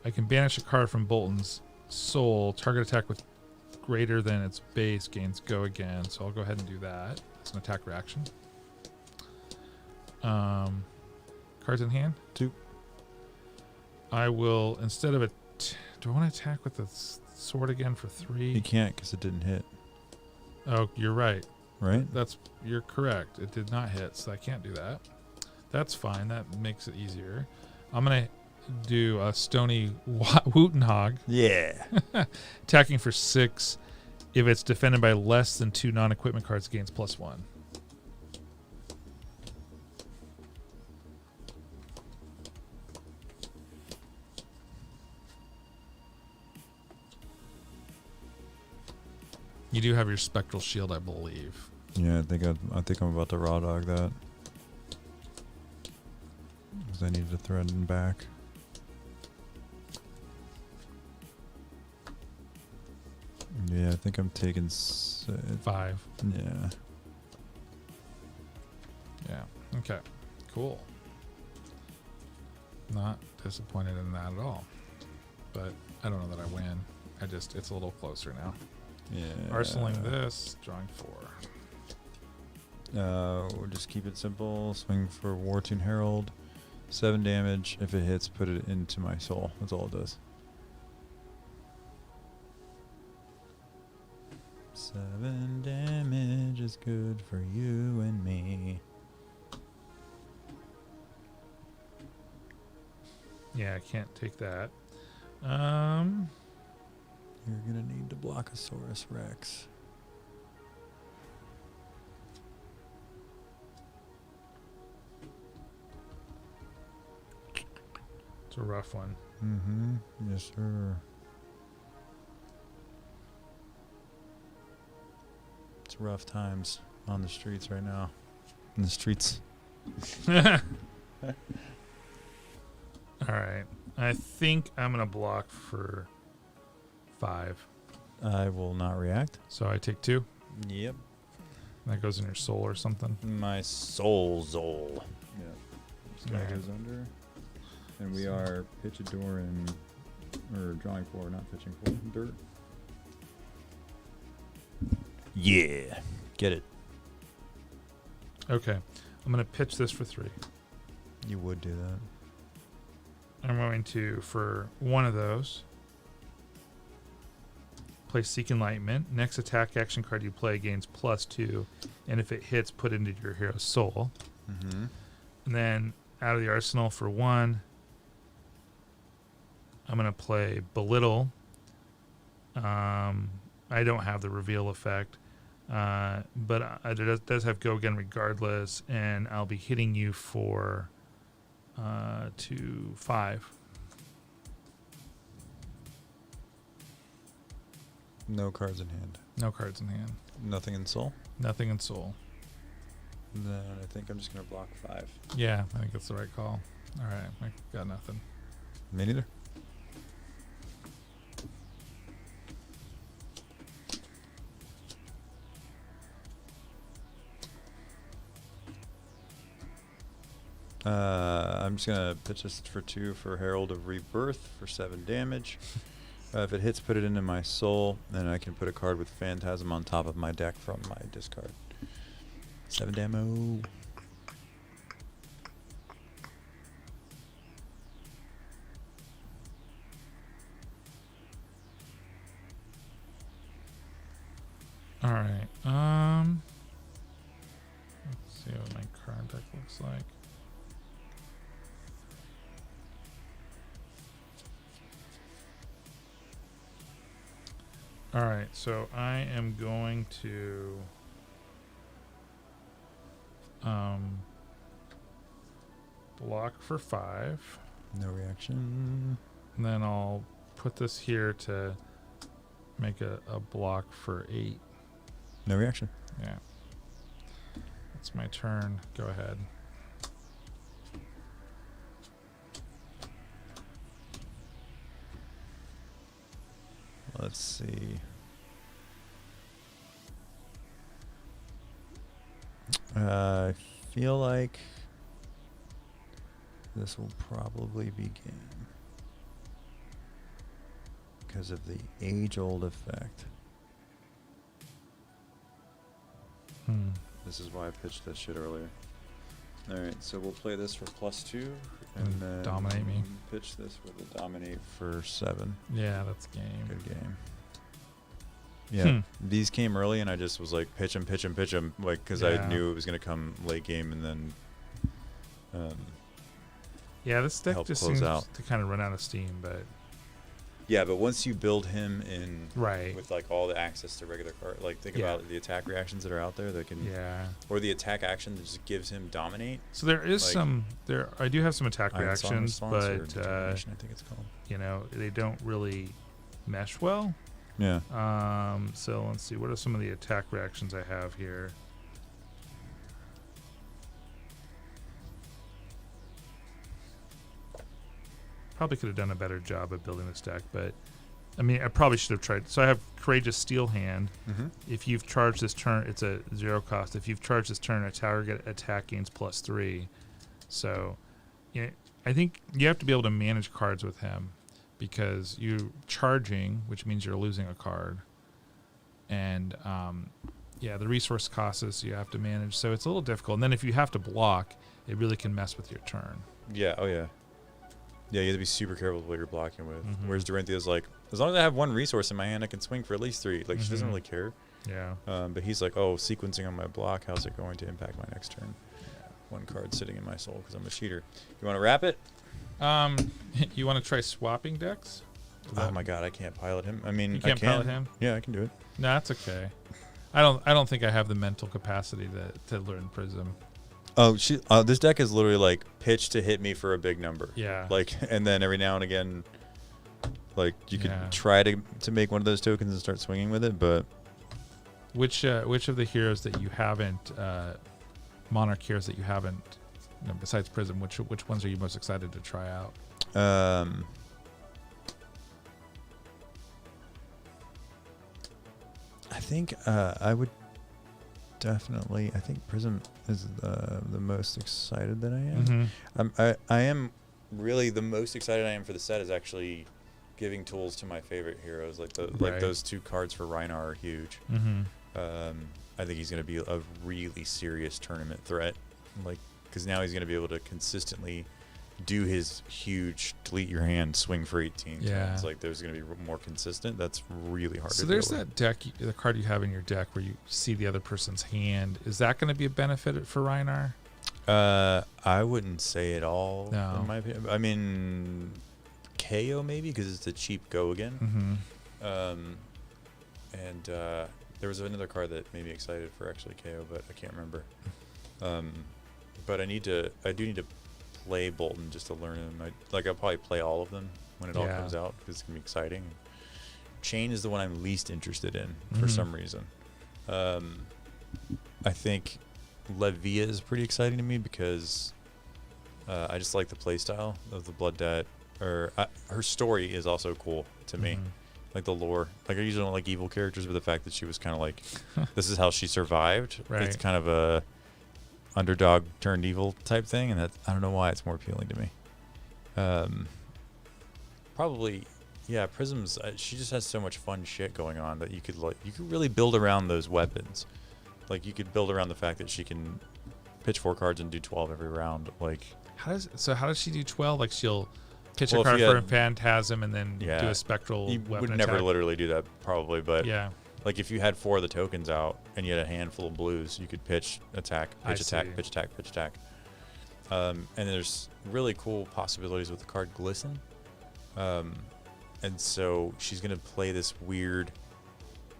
can banish a card from Bolton's soul. Target attack with greater than its base gains go again. So I'll go ahead and do that. It's an attack reaction. Cards in hand. 2. I will, instead of do I want to attack with the sword again for 3? You can't because it didn't hit, Oh, you're right. right? You're correct. It did not hit, so I can't do that. That's fine. That makes it easier. I'm gonna do a Stony Wootenhog. Yeah. Attacking for 6. If it's defended by less than 2 non-equipment cards, gains +1. You do have your Spectral Shield, I believe. Yeah, I think I'm about to raw dog that. Because I needed to threaten back. Yeah, I think I'm taking 5. Yeah. Yeah. Okay. Cool. Not disappointed in that at all. But I don't know that I win. It's a little closer now. Yeah. Arsenaling this, drawing 4. We'll just keep it simple. Swing for Wartune Herald. 7 damage. If it hits, put it into my soul. That's all it does. 7 damage is good for you and me. Yeah, I can't take that. You're gonna need to block a Saurus Rex. It's a rough one. Mm-hmm. Yes, sir. It's rough times on the streets right now. In the streets. All right. I think I'm going to block for 5. I will not react. So I take 2. Yep. That goes in your soul or something. My soul Zol. Yeah. This guy Alright. goes under. And we are pitch a door and or drawing 4, not pitching 4. Dirt. Yeah. Get it. Okay. I'm going to pitch this for 3. You would do that. I'm going to, for one of those, play Seek Enlightenment. Next attack action card you play gains +2, and if it hits, put it into your hero's soul. Mm-hmm. And then out of the arsenal for 1, I'm going to play Belittle. I don't have the reveal effect, but it does have Go Again regardless, and I'll be hitting you for 5. No cards in hand. No cards in hand. Nothing in soul. Nothing in soul. Then I think I'm just gonna block 5. Yeah, I think that's the right call. All right, I got nothing. Me neither. I'm just gonna pitch this for 2 for Herald of Rebirth for 7 damage. If it hits, put it into my soul, then I can put a card with Phantasm on top of my deck from my discard. 7 demo. All right. Let's see what my card deck looks like. All right, so I am going to block for 5, No reaction. and then I'll put this here to make a block for 8. No reaction. Yeah. It's my turn. Go ahead. Let's see. I feel like this will probably be game because of the age-old effect. This is why I pitched that shit earlier. Alright, so we'll play this for +2 and And then dominate me. pitch this with a dominate for 7. Yeah, that's game. Good game. Yeah, these came early and I just was like pitch 'em, like because Yeah. I knew it was gonna come late game and then Yeah, this deck help just close seems out. to kind of run out of steam, but yeah, but once you build him in right. with like all the access to regular card, like think Yeah. about the attack reactions that are out there that can Yeah. or the attack action that just gives him dominate. So there is Like- some I do have some attack Iron Song reactions, response or but determination, I think it's called. you know, they don't really mesh well. Yeah. So let's see, what are some of the attack reactions I have here? Probably could have done a better job of building this deck, but I mean, I probably should have tried. So I have Courageous Steel Hand. Mm-hmm. If you've charged this turn, it's a 0 cost. If you've charged this turn, a target attack gains +3. So, you know, I think you have to be able to manage cards with him because you charging, which means you're losing a card, and yeah, the resource costs you have to manage. So it's a little difficult. And then if you have to block, it really can mess with your turn. Yeah. Oh yeah. Yeah, you have to be super careful with what you're blocking with. Mhm. Whereas Dorinthia's like, as long as I have one resource in my hand, I can swing for at least 3. Like, she doesn't Mhm. really care. Yeah. But he's like, oh, sequencing on my block, how's it going to impact my next turn? One card sitting in my soul because I'm a cheater. You want to wrap it? You want to try swapping decks? Oh my god, I can't pilot him. I mean, You can't I can. pilot him? Yeah, I can do it. No, that's okay. I don't think I have the mental capacity to learn Prism. Oh, this deck is literally like pitch to hit me for a big number. Yeah. Like, and then every now and again, like you could Yeah. try to make one of those tokens and start swinging with it, but Which of the heroes that you haven't, Monarch heroes that you haven't, besides Prism, which ones are you most excited to try out? I think I would definitely. I think Prism is the most excited that I am. Mm-hmm. I am really the most excited I am for the set is actually giving tools to my favorite heroes. Like Right. those 2 cards for Rhinar are huge. Mm-hmm. I think he's going to be a really serious tournament threat. Like, because now he's going to be able to consistently do his huge delete your hand swing for 18. Yeah. It's like there's going to be more consistent. That's really hard So to there's deal with. that deck, the card you have in your deck where you see the other person's hand. Is that going to be a benefit for Rhinar? I wouldn't say at all. No. In my opinion. I mean, KO maybe because it's a cheap go again. Mm-hmm. And there was another card that made me excited for actually KO, but I can't remember. But I do need to play Bolton just to learn him. I'll probably play all of them when it all Yeah. comes out because it's gonna be exciting. Chain is the one I'm least interested in for Mhm. some reason. I think Levia is pretty exciting to me because I just like the play style of the Blood Debt. Her story is also cool to me. Mhm. Like the lore. Like I usually don't like evil characters, but the fact that she was kind of like, this is how she survived. Right. It's kind of a underdog turned evil type thing, and that I don't know why it's more appealing to me. Probably, yeah. Prism's. She just has so much fun shit going on that you could really build around those weapons. Like you could build around the fact that she can pitch 4 cards and do 12 every round. Like How does she do 12? Like she'll pitch Well, a if card you for a had- Phantasm and then do Yeah. a spectral you weapon would never attack. literally do that probably, but Yeah. like if you had 4 of the tokens out and you had a handful of blues, you could pitch, attack, I pitch, attack, see. pitch, attack, pitch, attack. And there's really cool possibilities with the card Glisten. And so she's going to play this weird,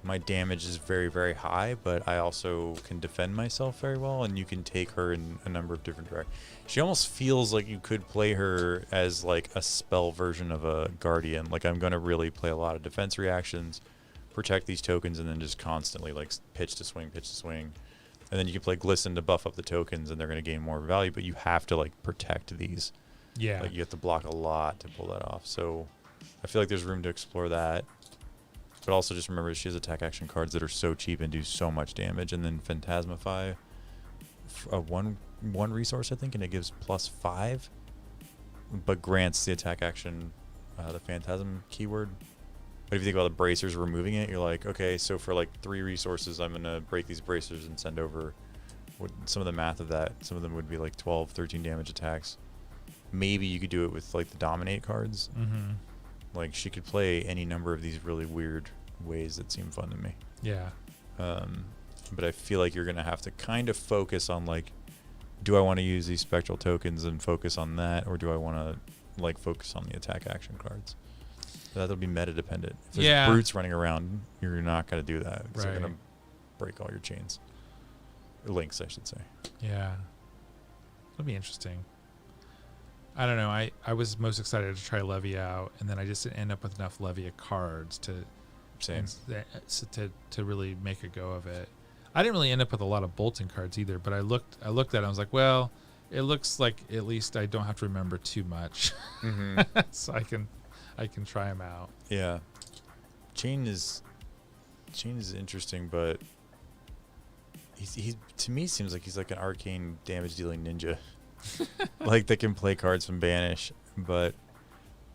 my damage is very, very high, but I also can defend myself very well, and you can take her in a number of different directions. She almost feels like you could play her as like a spell version of a Guardian. Like I'm going to really play a lot of defense reactions, protect these tokens, and then just constantly like pitch to swing. And then you can play Glisten to buff up the tokens, and they're going to gain more value, but you have to like protect these. Yeah. Like you have to block a lot to pull that off. So I feel like there's room to explore that. But also just remember she has attack action cards that are so cheap and do so much damage. And then Phantasmify, one resource I think, and it gives +5, but grants the attack action, the Phantasm keyword. But if you think about the bracers removing it, you're like, okay, so for like 3 resources, I'm gonna break these bracers and send over some of the math of that. Some of them would be like 12, 13 damage attacks. Maybe you could do it with like the dominate cards. Mm-hmm. Like she could play any number of these really weird ways that seem fun to me. Yeah. But I feel like you're gonna have to kind of focus on like, do I want to use these spectral tokens and focus on that, or do I want to like focus on the attack action cards? That'll be meta dependent. If there's Yeah. brutes running around, you're not gonna do that. 'Cause they're Right. gonna break all your chains. Links, I should say. Yeah. It'll be interesting. I don't know. I was most excited to try Levia out, and then I just didn't end up with enough Levia cards to Same. to really make a go of it. I didn't really end up with a lot of Bolton cards either, but I looked at it and I was like, well, it looks like at least I don't have to remember too much. Mm-hmm. So I can try them out. Yeah. Chain is interesting, but he to me seems like he's like an arcane damage dealing ninja. Like that can play cards from banish, but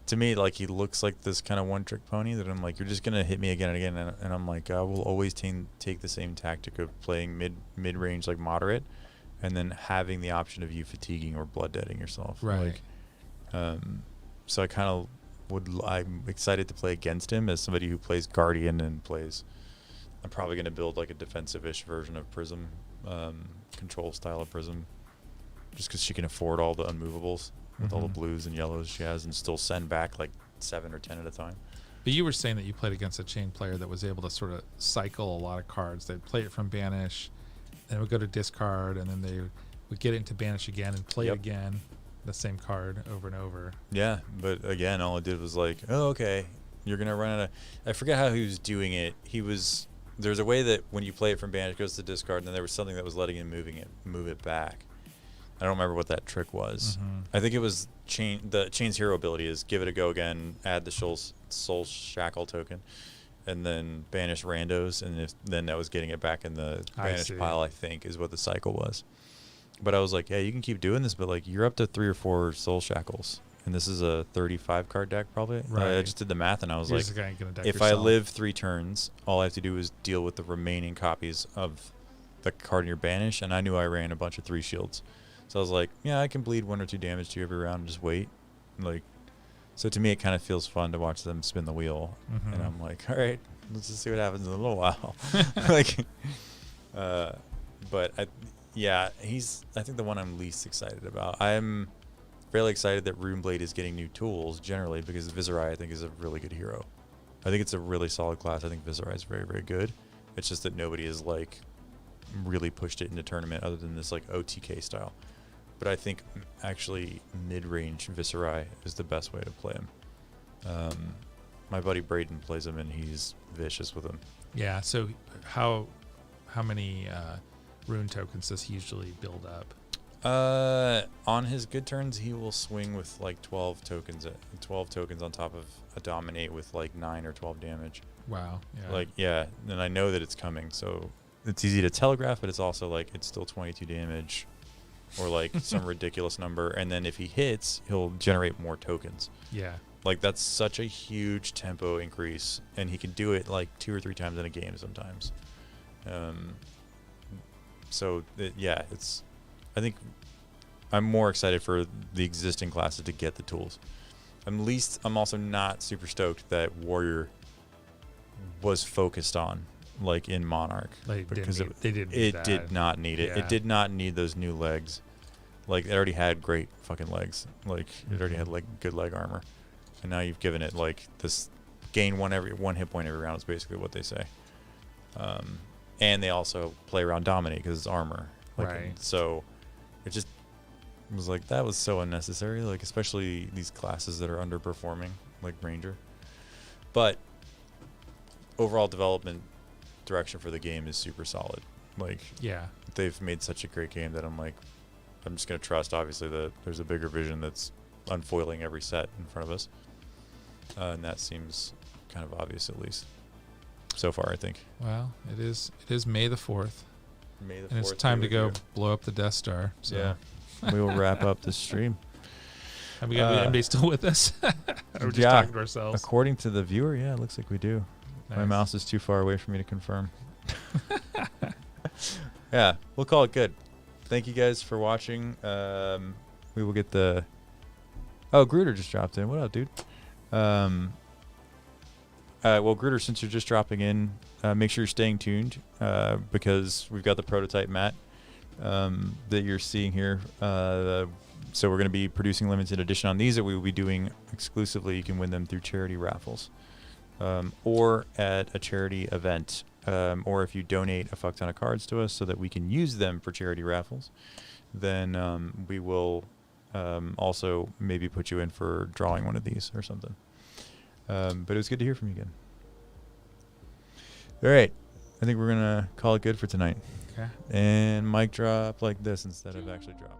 to me like he looks like this kind of one trick pony that I'm like, you're just gonna hit me again and again, and I'm like, I will always take the same tactic of playing mid range like moderate, and then having the option of you fatiguing or blood deading yourself. Right. Like, So I kind of I'm excited to play against him as somebody who plays Guardian and plays. I'm probably going to build like a defensive-ish version of Prism, control style of Prism, just because she can afford all the unmovables with all the blues and yellows she has, and still send back like 7 or 10 at a time. But you were saying that you played against a chain player that was able to sort of cycle a lot of cards. They'd play it from banish, then it would go to discard, and then they would get it into banish again and play it again, the same card over and over. Yeah, but again, all it did was like, oh, okay, you're going to run out of... I forget how he was doing it. There's a way that when you play it from banish, it goes to discard, and then there was something that was letting him move it back. I don't remember what that trick was. I think it was the Chain's hero ability is give it a go again, add the Soul Shackle token, and then banish randos, and then that was getting it back in the banish pile, I think, is what the cycle was. But I was like, yeah, you can keep doing this, but like you're up to 3 or 4 Soul Shackles, and this is a 35 card deck probably. Right. I just did the math, and I was You're like, just gonna deck if yourself. I live 3 turns, all I have to do is deal with the remaining copies of the card in your banish, and I knew I ran a bunch of 3 shields. So I was like, yeah, I can bleed 1 or 2 damage to you every round and just wait. Like, so to me, it kind of feels fun to watch them spin the wheel. And I'm like, all right, let's just see what happens in a little while. Like, but I think the one I'm least excited about. I'm fairly excited that Runeblade is getting new tools generally, because Viserai, I think, is a really good hero. I think it's a really solid class. I think Viserai is very, very good. It's just that nobody has like really pushed it into tournament other than this like OTK style. But I think actually mid-range Viserai is the best way to play him. My buddy Braden plays him, and he's vicious with him. Yeah. So how many rune tokens does he usually build up? On his good turns, he will swing with like 12 tokens on top of a dominate with like 9 or 12 damage. Wow. Yeah. Like, yeah, and I know that it's coming, so it's easy to telegraph, but it's also like it's still 22 damage or like some ridiculous number, and then if he hits, he'll generate more tokens. Yeah. Like, that's such a huge tempo increase, and he can do it like 2 or 3 times in a game sometimes. I think I'm more excited for the existing classes to get the tools. I'm also not super stoked that Warrior was focused on, like, in Monarch. Because it did not need it. Yeah. It did not need those new legs. Like, it already had great fucking legs. Like, it already had, like, good leg armor. And now you've given it, like, this gain one hit point every round is basically what they say. And they also play around Dominate because it's armor. Like, right. So it just was like, that was so unnecessary, like, especially these classes that are underperforming, like Ranger. But overall development direction for the game is super solid. Like, Yeah. they've made such a great game that I'm like, I'm just going to trust, obviously, that there's a bigger vision that's unfoiling every set in front of us. And that seems kind of obvious, at least so far, I think. Well, it is May the 4th. May the 4th. And it's time to go blow up the Death Star. So. Yeah. We will wrap up the stream. Have we got anybody still with us? Or we're just Yeah. talking to ourselves? According to the viewer, yeah, it looks like we do. My Nice. mouse is too far away for me to confirm. Yeah, we'll call it good. Thank you guys for watching. We will get the... Oh, Gruder just dropped in. What up, dude? Well, Gruder, since you're just dropping in, make sure you're staying tuned because we've got the prototype mat that you're seeing here. So we're going to be producing limited edition on these that we will be doing exclusively. You can win them through charity raffles or at a charity event. Or if you donate a fuck ton of cards to us so that we can use them for charity raffles, then we will also maybe put you in for drawing one of these or something. But it was good to hear from you again. All right. I think we're going to call it good for tonight. Okay. And mic drop like this instead of actually dropping.